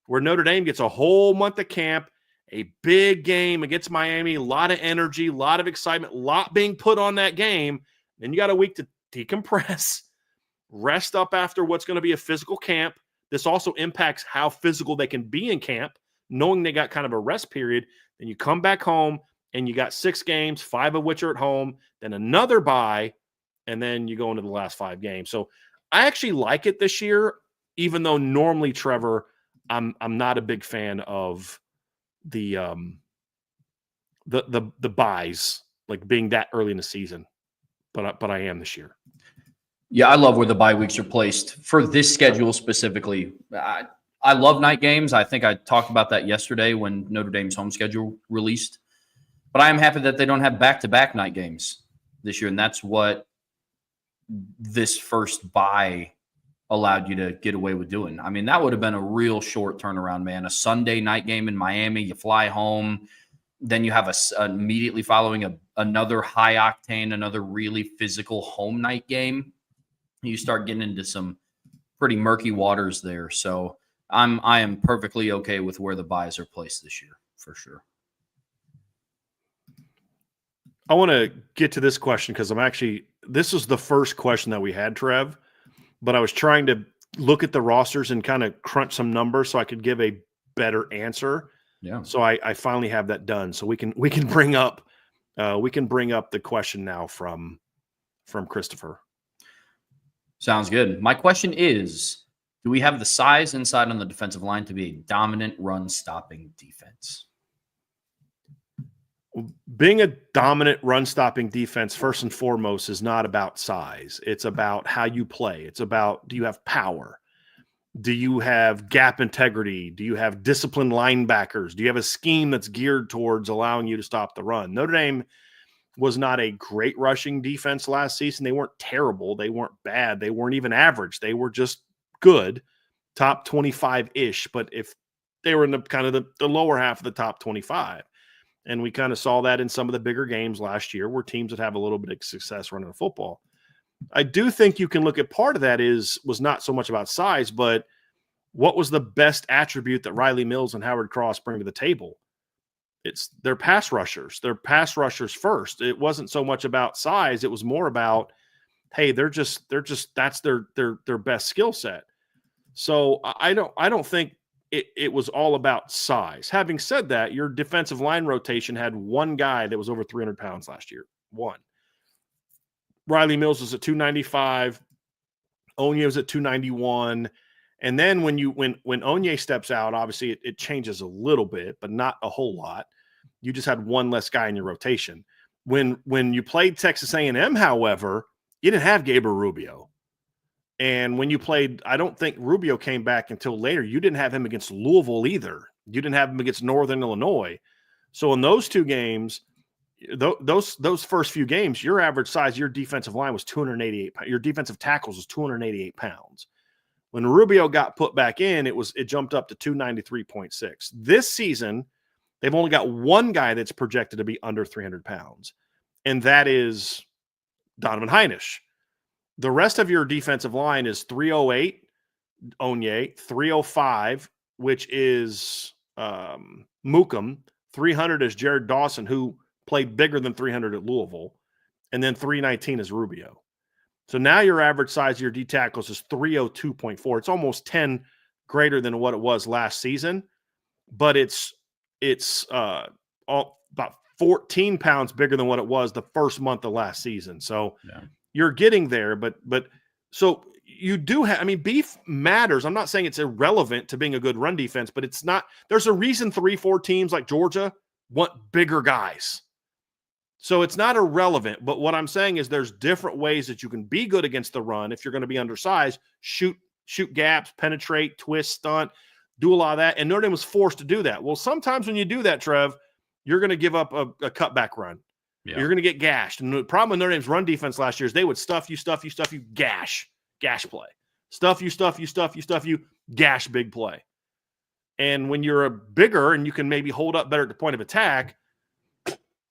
where Notre Dame gets a whole month of camp, a big game against Miami, a lot of energy, a lot of excitement, a lot being put on that game. Then you got a week to decompress, rest up after what's going to be a physical camp. This also impacts how physical they can be in camp, knowing they got kind of a rest period. Then you come back home and you got 6 games, 5 of which are at home, then another bye, and then you go into the last 5 games. So I actually like it this year, even though normally, Trevor, I'm not a big fan of the buys, like being that early in the season, but I am this year. Yeah, I love where the bye weeks are placed for this schedule specifically. I love night games. I think I talked about that yesterday when Notre Dame's home schedule released. But I am happy that they don't have back-to-back night games this year, and that's what this first bye allowed you to get away with doing. I mean, that would have been a real short turnaround, man. A Sunday night game in Miami, you fly home, then you have immediately following another high-octane, another really physical home night game. You start getting into some pretty murky waters there. So I am perfectly okay with where the buys are placed this year, for sure. I want to get to this question because this is the first question that we had, Trev, but I was trying to look at the rosters and kind of crunch some numbers so I could give a better answer. Yeah. So I finally have that done. So we can bring up the question now from Christopher. Sounds good. My question is, do we have the size inside on the defensive line to be a dominant run-stopping defense? Being a dominant run-stopping defense, first and foremost, is not about size. It's about how you play. It's about, do you have power? Do you have gap integrity? Do you have disciplined linebackers? Do you have a scheme that's geared towards allowing you to stop the run? Notre Dame was not a great rushing defense last season. They weren't terrible. They weren't bad. They weren't even average. They were just good, top 25-ish. But if they were in the kind of the lower half of the top 25. And we kind of saw that in some of the bigger games last year where teams would have a little bit of success running the football. I do think you can look at part of that was not so much about size, but what was the best attribute that Riley Mills and Howard Cross bring to the table? It's their pass rushers. They're pass rushers first. It wasn't so much about size. It was more about, hey, they're just that's their best skill set. So I don't think it was all about size. Having said that, your defensive line rotation had one guy that was over 300 pounds last year. One. Riley Mills was at 295. Onye was at 291. And then when Onye steps out, obviously it changes a little bit, but not a whole lot. You just had one less guy in your rotation. When you played Texas A&M, however, you didn't have Gabriel Rubio. And when you played, I don't think Rubio came back until later. You didn't have him against Louisville either. You didn't have him against Northern Illinois. So in those 2 games, those first few games, your average size, your defensive line was 288. Your defensive tackles was 288 pounds. When Rubio got put back in, it jumped up to 293.6. This season, they've only got one guy that's projected to be under 300 pounds, and that is Donovan Heinisch. The rest of your defensive line is 308, Onye, 305, which is Mookum, 300 is Jared Dawson, who played bigger than 300 at Louisville, and then 319 is Rubio. So now your average size of your D tackles is 302.4. It's almost 10 greater than what it was last season, but it's about 14 pounds bigger than what it was the first month of last season. So Yeah. you're getting there, but so you do have, I mean, beef matters. I'm not saying it's irrelevant to being a good run defense, but it's not. There's a reason 3-4 teams like Georgia want bigger guys. So it's not irrelevant, but what I'm saying is there's different ways that you can be good against the run if you're going to be undersized, shoot gaps, penetrate, twist, stunt, do a lot of that. And Notre Dame was forced to do that. Well, sometimes when you do that, Trev, you're going to give up a cutback run. Yeah. You're going to get gashed. And the problem with Notre Dame's run defense last year is they would stuff you, gash play. Stuff you, gash big play. And when you're a bigger and you can maybe hold up better at the point of attack,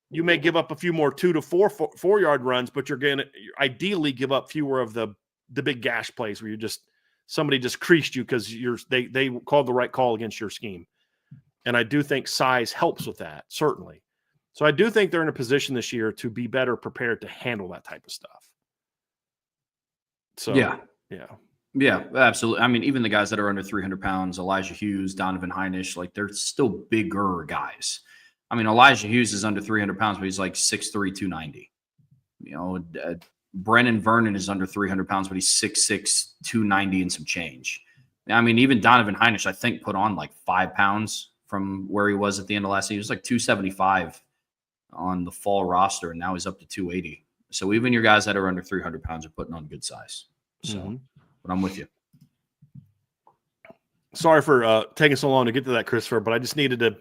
you may give up a few more 2 to 4 yard runs, but you're going to ideally give up fewer of the big gash plays where somebody just creased you because they called the right call against your scheme. And I do think size helps with that, certainly. So I do think they're in a position this year to be better prepared to handle that type of stuff. So yeah, absolutely. I mean, even the guys that are under 300 pounds, Elijah Hughes, Donovan Heinisch, like they're still bigger guys. I mean, Elijah Hughes is under 300 pounds, but he's like 6'3", 290. You know, Brennan Vernon is under 300 pounds, but he's 6'6", 290 and some change. I mean, even Donovan Heinisch, I think, put on like 5 pounds from where he was at the end of last season. He was like 275 on the fall roster, and now he's up to 280. So even your guys that are under 300 pounds are putting on good size. So, but I'm with you. Sorry for taking so long to get to that, Christopher, but I just needed to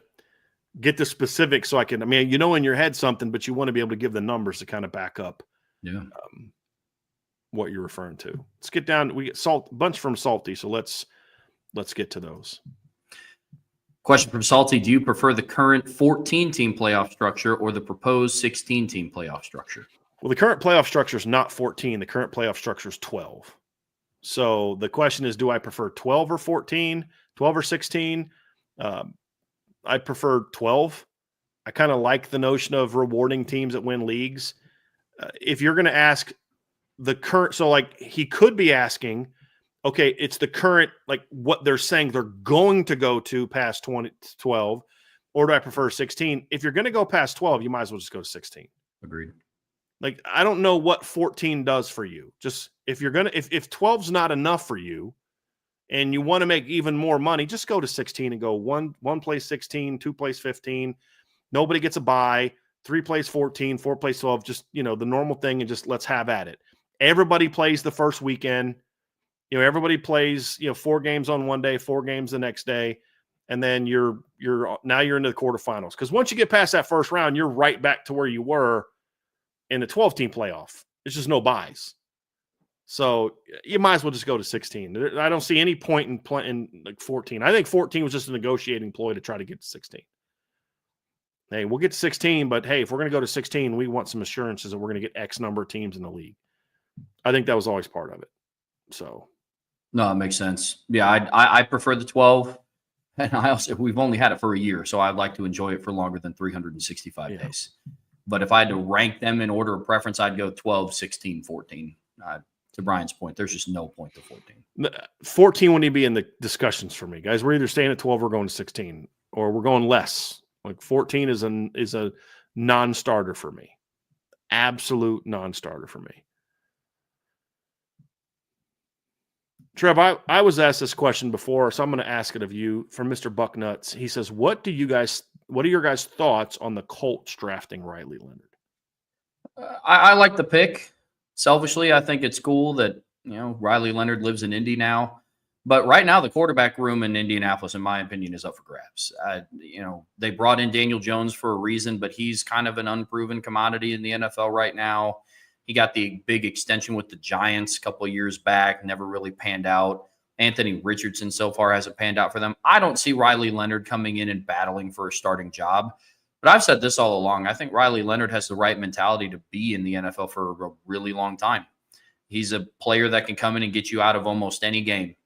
get the specifics so I can, I mean, you know in your head something, but you want to be able to give the numbers to kind of back up what you're referring to. Let's get down. We get a bunch from Salty, so let's get to those. Question from Salty: do you prefer the current 14-team playoff structure or the proposed 16-team playoff structure? Well, the current playoff structure is not 14. The current playoff structure is 12. So the question is, do I prefer 12 or 14, 12 or 16? I prefer 12. I kind of like the notion of rewarding teams that win leagues. If you're going to ask the current, so like he could be asking, okay, it's the current, like what they're saying they're going to go to past 12, or do I prefer 16? If you're going to go past 12, you might as well just go to 16. Agreed. Like, I don't know what 14 does for you. Just if you're going to, if 12's not enough for you, and you want to make even more money, just go to 16 and go one plays 16, 2 plays 15. Nobody gets a bye. 3 plays 14, 4 plays 12. Just, the normal thing, and just let's have at it. Everybody plays the first weekend. Everybody plays, 4 games on one day, 4 games the next day. And then you're into the quarterfinals. Because once you get past that first round, you're right back to where you were in the 12-team playoff. It's just no buys. So you might as well just go to 16. I don't see any point in like 14. I think 14 was just a negotiating ploy to try to get to 16. Hey, we'll get to 16, but hey, if we're going to go to 16, we want some assurances that we're going to get X number of teams in the league. I think that was always part of it. So, no, it makes sense. Yeah, I prefer the 12, and we've only had it for a year, so I'd like to enjoy it for longer than 365 days. But if I had to rank them in order of preference, I'd go 12, 16, 14. To Brian's point, there's just no point to 14. 14 wouldn't even be in the discussions for me, guys. We're either staying at 12 or going to 16, or we're going less. Like 14 is a non-starter for me. Absolute non-starter for me. Trev, I was asked this question before, so I'm going to ask it of you from Mr. Bucknuts. He says, what are your guys' thoughts on the Colts drafting Riley Leonard? I like the pick. Selfishly, I think it's cool that, Riley Leonard lives in Indy now. But right now, the quarterback room in Indianapolis, in my opinion, is up for grabs. They brought in Daniel Jones for a reason, but he's kind of an unproven commodity in the NFL right now. He got the big extension with the Giants a couple of years back, never really panned out. Anthony Richardson so far hasn't panned out for them. I don't see Riley Leonard coming in and battling for a starting job. But I've said this all along. I think Riley Leonard has the right mentality to be in the NFL for a really long time. He's a player that can come in and get you out of almost any game.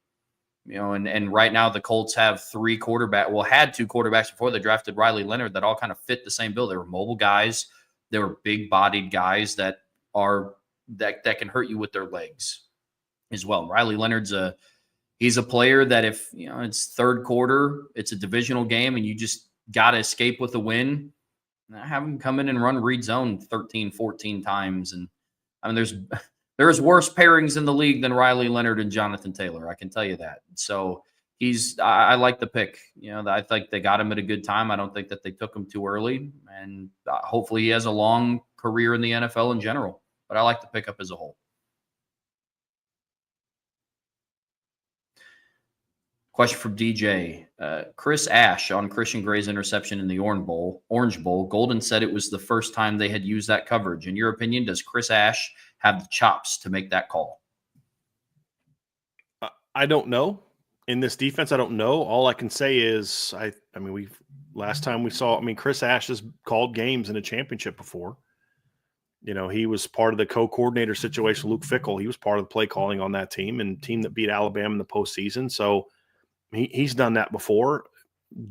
And right now the Colts have had 2 quarterbacks before they drafted Riley Leonard that all kind of fit the same bill. They were mobile guys. They were big-bodied guys that can hurt you with their legs as well. Riley Leonard's he's a player that if it's third quarter, it's a divisional game, and you just got to escape with a win. Have him come in and run read zone 13, 14 times. And I mean, there's worse pairings in the league than Riley Leonard and Jonathan Taylor. I can tell you that. So I like the pick. I think they got him at a good time. I don't think that they took him too early. And hopefully he has a long career in the NFL in general. But I like the pickup as a whole. Question from DJ. Chris Ash on Christian Gray's interception in the Orange Bowl. Golden said it was the first time they had used that coverage. In your opinion, does Chris Ash have the chops to make that call? I don't know. In this defense, I don't know. All I can say is, last time we saw, Chris Ash has called games in a championship before. He was part of the co-coordinator situation. Luke Fickell, he was part of the play calling on that team and team that beat Alabama in the postseason. So he's done that before.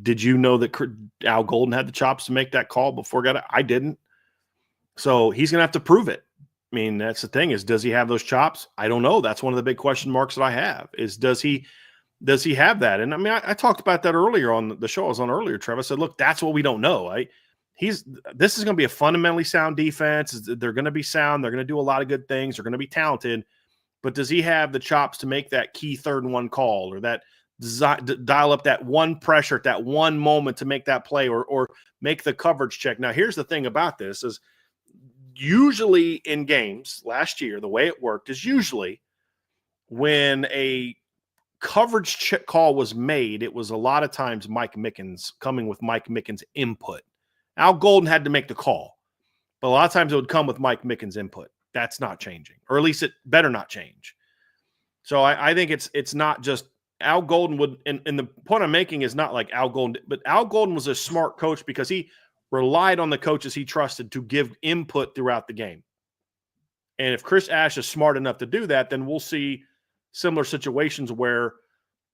Did you know that Al Golden had the chops to make that call before got it? I didn't. So he's going to have to prove it. That's the thing is, does he have those chops? I don't know. That's one of the big question marks that I have is, does he have that? And I talked about that earlier on the show I was on earlier, Trevor. I said, look, that's what we don't know. This is going to be a fundamentally sound defense. They're going to be sound. They're going to do a lot of good things. They're going to be talented. But does he have the chops to make that key 3rd and 1 call, or that dial up that one pressure at that one moment to make that play, or make the coverage check? Now, here's the thing about this is usually in games last year, the way it worked is usually when a coverage check call was made, it was a lot of times Mike Mickens coming with Mike Mickens' input. Al Golden had to make the call, but a lot of times it would come with Mike Mickens' input. That's not changing, or at least it better not change. So I think it's not just Al Golden would, and the point I'm making is not like Al Golden, but Al Golden was a smart coach because he relied on the coaches he trusted to give input throughout the game. And if Chris Ash is smart enough to do that, then we'll see similar situations where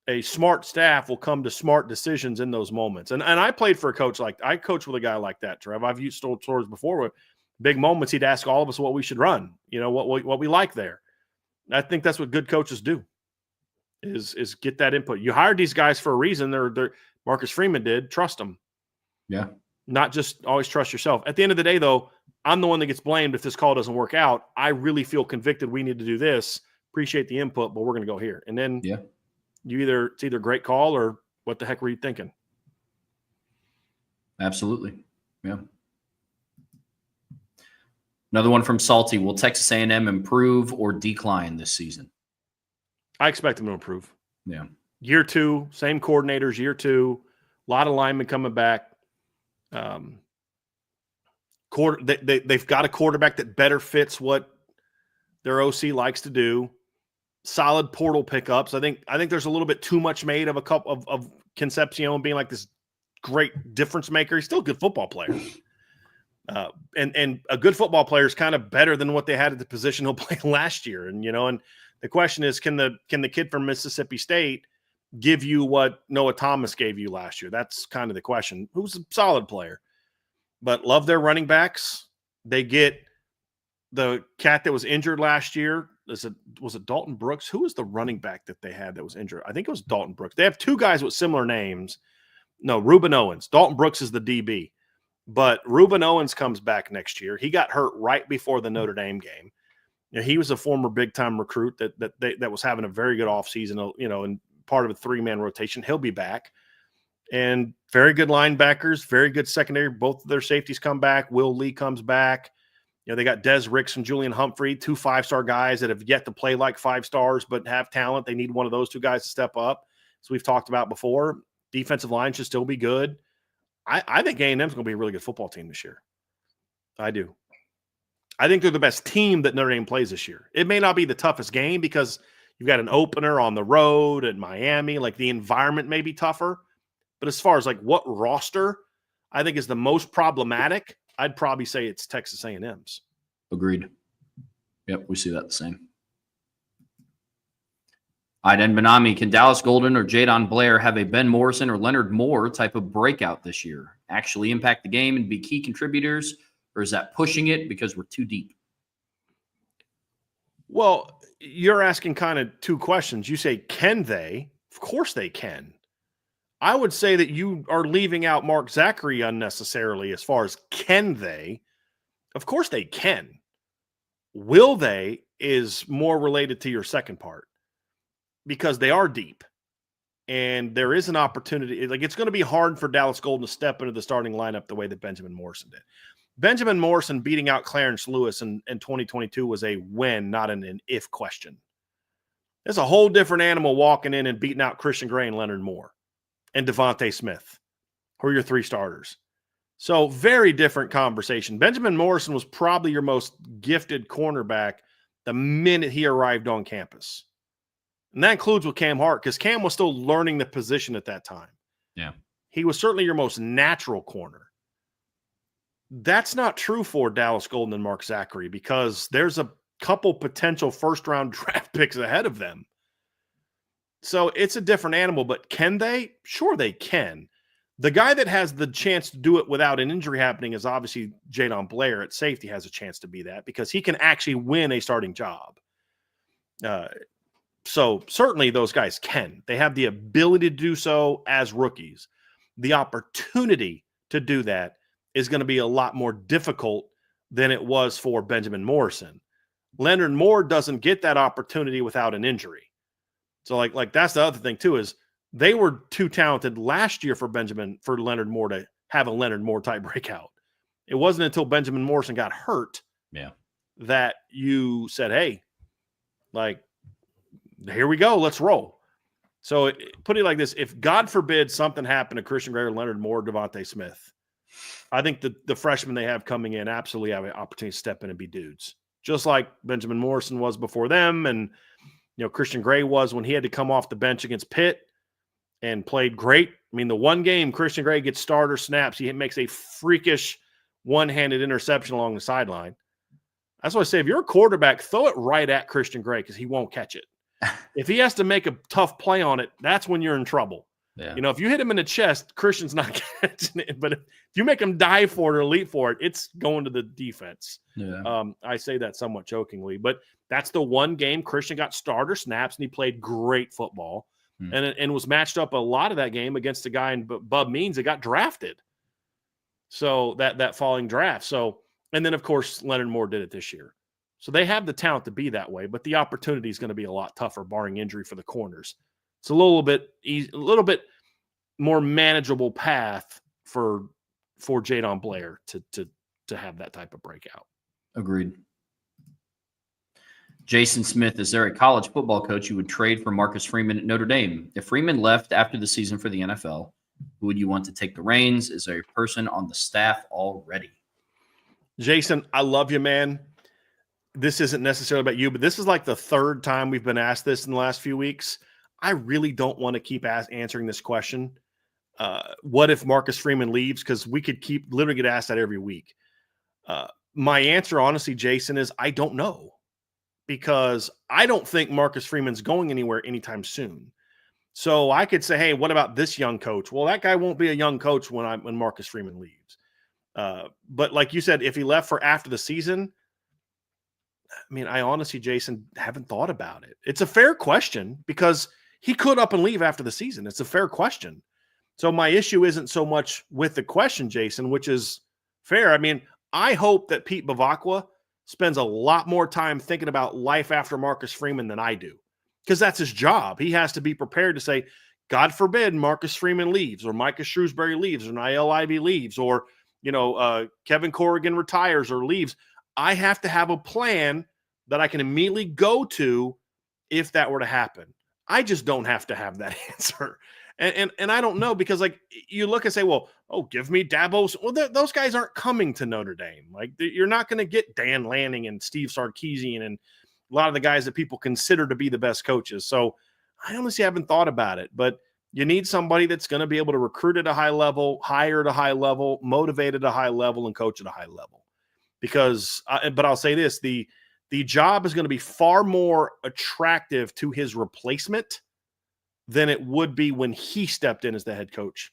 a smart staff will come to smart decisions in those moments. And I played for a coach I coached with a guy like that, Trev. I've used stories before with big moments. He'd ask all of us what we should run, what we like there. I think that's what good coaches do. Is get that input. You hired these guys for a reason. They're Marcus Freeman did. Trust them. Yeah. Not just always trust yourself. At the end of the day, though, I'm the one that gets blamed if this call doesn't work out. I really feel convicted we need to do this. Appreciate the input, but we're going to go here. And then it's either a great call or what the heck were you thinking? Absolutely. Yeah. Another one from Salty. Will Texas A&M improve or decline this season? I expect them to improve. Yeah. Year 2, same coordinators, year 2, a lot of linemen coming back. They've got a quarterback that better fits what their OC likes to do. Solid portal pickups. I think there's a little bit too much made of a couple of Concepcion being like this great difference maker. He's still a good football player. And a good football player is kind of better than what they had at the position he'll play last year. And the question is, can the kid from Mississippi State give you what Noah Thomas gave you last year? That's kind of the question. Who's a solid player, but love their running backs. They get the cat that was injured last year. Was it Dalton Brooks? Who was the running back that they had that was injured? I think it was Dalton Brooks. They have 2 guys with similar names. No, Reuben Owens. Dalton Brooks is the DB, but Reuben Owens comes back next year. He got hurt right before the Notre Dame game. He was a former big-time recruit that was having a very good offseason, and part of a 3-man rotation. He'll be back. And very good linebackers, very good secondary. Both of their safeties come back. Will Lee comes back. They got Des Ricks and Julian Humphrey, 2 5-star guys that have yet to play like 5 stars but have talent. They need one of those 2 guys to step up. So we've talked about before. Defensive line should still be good. I think A&M's going to be a really good football team this year. I do. I think they're the best team that Notre Dame plays this year. It may not be the toughest game because you've got an opener on the road at Miami. Like the environment may be tougher. But as far as like what roster I think is the most problematic, I'd probably say it's Texas A&M's. Agreed. Yep, we see that the same. Iden Benami, can Dallas Golden or Jadon Blair have a Ben Morrison or Leonard Moore type of breakout this year? Actually impact the game and be key contributors? Or is that pushing it because we're too deep? Well, you're asking kind of 2 questions. You say, can they? Of course they can. I would say that you are leaving out Mark Zachary unnecessarily as far as can they? Of course they can. Will they is more related to your second part because they are deep. And there is an opportunity. Like, it's going to be hard for Dallas Golden to step into the starting lineup the way that Benjamin Morrison did. Benjamin Morrison beating out Clarence Lewis in 2022 was a when, not an if question. There's a whole different animal walking in and beating out Christian Gray and Leonard Moore and Devontae Smith, who are your 3 starters. So very different conversation. Benjamin Morrison was probably your most gifted cornerback the minute he arrived on campus. And that includes with Cam Hart, because Cam was still learning the position at that time. Yeah. He was certainly your most natural corner. That's not true for Dallas Golden and Mark Zachary, because there's a couple potential first-round draft picks ahead of them. So it's a different animal, but can they? Sure they can. The guy that has the chance to do it without an injury happening is obviously Adon Blair at safety has a chance to be that, because he can actually win a starting job. So certainly those guys can. They have the ability to do so as rookies. The opportunity to do that is going to be a lot more difficult than it was for Benjamin Morrison. Leonard Moore doesn't get that opportunity without an injury. So like that's the other thing too, is they were too talented last year for Leonard Moore to have a Leonard Moore type breakout. It wasn't until Benjamin Morrison got hurt that you said, hey, like, here we go, let's roll. So put it like this: if God forbid something happened to Christian Gray or Leonard Moore, Devontae Smith, I think the freshmen they have coming in absolutely have an opportunity to step in and be dudes, just like Benjamin Morrison was before them, and Christian Gray was when he had to come off the bench against Pitt and played great. I mean, the one game Christian Gray gets starter snaps, he makes a freakish one-handed interception along the sideline. That's why I say, if you're a quarterback, throw it right at Christian Gray, because he won't catch it. If he has to make a tough play on it, that's when you're in trouble. Yeah. If you hit him in the chest, Christian's not catching it. But if you make him dive for it or leap for it, it's going to the defense. Yeah. I say that somewhat jokingly, but that's the one game Christian got starter snaps and he played great football, and was matched up a lot of that game against a guy in Bub Means that got drafted. So that falling draft. So, and then of course Leonard Moore did it this year. So they have the talent to be that way, but the opportunity is going to be a lot tougher, barring injury for the corners. It's a little bit more manageable path for Adon Blair to have that type of breakout. Agreed. Jason Smith, is there a college football coach you would trade for Marcus Freeman at Notre Dame? If Freeman left after the season for the NFL, who would you want to take the reins? Is there a person on the staff already? Jason, I love you, man. This isn't necessarily about you, but this is like the third time we've been asked this in the last few weeks. I really don't want to keep answering this question. What if Marcus Freeman leaves? Because we could literally get asked that every week. My answer, honestly, Jason, is I don't know, because I don't think Marcus Freeman's going anywhere anytime soon. So I could say, hey, what about this young coach? Well, that guy won't be a young coach when Marcus Freeman leaves. But like you said, if he left for after the season, I mean, I honestly, Jason, haven't thought about it. It's a fair question, because he could up and leave after the season. It's a fair question. So my issue isn't so much with the question, Jason, which is fair. I mean, I hope that Pete Bavacqua spends a lot more time thinking about life after Marcus Freeman than I do, because that's his job. He has to be prepared to say, God forbid Marcus Freeman leaves, or Micah Shrewsbury leaves, or Niall Ivey leaves, or Kevin Corrigan retires or leaves. I have to have a plan that I can immediately go to if that were to happen. I just don't have to have that answer. And I don't know, because like you look and say, well, give me Dabo. Well, those guys aren't coming to Notre Dame. Like, you're not going to get Dan Lanning and Steve Sarkisian and a lot of the guys that people consider to be the best coaches. So I honestly haven't thought about it, but you need somebody that's going to be able to recruit at a high level, hire at a high level, motivate at a high level, and coach at a high level. Because, but I'll say this, the job is going to be far more attractive to his replacement than it would be when he stepped in as the head coach.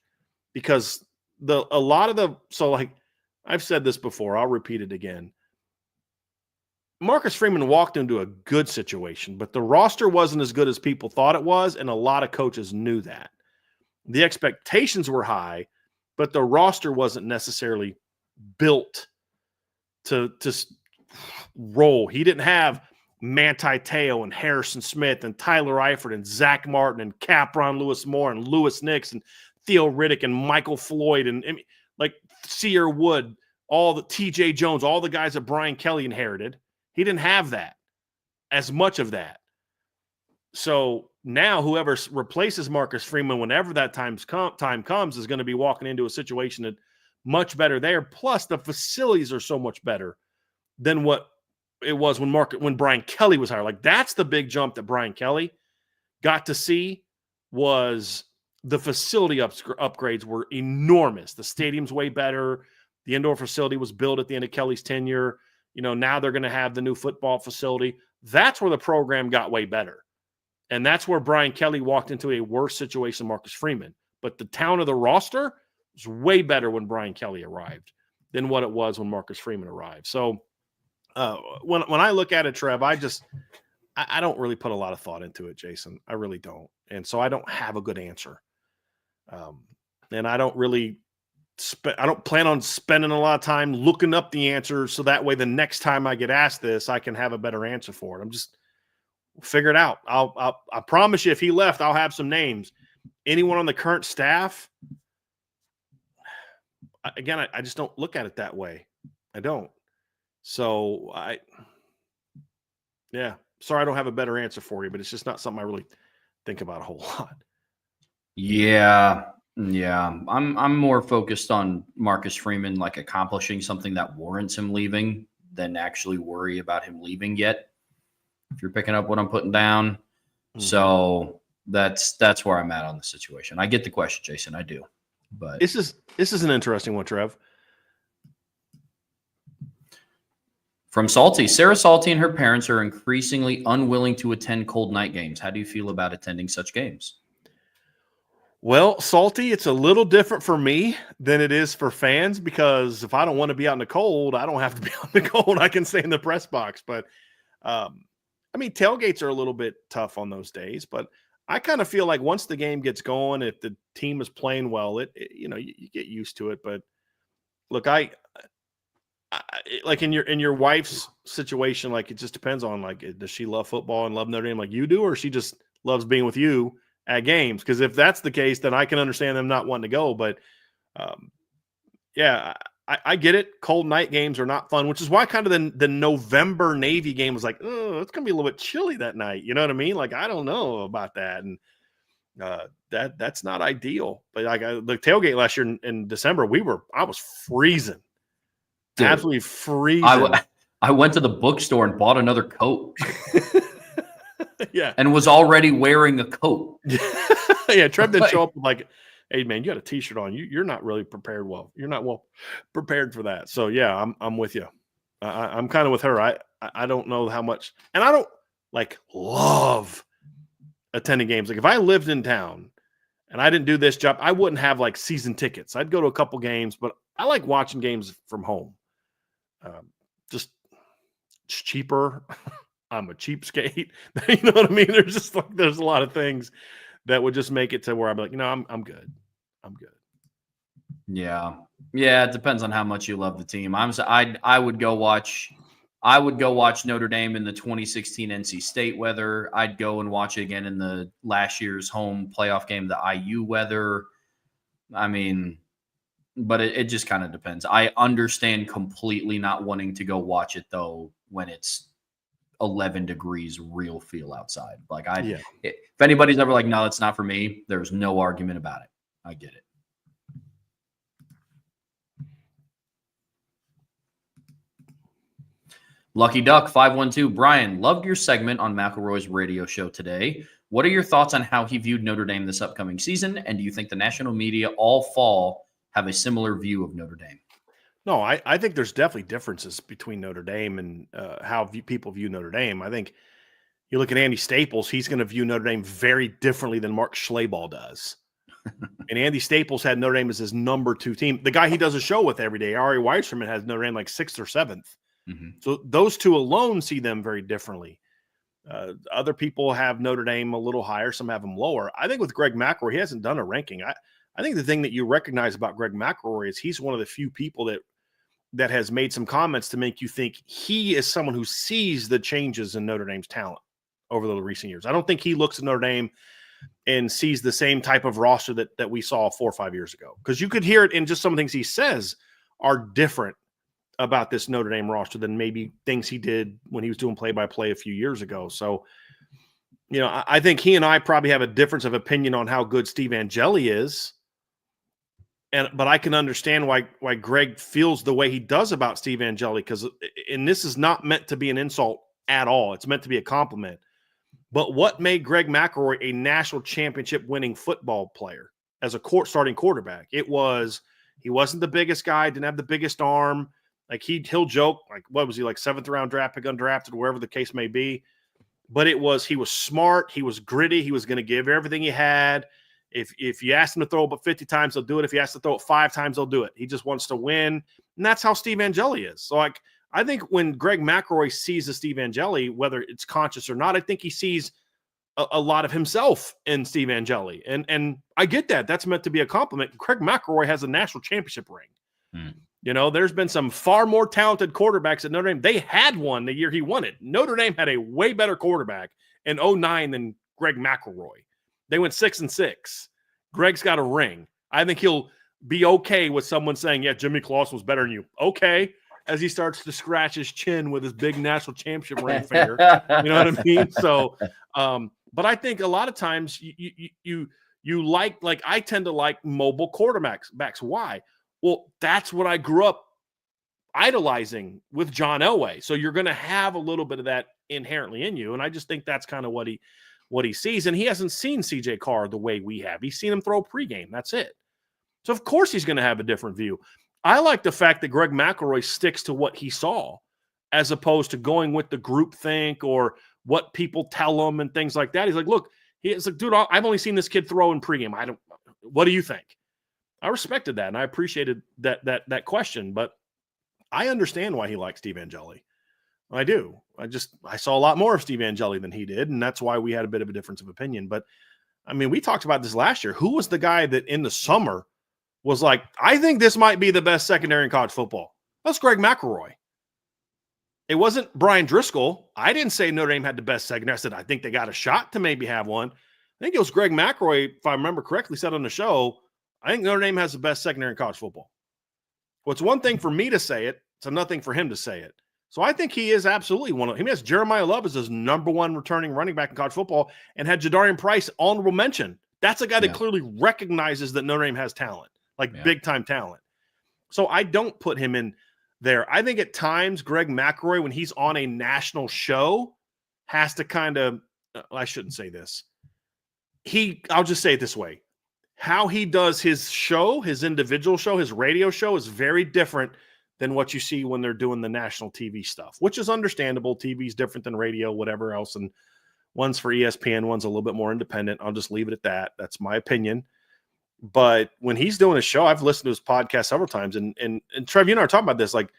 Because so I've said this before, I'll repeat it again. Marcus Freeman walked into a good situation, but the roster wasn't as good as people thought it was, and a lot of coaches knew that. the expectations were high, but the roster wasn't necessarily built to roll. He didn't have Manti Te'o and Harrison Smith and Tyler Eifert and Zach Martin and Capron Lewis Moore and Lewis Nix and Theo Riddick and Michael Floyd and like Sear Wood, all the TJ Jones, all the guys that Brian Kelly inherited. He didn't have that, as much of that. So now whoever replaces Marcus Freeman, whenever that time comes, is going to be walking into a situation that much better there. Plus the facilities are so much better than what it was when Brian Kelly was hired. Like, that's the big jump that Brian Kelly got to see, was the facility upgrades were enormous. The stadium's way better. The indoor facility was built at the end of Kelly's tenure. Now they're going to have the new football facility. That's where the program got way better. And that's where Brian Kelly walked into a worse situation than Marcus Freeman. But the town of the roster was way better when Brian Kelly arrived than what it was when Marcus Freeman arrived. So when I look at it, Trev, I don't really put a lot of thought into it, Jason. I really don't. And so I don't have a good answer. And I don't really I don't plan on spending a lot of time looking up the answer, so that way the next time I get asked this, I can have a better answer for it. I'm just figure it out. I promise you, if he left, I'll have some names. Anyone on the current staff, again, I just don't look at it that way. I don't. So sorry, I don't have a better answer for you, but it's just not something I really think about a whole lot. Yeah. I'm more focused on Marcus Freeman, like accomplishing something that warrants him leaving, than actually worry about him leaving yet. If you're picking up what I'm putting down. Mm-hmm. So that's where I'm at on the situation. I get the question, Jason. I do. But this is an interesting one, Trev. From Salty, Sarah Salty and her parents are increasingly unwilling to attend cold night games. How do you feel about attending such games? Well, Salty, it's a little different for me than it is for fans, because if I don't want to be out in the cold, I don't have to be out in the cold. I can stay in the press box. But, tailgates are a little bit tough on those days. But I kind of feel like once the game gets going, if the team is playing well, you get used to it. But look, I like in your wife's situation, like, it just depends on, like, does she love football and love Notre Dame like you do, or she just loves being with you at games? Because if that's the case, then I can understand them not wanting to go. But I get it. Cold night games are not fun, which is why kind of the November Navy game was like, oh, it's gonna be a little bit chilly that night. You know what I mean? Like, I don't know about that, and that's not ideal. But like the tailgate last year in December, I was freezing. Dude, absolutely freezing. I went to the bookstore and bought another coat. Yeah. And was already wearing a coat. Yeah. Trev didn't show up with like, hey man, you got a t-shirt on. You're not really prepared well. You're not well prepared for that. So yeah, I'm with you. I'm kind of with her. I don't know how much, and I don't like love attending games. Like, if I lived in town and I didn't do this job, I wouldn't have like season tickets. I'd go to a couple games, but I like watching games from home. Just it's cheaper. I'm a cheapskate. You know what I mean? There's a lot of things that would just make it to where I'm like, I'm good. I'm good. Yeah. It depends on how much you love the team. I would go watch Notre Dame in the 2016 NC State weather. I'd go and watch it again in the last year's home playoff game, the IU weather. I mean, but it just kind of depends. I understand completely not wanting to go watch it though when it's 11 degrees real feel outside. Like, if anybody's ever like, no, that's not for me, there's no argument about it. I get it. Lucky Duck 512, Brian, loved your segment on McElroy's radio show today. What are your thoughts on how he viewed Notre Dame this upcoming season? And do you think the national media all fall have a similar view of Notre Dame? No, I think there's definitely differences between Notre Dame and how people view Notre Dame. I think you look at Andy Staples, he's going to view Notre Dame very differently than Mark Schlabach does. And Andy Staples had Notre Dame as his number 2 team. The guy he does a show with every day, Ari Weisserman, has Notre Dame like 6th or 7th. Mm-hmm. So those two alone see them very differently. Other people have Notre Dame a little higher. Some have them lower. I think with Greg McElroy, he hasn't done a ranking. I think the thing that you recognize about Greg McElroy is he's one of the few people that has made some comments to make you think he is someone who sees the changes in Notre Dame's talent over the recent years. I don't think he looks at Notre Dame and sees the same type of roster that we saw 4 or 5 years ago. Because you could hear it in just some of the things he says are different about this Notre Dame roster than maybe things he did when he was doing play-by-play a few years ago. So, I think he and I probably have a difference of opinion on how good Steve Angeli is. But I can understand why Greg feels the way he does about Steve Angeli, and this is not meant to be an insult at all. It's meant to be a compliment. But what made Greg McElroy a national championship winning football player as a starting quarterback? It was he wasn't the biggest guy, didn't have the biggest arm. Like he'll joke, like what was he, like 7th round draft pick, undrafted, wherever the case may be. But he was smart, he was gritty, he was going to give everything he had. If you ask him to throw it 50 times, he'll do it. If you ask to throw it 5 times, he'll do it. He just wants to win. And that's how Steve Angeli is. So, I think when Greg McElroy sees a Steve Angeli, whether it's conscious or not, I think he sees a lot of himself in Steve Angeli. And I get that. That's meant to be a compliment. Greg McElroy has a national championship ring. There's been some far more talented quarterbacks at Notre Dame. They had one the year he won it. Notre Dame had a way better quarterback in 2009 than Greg McElroy. They went 6-6. Greg's got a ring. I think he'll be okay with someone saying, yeah, Jimmy Clausen was better than you. Okay. As he starts to scratch his chin with his big national championship ring finger. You know what I mean? So, but I think a lot of times you like I tend to like mobile quarterbacks. Why? Well, that's what I grew up idolizing with John Elway. So you're going to have a little bit of that inherently in you. And I just think that's kind of what he sees. And he hasn't seen CJ Carr the way we have. He's seen him throw pregame. That's it. So of course he's going to have a different view. I like the fact that Greg McElroy sticks to what he saw as opposed to going with the group think or what people tell him and things like that. He's like, look, he's like, dude, I've only seen this kid throw in pregame. What do you think? I respected that. And I appreciated that question, but I understand why he likes Steve Angeli. I do. I saw a lot more of Steve Angeli than he did, and that's why we had a bit of a difference of opinion. But, I mean, we talked about this last year. Who was the guy that in the summer was like, I think this might be the best secondary in college football? That's Greg McElroy. It wasn't Brian Driscoll. I didn't say Notre Dame had the best secondary. I said, I think they got a shot to maybe have one. I think it was Greg McElroy, if I remember correctly, said on the show, I think Notre Dame has the best secondary in college football. Well, it's one thing for me to say it. It's another thing for him to say it. So I think he is absolutely one of them. He has Jeremiah Love as his #1 returning running back in college football and had Jadarian Price honorable mention. That's a guy that clearly recognizes that Notre Dame has talent, big-time talent. So I don't put him in there. I think at times Greg McElroy, when he's on a national show, has to kind of I shouldn't say this. I'll just say it this way. How he does his show, his individual show, his radio show is very different than what you see when they're doing the national TV stuff, which is understandable. TV is different than radio, whatever else. And one's for ESPN, one's a little bit more independent. I'll just leave it at that. That's my opinion. But when he's doing a show, I've listened to his podcast several times. And Trev, you and I are talking about this. Like,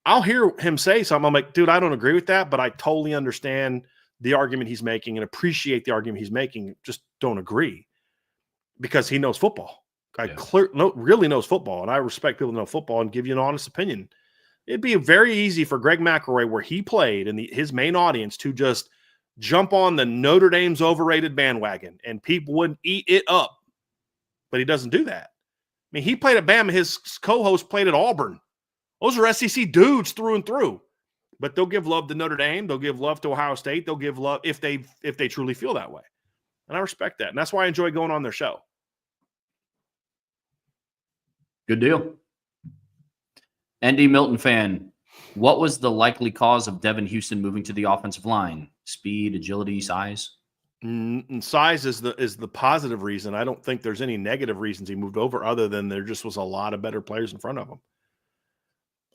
I'll hear him say something. I'm like, dude, I don't agree with that, but I totally understand the argument he's making and appreciate the argument he's making. Just don't agree because he knows football. Really knows football, and I respect people who know football and give you an honest opinion. It'd be very easy for Greg McElroy, where he played, and his main audience to just jump on the Notre Dame's overrated bandwagon, and people wouldn't eat it up. But he doesn't do that. I mean, he played at Bama. His co-host played at Auburn. Those are SEC dudes through and through. But they'll give love to Notre Dame. They'll give love to Ohio State. They'll give love if they truly feel that way. And I respect that. And that's why I enjoy going on their show. Good deal. ND Milton fan, what was the likely cause of Devin Houston moving to the offensive line? Speed, agility, size? And size is the positive reason. I don't think there's any negative reasons he moved over other than there just was a lot of better players in front of him.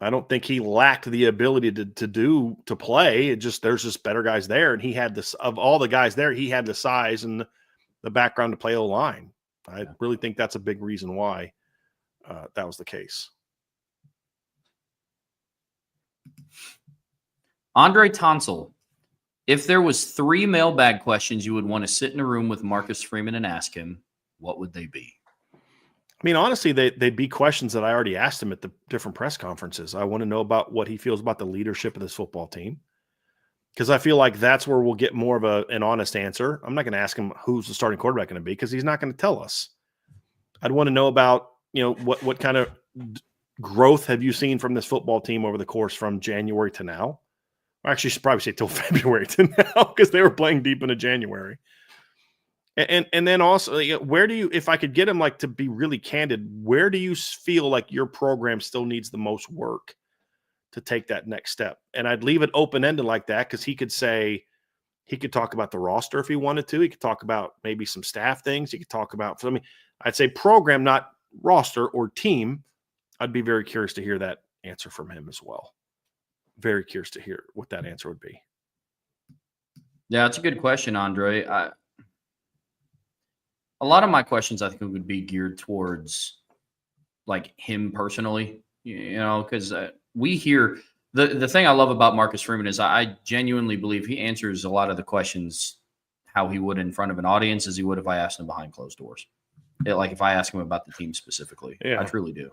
I don't think he lacked the ability to play. There's just better guys there. And he had this, of all the guys there, he had the size and the background to play the line. I really think that's a big reason why that was the case. Andre Tonsil, If there was 3 mailbag questions you would want to sit in a room with Marcus Freeman and ask him, what would they be? I mean, honestly, they'd be questions that I already asked him at the different press conferences. I want to know about what he feels about the leadership of this football team, because I feel like that's where we'll get more of an honest answer. I'm not going to ask him who's the starting quarterback going to be, because he's not going to tell us. I'd want to know about, what kind of growth have you seen from this football team over the course from January to now? Actually, you should probably say till February to now, because they were playing deep into January. And then also, where do you, if I could get him to be really candid, where do you feel like your program still needs the most work to take that next step? And I'd leave it open-ended like that, because he could talk about the roster if he wanted to. He could talk about maybe some staff things. He could talk about, I'd say program, not roster or team. I'd be very curious to hear that answer from him as well. Very curious to hear what that answer would be. Yeah, it's a good question, Andre. A lot of my questions, I think, would be geared towards him personally, because we hear the thing I love about Marcus Freeman is I genuinely believe he answers a lot of the questions how he would in front of an audience as he would if I asked him behind closed doors. If I ask him about the team specifically. Yeah. I truly do.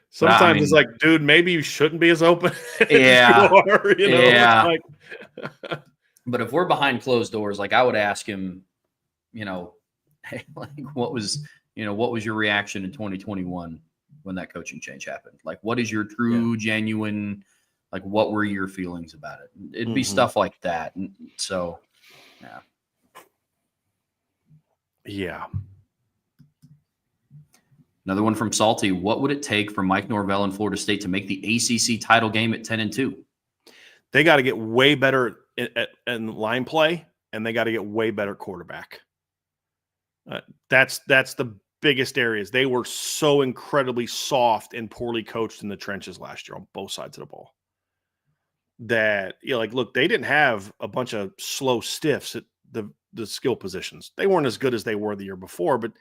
Sometimes it's dude, maybe you shouldn't be as open yeah, as you are, Yeah. But if we're behind closed doors, I would ask him, hey, what was your reaction in 2021 when that coaching change happened? What is your true, genuine, what were your feelings about it? It'd be stuff like that. And so, yeah. Yeah. Another one from Salty. What would it take for Mike Norvell and Florida State to make the ACC title game at 10-2? They got to get way better in line play, and they got to get way better quarterback. That's the biggest areas. They were so incredibly soft and poorly coached in the trenches last year on both sides of the ball. That look, they didn't have a bunch of slow stiffs at the skill positions. They weren't as good as they were the year before, but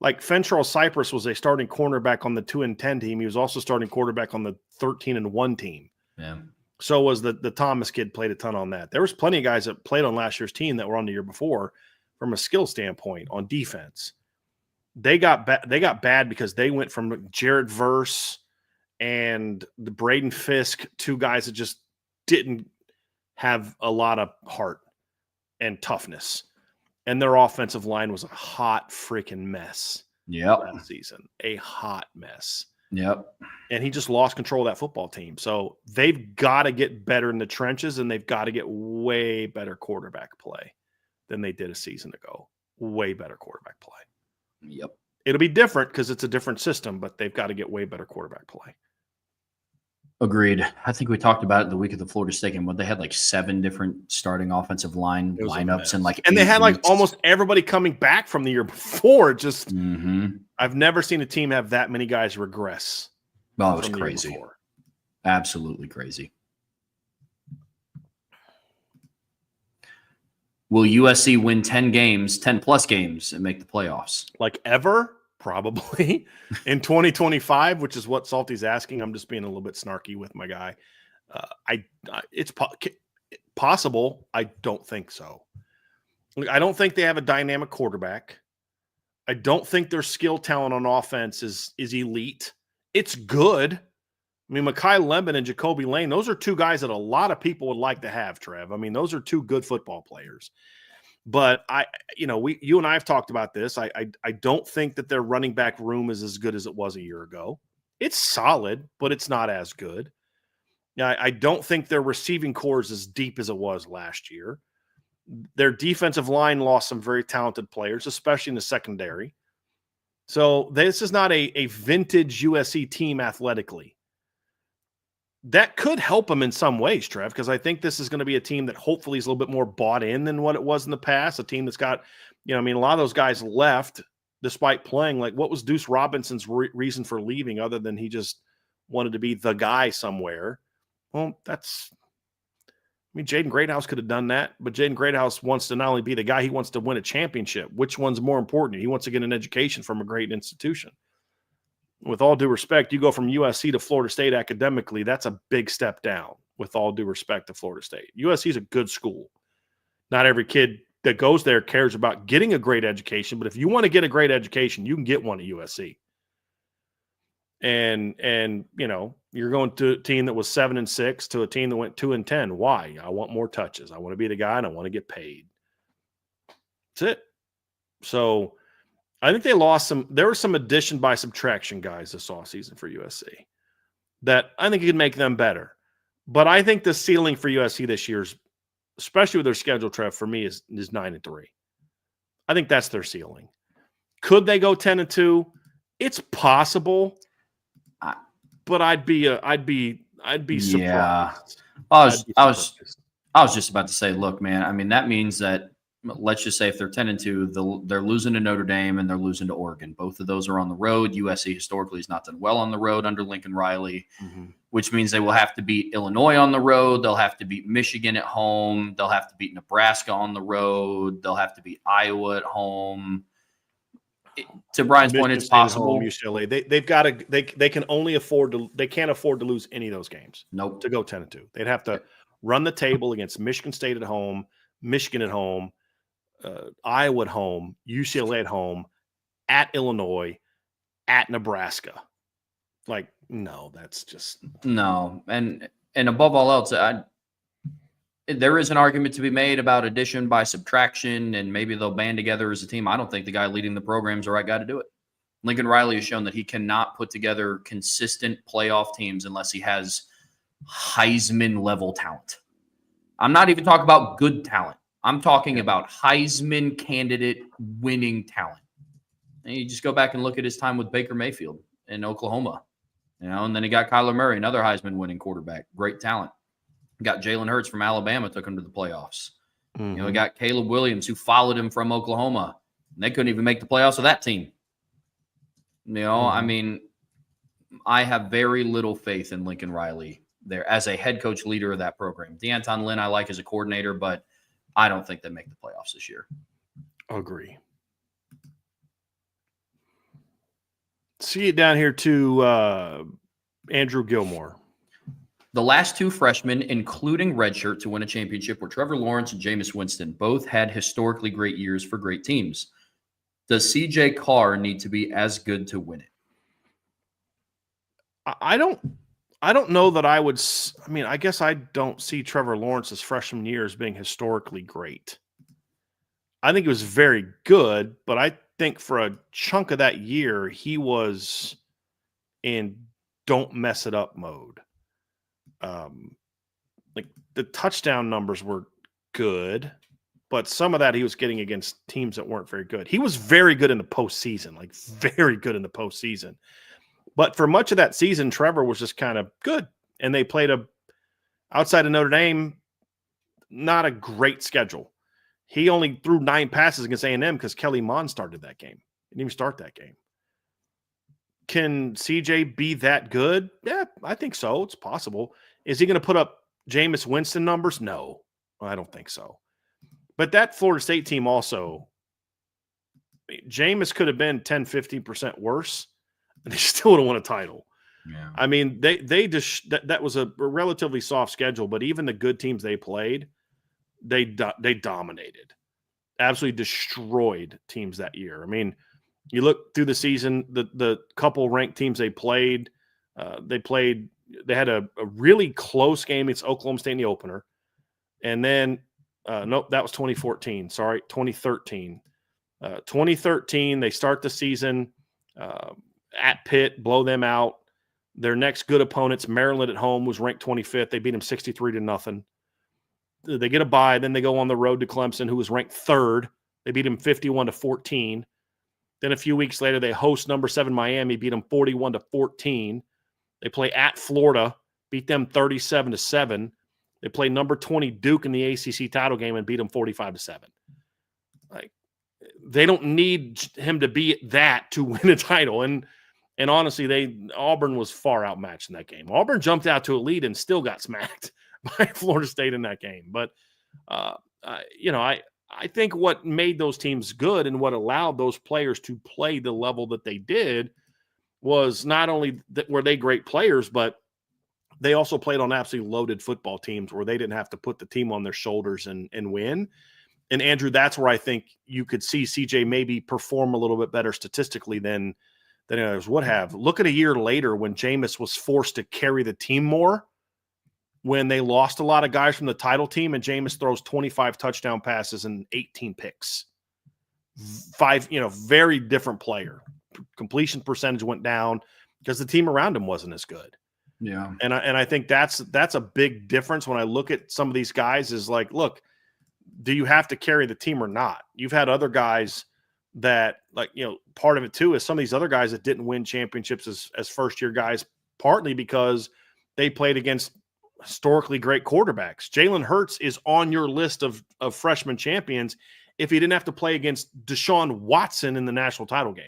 Fentrell Cypress was a starting cornerback on the 2-10 team. He was also starting quarterback on the 13-1 team. Yeah. So was the Thomas kid, played a ton on that. There was plenty of guys that played on last year's team that were on the year before from a skill standpoint on defense. They got bad because they went from Jared Verse and the Braden Fisk, two guys that just didn't have a lot of heart and toughness. And their offensive line was a hot freaking mess. Yep. Last season. A hot mess. Yep. And he just lost control of that football team. So they've got to get better in the trenches, and they've got to get way better quarterback play than they did a season ago. Way better quarterback play. Yep. It'll be different because it's a different system, but they've got to get way better quarterback play. Agreed. I think we talked about it the week of the Florida State game, but they had 7 different starting offensive lineups and they had almost everybody coming back from the year before. Just I've never seen a team have that many guys regress. Oh, it was crazy. Absolutely crazy. Will USC win 10 plus games and make the playoffs? Ever? Probably in 2025, which is what Salty's asking. I'm just being a little bit snarky with my guy. It's possible. I don't think so. I don't think they have a dynamic quarterback. I don't think their skill talent on offense is elite. It's good. I mean, Mekhi Lemon and Jacoby Lane, those are two guys that a lot of people would like to have, Trev. I mean, those are two good football players. But you and I have talked about this. I don't think that their running back room is as good as it was a year ago. It's solid, but it's not as good. I don't think their receiving core is as deep as it was last year. Their defensive line lost some very talented players, especially in the secondary. So this is not a vintage USC team athletically. That could help them in some ways, Trev, because I think this is going to be a team that hopefully is a little bit more bought in than what it was in the past. A team that's got, a lot of those guys left despite playing. What was Deuce Robinson's reason for leaving other than he just wanted to be the guy somewhere? Well, Jaden Greathouse could have done that, but Jaden Greathouse wants to not only be the guy, he wants to win a championship. Which one's more important? He wants to get an education from a great institution. With all due respect, you go from USC to Florida State academically, that's a big step down, with all due respect to Florida State. USC is a good school. Not every kid that goes there cares about getting a great education, but if you want to get a great education, you can get one at USC. And you're going to a team that was 7-6 to a team that went 2-10. Why? I want more touches. I want to be the guy and I want to get paid. That's it. So I think they lost there were some addition by subtraction guys this offseason for USC that I think could make them better. But I think the ceiling for USC this year, especially with their schedule, Trev, for me is 9-3. I think that's their ceiling. Could they go 10-2? It's possible. But I'd be surprised. Yeah. I was just about to say, look, man, I mean, that means that, let's just say if they're 10-2, they're losing to Notre Dame and they're losing to Oregon. Both of those are on the road. USC historically has not done well on the road under Lincoln Riley, which means they will have to beat Illinois on the road. They'll have to beat Michigan at home. They'll have to beat Nebraska on the road. They'll have to beat Iowa at home. To Brian's point, it's possible. Home, UCLA, they've got to. They can only afford to. They can't afford to lose any of those games. Nope. To go 10-2, they'd have to run the table against Michigan State at home, Michigan at home, Iowa at home, UCLA at home, at Illinois, at Nebraska. Like, no, that's just no. And above all else, there is an argument to be made about addition by subtraction, and maybe they'll band together as a team. I don't think the guy leading the program is the right guy to do it. Lincoln Riley has shown that he cannot put together consistent playoff teams unless he has Heisman-level talent. I'm not even talking about good talent. I'm talking about Heisman candidate winning talent. And you just go back and look at his time with Baker Mayfield in Oklahoma, and then he got Kyler Murray, another Heisman winning quarterback, great talent. Got Jalen Hurts from Alabama, took him to the playoffs. We got Caleb Williams, who followed him from Oklahoma. And they couldn't even make the playoffs with that team. I mean, I have very little faith in Lincoln Riley there as a head coach leader of that program. D'Anton Lynn I like as a coordinator, but I don't think they make the playoffs this year. Agree. See it down here to Andrew Gilmore. The last two freshmen, including redshirt, to win a championship were Trevor Lawrence and Jameis Winston. Both had historically great years for great teams. Does CJ Carr need to be as good to win it? I don't know that I would. I mean, I guess I don't see Trevor Lawrence's freshman year as being historically great. I think it was very good, but I think for a chunk of that year, he was in don't mess it up mode. Like the touchdown numbers were good, but some of that he was getting against teams that weren't very good. He was very good in the postseason, like very good in the postseason. But for much of that season, Trevor was just kind of good. And they played outside of Notre Dame, not a great schedule. He only threw 9 passes against A&M because Kelly Mond started that game. He didn't even start that game. Can CJ be that good? Yeah, I think so. It's possible. Is he going to put up Jameis Winston numbers? No, I don't think so. But that Florida State team also, Jameis could have been 10, 15% worse, and they still would have won a title. Yeah. I mean, they just that was a relatively soft schedule, but even the good teams they played, they dominated, absolutely destroyed teams that year. I mean, you look through the season, the couple ranked teams they had a really close game against Oklahoma State in the opener. And then, nope, that was 2014. Sorry, 2013. 2013, they start the season at Pitt, blow them out. Their next good opponents, Maryland at home, was ranked 25th. They beat them 63-0. They get a bye. Then they go on the road to Clemson, who was ranked 3rd. They beat them 51-14. Then a few weeks later, they host number 7 Miami, beat them 41-14. They play at Florida, beat them 37-7. They play number 20 Duke in the ACC title game and beat them 45-7. Like, they don't need him to be that to win a title. And honestly, Auburn was far outmatched in that game. Auburn jumped out to a lead and still got smacked by Florida State in that game. But I think what made those teams good and what allowed those players to play the level that they did was not only were they great players, but they also played on absolutely loaded football teams where they didn't have to put the team on their shoulders and win. And Andrew, that's where I think you could see CJ maybe perform a little bit better statistically than others would have. Look at a year later when Jameis was forced to carry the team more, when they lost a lot of guys from the title team, and Jameis throws 25 touchdown passes and 18 picks. Very different player. Completion percentage went down because the team around him wasn't as good. Yeah. And I think that's a big difference when I look at some of these guys is like, look, do you have to carry the team or not? You've had other guys that, like, part of it too is some of these other guys that didn't win championships as first-year guys, partly because they played against historically great quarterbacks. Jalen Hurts is on your list of freshman champions if he didn't have to play against Deshaun Watson in the national title game.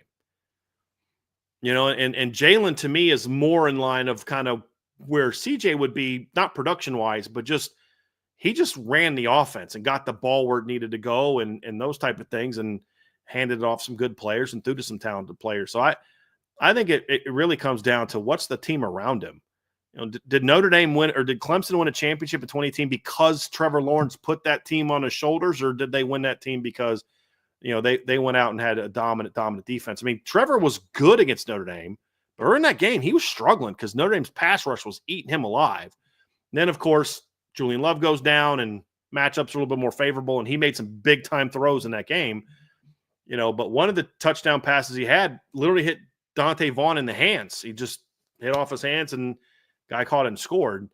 And Jalen to me is more in line of kind of where CJ would be, not production-wise, but he just ran the offense and got the ball where it needed to go and those type of things, and handed it off some good players and threw to some talented players. So I think it really comes down to what's the team around him. Did Notre Dame win, or did Clemson win a championship in 2018 because Trevor Lawrence put that team on his shoulders, or did they win that team because they went out and had a dominant defense? I mean, Trevor was good against Notre Dame, but in that game he was struggling because Notre Dame's pass rush was eating him alive. And then, of course, Julian Love goes down and matchups are a little bit more favorable, and he made some big time throws in that game. But one of the touchdown passes he had literally hit Dante Vaughn in the hands. He just hit off his hands, and guy caught it and scored.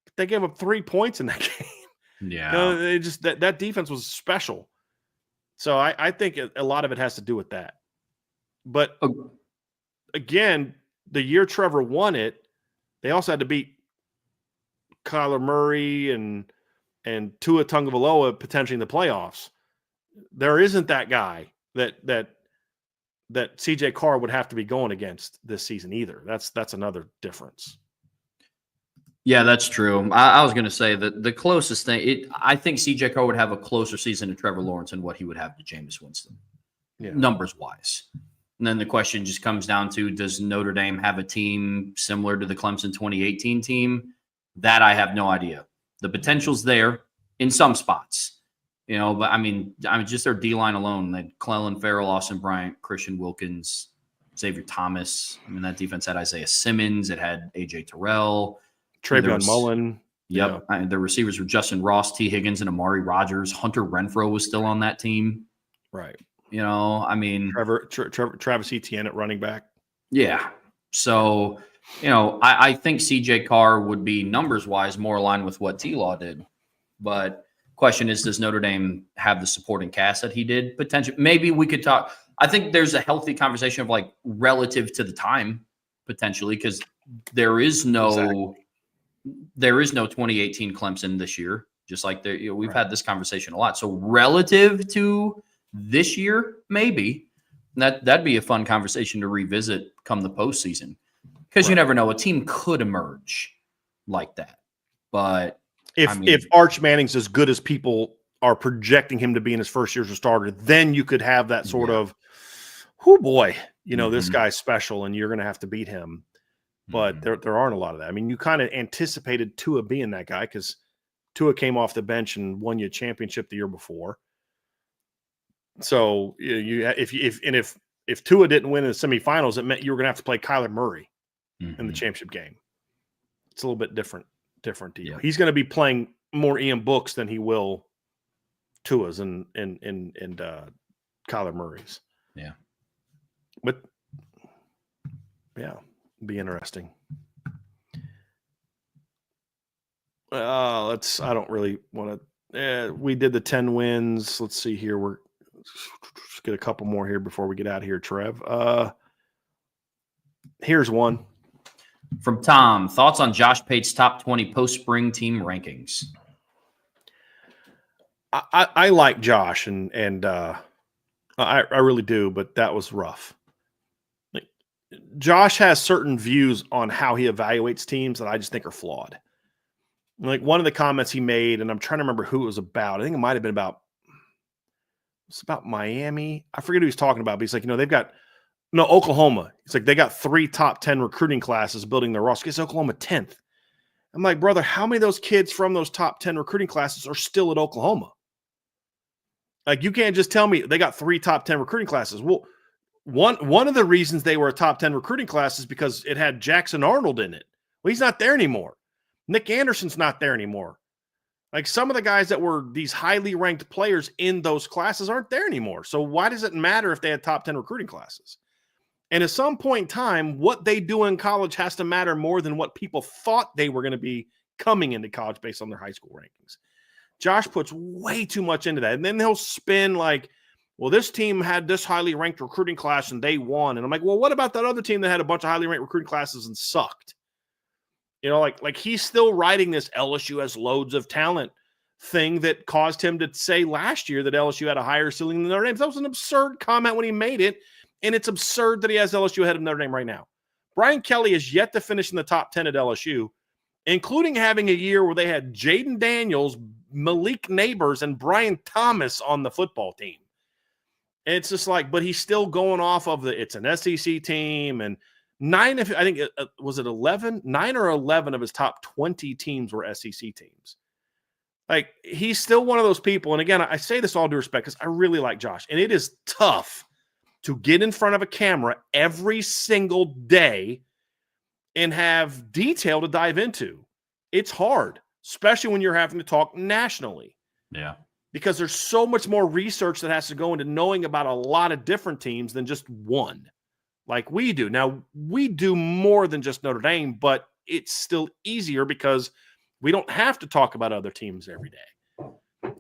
But they gave up 3 points in that game. Yeah. They just that defense was special. So I think a lot of it has to do with that. But again, the year Trevor won it, they also had to beat Kyler Murray and Tua Tagovailoa potentially in the playoffs. There isn't that guy that CJ Carr would have to be going against this season either. That's another difference. Yeah, that's true. I was going to say that the closest thing, I think CJ Carr would have a closer season to Trevor Lawrence than what he would have to Jameis Winston, numbers wise. And then the question just comes down to, does Notre Dame have a team similar to the Clemson 2018 team? That I have no idea. The potential's there in some spots, but I mean, just their D-line alone, that Clellan Ferrell, Austin Bryant, Christian Wilkins, Xavier Thomas. I mean, that defense had Isaiah Simmons. It had A.J. Terrell. Travion Mullen. Yep. Yeah. The receivers were Justin Ross, T. Higgins, and Amari Rogers. Hunter Renfrow was still on that team. Right. I mean. Travis Etienne at running back. Yeah. So, I think CJ Carr would be numbers-wise more aligned with what T-Law did. But question is, does Notre Dame have the supporting cast that he did? Potentially. Maybe we could talk. I think there's a healthy conversation of like relative to the time, potentially, because there is no 2018 Clemson this year, just like we've had this conversation a lot. So relative to this year, maybe that'd be a fun conversation to revisit come the postseason, because you never know, a team could emerge like that. But if Arch Manning's as good as people are projecting him to be in his first year as a starter, then you could have that sort of, oh boy, this guy's special and you're going to have to beat him. But there aren't a lot of that. I mean, you kind of anticipated Tua being that guy because Tua came off the bench and won you a championship the year before. So if Tua didn't win in the semifinals, it meant you were going to have to play Kyler Murray in the championship game. It's a little bit different deal. Yeah. He's going to be playing more Ian Books than he will Tua's and Kyler Murray's. Yeah, but yeah. Be interesting. I don't really want to. We did the 10 wins. Let's see here. Let's get a couple more here before we get out of here, Trev. Here's one from Tom. Thoughts on Josh Pate's top 20 post-spring team rankings? I like Josh, and I really do, but that was rough. Josh has certain views on how he evaluates teams that I just think are flawed. Like one of the comments he made, and I'm trying to remember who it was about. I think it might have been about Miami. I forget who he's talking about, but he's like, they've got Oklahoma. It's like they got 3 top 10 recruiting classes building their roster. It's Oklahoma 10th. I'm like, brother, how many of those kids from those top 10 recruiting classes are still at Oklahoma? Like, you can't just tell me they got 3 top 10 recruiting classes. Well, one of the reasons they were a top 10 recruiting class is because it had Jackson Arnold in it. Well, he's not there anymore. Nick Anderson's not there anymore. Like, some of the guys that were these highly ranked players in those classes aren't there anymore. So why does it matter if they had top 10 recruiting classes? And at some point in time, what they do in college has to matter more than what people thought they were going to be coming into college based on their high school rankings. Josh puts way too much into that. And then he'll spin like, well, this team had this highly ranked recruiting class and they won. And I'm like, well, what about that other team that had a bunch of highly ranked recruiting classes and sucked? You know, like he's still riding this LSU has loads of talent thing that caused him to say last year that LSU had a higher ceiling than Notre Dame. That was an absurd comment when he made it, and it's absurd that he has LSU ahead of Notre Dame right now. Brian Kelly is yet to finish in the top 10 at LSU, including having a year where they had Jaden Daniels, Malik Neighbors, and Brian Thomas on the football team. And it's just like, but he's still going off of it's an SEC team, and 9 or 11 of his top 20 teams were SEC teams. Like, he's still one of those people. And again, I say this all due respect because I really like Josh. And it is tough to get in front of a camera every single day and have detail to dive into. It's hard, especially when you're having to talk nationally. Yeah. Because there's so much more research that has to go into knowing about a lot of different teams than just one, like we do. Now, we do more than just Notre Dame, but it's still easier because we don't have to talk about other teams every day.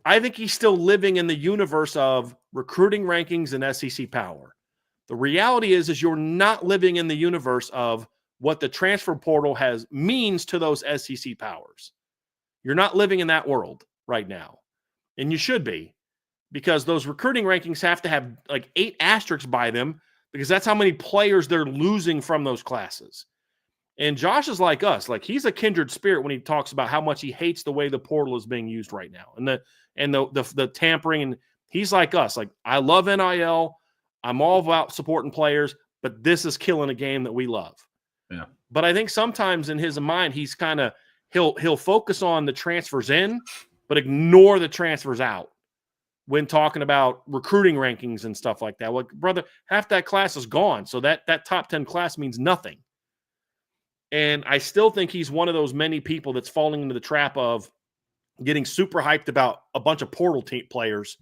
I think he's still living in the universe of recruiting rankings and SEC power. The reality is you're not living in the universe of what the transfer portal means to those SEC powers. You're not living in that world right now. And you should be, because those recruiting rankings have to have like 8 asterisks by them, because that's how many players they're losing from those classes. And Josh is like us. Like, he's a kindred spirit when he talks about how much he hates the way the portal is being used right now and the tampering. And he's like us. Like, I love NIL. I'm all about supporting players, but this is killing a game that we love. Yeah. But I think sometimes in his mind, he's kind of he'll focus on the transfers in, but ignore the transfers out when talking about recruiting rankings and stuff like that. Well, brother, half that class is gone. So that top 10 class means nothing. And I still think he's one of those many people that's falling into the trap of getting super hyped about a bunch of portal players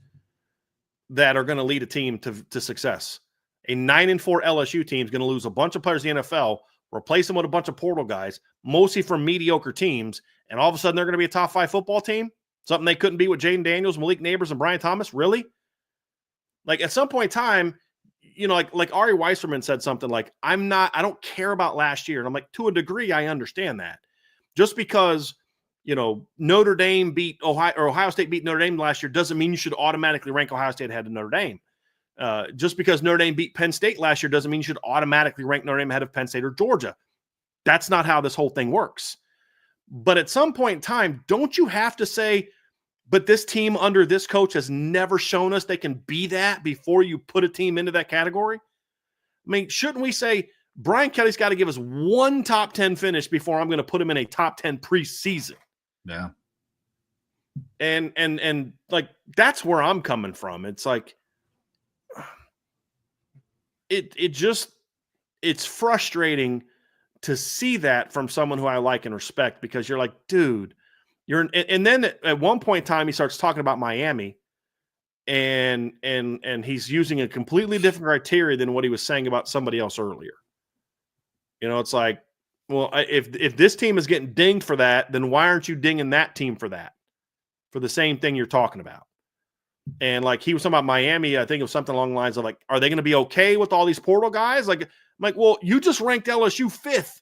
that are going to lead a team to success. A 9-4 LSU team is going to lose a bunch of players in the NFL, replace them with a bunch of portal guys, mostly from mediocre teams, and all of a sudden they're going to be a top 5 football team? Something they couldn't be with Jaden Daniels, Malik Neighbors, and Brian Thomas? Really? Like, at some point in time, you know, like Ari Weisserman said something like, I don't care about last year. And I'm like, to a degree, I understand that. Just because, you know, Notre Dame beat Ohio State beat Notre Dame last year doesn't mean you should automatically rank Ohio State ahead of Notre Dame. Just because Notre Dame beat Penn State last year doesn't mean you should automatically rank Notre Dame ahead of Penn State or Georgia. That's not how this whole thing works. But at some point in time, don't you have to say, but this team under this coach has never shown us they can be that before you put a team into that category? I mean, shouldn't we say Brian Kelly's got to give us one top 10 finish before I'm going to put him in a top 10 preseason? Yeah. And like, that's where I'm coming from. It's like, it's frustrating to see that from someone who I like and respect, because you're like, dude, and then at one point in time, he starts talking about Miami, and he's using a completely different criteria than what he was saying about somebody else earlier. You know, it's like, well, if this team is getting dinged for that, then why aren't you dinging that team for that, for the same thing you're talking about? And like, he was talking about Miami, I think it was something along the lines of like, are they going to be okay with all these portal guys? Like, I'm like, well, you just ranked LSU 5th.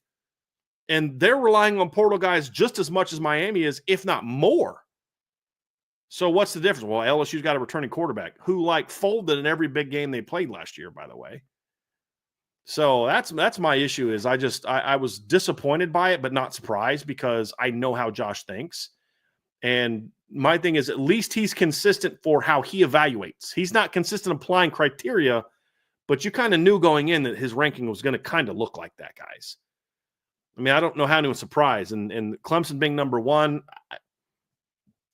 And they're relying on portal guys just as much as Miami is, if not more. So what's the difference? Well, LSU's got a returning quarterback who like folded in every big game they played last year, by the way. So that's my issue. Is I was disappointed by it, but not surprised, because I know how Josh thinks. And my thing is, at least he's consistent for how he evaluates. He's not consistent applying criteria, but you kind of knew going in that his ranking was going to kind of look like that, guys. I mean, I don't know how anyone's surprised. And Clemson being number 1,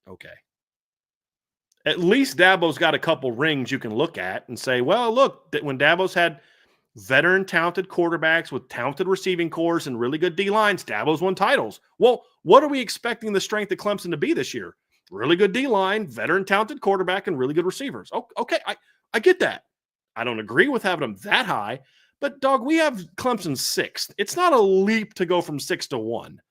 okay. At least Dabo's got a couple rings you can look at and say, well, look, that when Dabo's had veteran talented quarterbacks with talented receiving cores and really good D-lines, Dabo's won titles. Well, what are we expecting the strength of Clemson to be this year? Really good D-line, veteran talented quarterback, and really good receivers. Okay, I get that. I don't agree with having them that high, but, dog, we have Clemson 6th. It's not a leap to go from 6 to 1.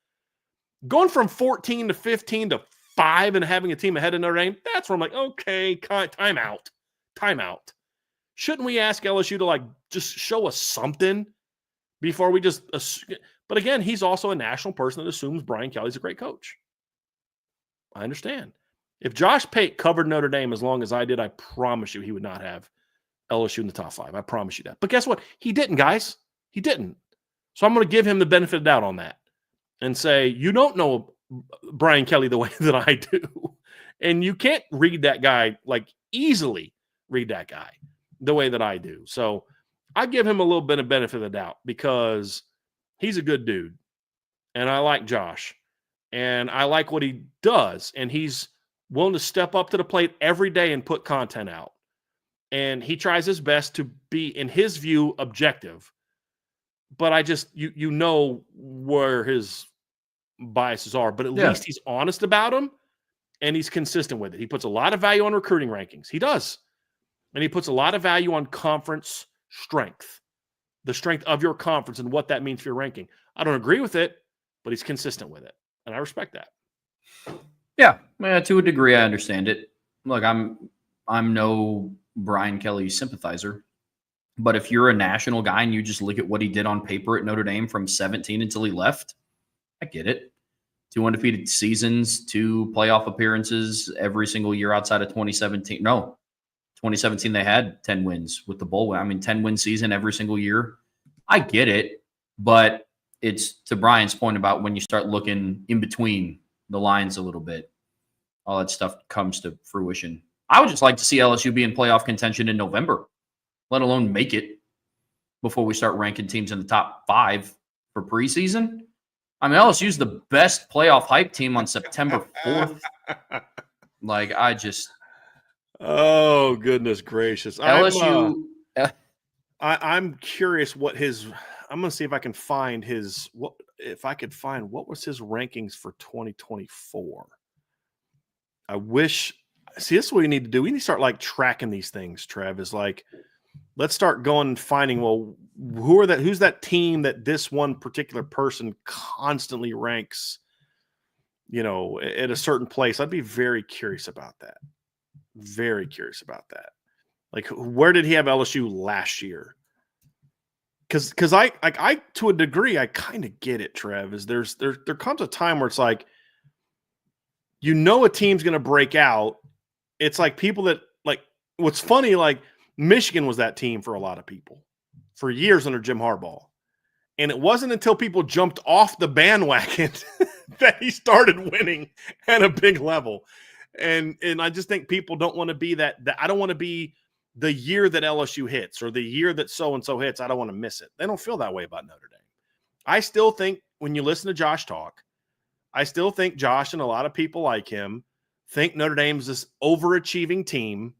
Going from 14 to 15 to 5 and having a team ahead of Notre Dame, that's where I'm like, okay, time out. Shouldn't we ask LSU to, like, just show us something before we just – but, again, he's also a national person that assumes Brian Kelly's a great coach. I understand. If Josh Pate covered Notre Dame as long as I did, I promise you he would not have LSU in the top 5. I promise you that. But guess what? He didn't, guys. He didn't. So I'm going to give him the benefit of the doubt on that and say, you don't know Brian Kelly the way that I do. And you can't read that guy, like, easily read that guy the way that I do. So I give him a little bit of benefit of the doubt because he's a good dude. And I like Josh. And I like what he does. And he's willing to step up to the plate every day and put content out. And he tries his best to be, in his view, objective. But I just, you know where his biases are. But at least he's honest about them. And he's consistent with it. He puts a lot of value on recruiting rankings. He does. And he puts a lot of value on conference strength. The strength of your conference and what that means for your ranking. I don't agree with it, but he's consistent with it. And I respect that. Yeah, to a degree, I understand it. Look, I'm no Brian Kelly sympathizer, but if you're a national guy and you just look at what he did on paper at Notre Dame from 17 until he left, I get it. 2 undefeated seasons, 2 playoff appearances every single year outside of 2017. No, 2017 they had 10 wins with the bowl. 10-win season every single year. I get it, but it's to Brian's point about when you start looking in between the lines a little bit, all that stuff comes to fruition. I would just like to see LSU be in playoff contention in November, let alone make it before we start ranking teams in the top 5 for preseason. LSU's the best playoff hype team on September 4th. Oh, goodness gracious. LSU. I'm curious what his – I'm going to see if I can find his – what was his rankings for 2024. I wish – see, this is what we need to do. We need to start, like, tracking these things, Trev, is like – let's start going and finding, well, who's that team that this one particular person constantly ranks, at a certain place. I'd be very curious about that. Very curious about that. Like, where did he have LSU last year? Because I to a degree, I kind of get it, Trev, is there comes a time where it's like, a team's going to break out. It's like people that, like, what's funny, like, Michigan was that team for a lot of people for years under Jim Harbaugh. And it wasn't until people jumped off the bandwagon that he started winning at a big level. And I just think people don't want to be that I don't want to be the year that LSU hits or the year that so-and-so hits. I don't want to miss it. They don't feel that way about Notre Dame. I still think when you listen to Josh talk, I still think Josh and a lot of people like him think Notre Dame's this overachieving team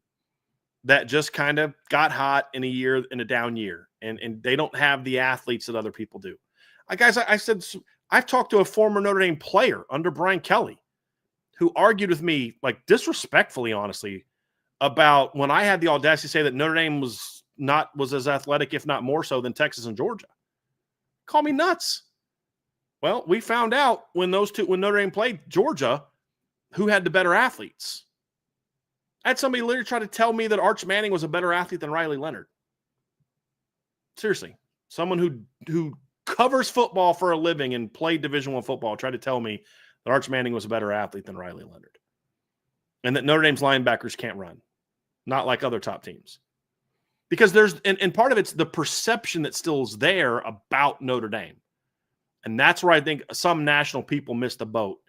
that just kind of got hot in a down year. And they don't have the athletes that other people do. Guys, I've talked to a former Notre Dame player under Brian Kelly who argued with me, like, disrespectfully, honestly, about when I had the audacity to say that Notre Dame was as athletic, if not more so, than Texas and Georgia. Call me nuts. Well, we found out when Notre Dame played Georgia, who had the better athletes. I had somebody literally try to tell me that Arch Manning was a better athlete than Riley Leonard. Seriously, someone who covers football for a living and played Division I football tried to tell me that Arch Manning was a better athlete than Riley Leonard. And that Notre Dame's linebackers can't run, not like other top teams. Because and part of it's the perception that still is there about Notre Dame. And that's where I think some national people miss the boat,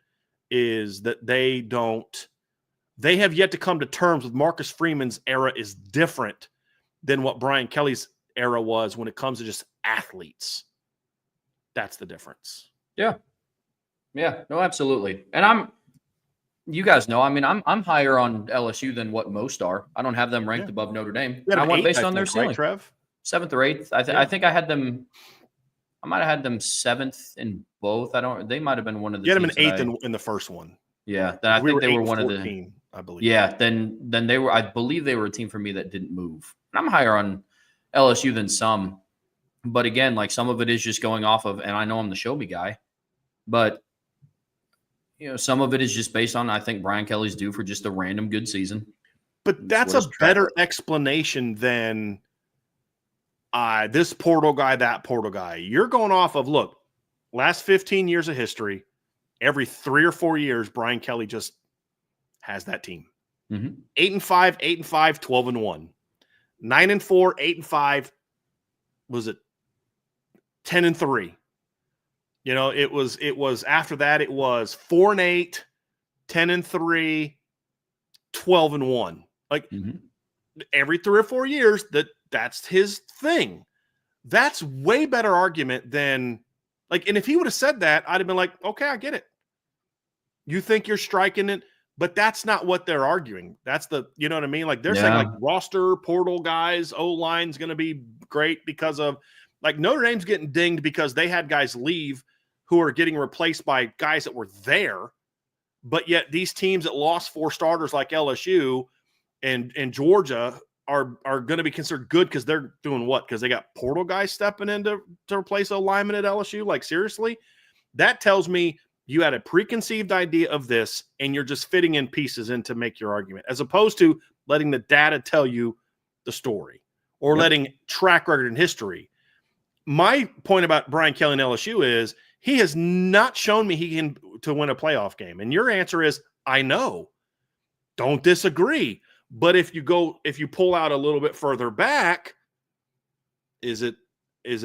is that they have yet to come to terms with Marcus Freeman's era is different than what Brian Kelly's era was when it comes to just athletes. That's the difference. Yeah. Yeah, no, absolutely. And You guys know, I mean, I'm higher on LSU than what most are. I don't have them ranked above Notre Dame. You had I an went 8th, based I on their think, right, ceiling. Trev? 7th or 8th. I think I had them. I might have had them 7th in both. They might have been one of the. You had them teams in 8th in the first one. Yeah, then I think they were one 14, of the. I believe. Yeah, then they were. I believe they were a team for me that didn't move. And I'm higher on LSU than some, but again, like some of it is just going off of, and I know I'm the show me guy, but some of it is just based on I think Brian Kelly's due for just a random good season. But that's a better explanation than this portal guy, that portal guy. You're going off of, look, last 15 years of history, every 3 or 4 years, Brian Kelly just has that team. 8-5, 8-5, 12-1. 9-4, 8-5. Was it 10-3? It was after that, it was 4-8, 10-3, 12-1. Like every 3 or 4 years, that's his thing. That's way better argument than and if he would have said that, I'd have been like, okay, I get it. You think you're striking it, but that's not what they're arguing. That's you know what I mean? Like they're saying roster portal guys, O-line's going to be great because of Notre Dame's getting dinged because they had guys leave who are getting replaced by guys that were there. But yet these teams that lost 4 starters like LSU and Georgia are going to be considered good because they're doing what? Because they got portal guys stepping in to replace a lineman at LSU? Like, seriously? That tells me you had a preconceived idea of this and you're just fitting in pieces in to make your argument, as opposed to letting the data tell you the story or letting track record and history. My point about Brian Kelly and LSU is he has not shown me he can to win a playoff game. And your answer is, I know. Don't disagree. But if you pull out a little bit further back, is it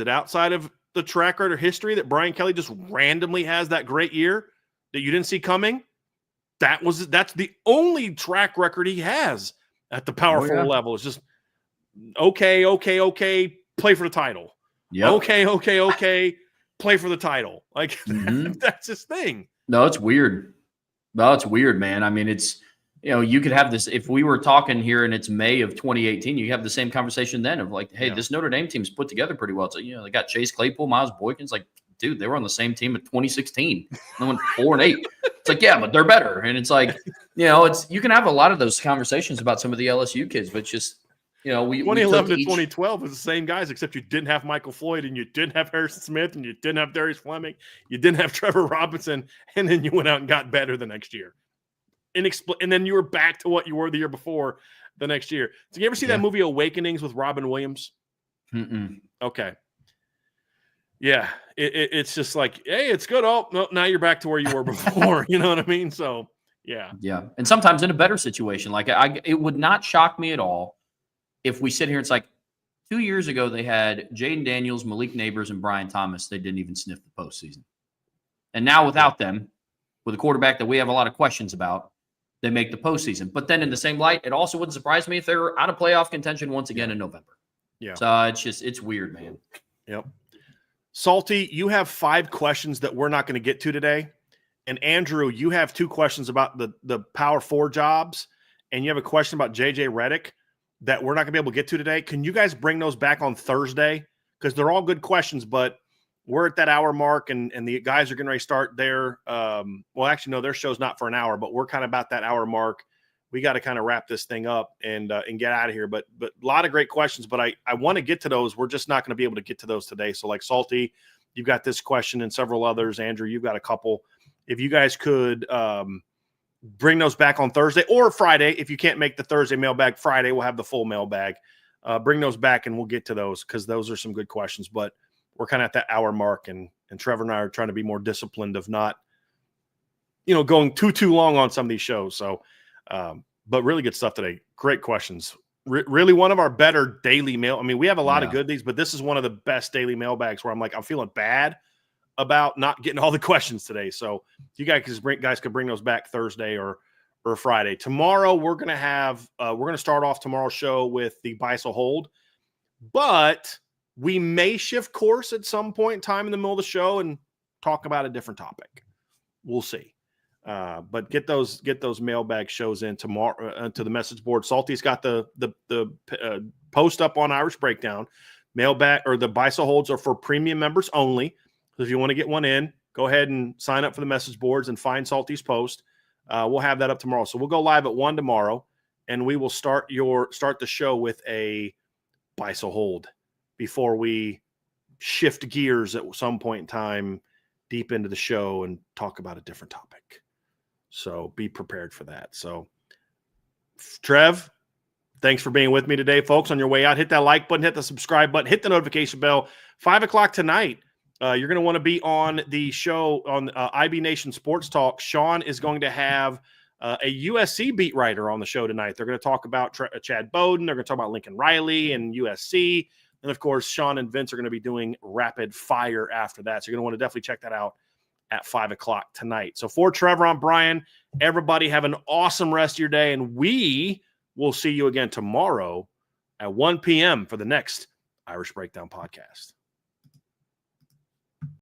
outside of the track record or history that Brian Kelly just randomly has that great year that you didn't see coming? That's the only track record he has at the Power 4 level. It's just okay, play for the title. Yep. Okay, play for the title. Like that's his thing. No, it's weird. Man. I mean, it's you could have this if we were talking here and it's May of 2018. You have the same conversation then of like, hey, this Notre Dame team's put together pretty well. So they got Chase Claypool, Miles Boykins. Like, dude, they were on the same team in 2016. They went 4-8. It's like, yeah, but they're better. And it's like, you can have a lot of those conversations about some of the LSU kids, but just. 2011 to 2012 was the same guys, except you didn't have Michael Floyd and you didn't have Harrison Smith and you didn't have Darius Fleming. You didn't have Trevor Robinson. And then you went out and got better the next year. And then you were back to what you were the year before the next year. So you ever see that movie Awakenings with Robin Williams? Okay. Yeah. It's just like, hey, it's good. Oh, no, now you're back to where you were before. You know what I mean? So, yeah. Yeah. And sometimes in a better situation, like it would not shock me at all if we sit here, it's like 2 years ago, they had Jaden Daniels, Malik Neighbors, and Brian Thomas. They didn't even sniff the postseason. And now without them, with a quarterback that we have a lot of questions about, they make the postseason. But then in the same light, it also wouldn't surprise me if they're out of playoff contention once again in November. Yeah. So it's weird, man. Yep. Salty, you have 5 questions that we're not going to get to today. And Andrew, you have 2 questions about the Power 4 jobs. And you have a question about JJ Redick that we're not going to be able to get to today. Can you guys bring those back on Thursday? Because they're all good questions, but we're at that hour mark, and the guys are going to start their well, actually, no, their show's not for an hour, but we're kind of about that hour mark. We got to kind of wrap this thing up and get out of here. But a lot of great questions, but I want to get to those. We're just not going to be able to get to those today. So like Salty, you've got this question and several others. Andrew, you've got a couple. If you guys could bring those back on Thursday or Friday. If you can't make the Thursday mailbag, Friday we'll have the full mailbag. Bring those back and we'll get to those because those are some good questions. But we're kind of at that hour mark, and Trevor and I are trying to be more disciplined of not, going too long on some of these shows. So, but really good stuff today. Great questions. Really one of our better daily mail. I mean, we have a lot of good these, but this is one of the best daily mailbags where I'm like, I'm feeling bad about not getting all the questions today. So you guys could bring those back Thursday or Friday. Tomorrow we're going to start off tomorrow's show with the buy sell hold, but we may shift course at some point in time in the middle of the show and talk about a different topic. We'll see. But get those mailbag shows in tomorrow to the message board. Salty's got the post up on Irish Breakdown. Mailbag or the buy-sell holds are for premium members only. So if you want to get one in, go ahead and sign up for the message boards and find Salty's post. We'll have that up tomorrow. So we'll go live at 1 tomorrow, and we will start the show with a buy-sell hold before we shift gears at some point in time deep into the show and talk about a different topic. So be prepared for that. So Trev, thanks for being with me today, folks. On your way out, hit that like button, hit the subscribe button, hit the notification bell. 5 o'clock tonight, you're going to want to be on the show on IB Nation Sports Talk. Sean is going to have a USC beat writer on the show tonight. They're going to talk about Chad Bowden. They're going to talk about Lincoln Riley and USC. And, of course, Sean and Vince are going to be doing rapid fire after that. So you're going to want to definitely check that out at 5 o'clock tonight. So for Trevor, I'm Bryan. Everybody have an awesome rest of your day, and we will see you again tomorrow at 1 p.m. for the next Irish Breakdown podcast.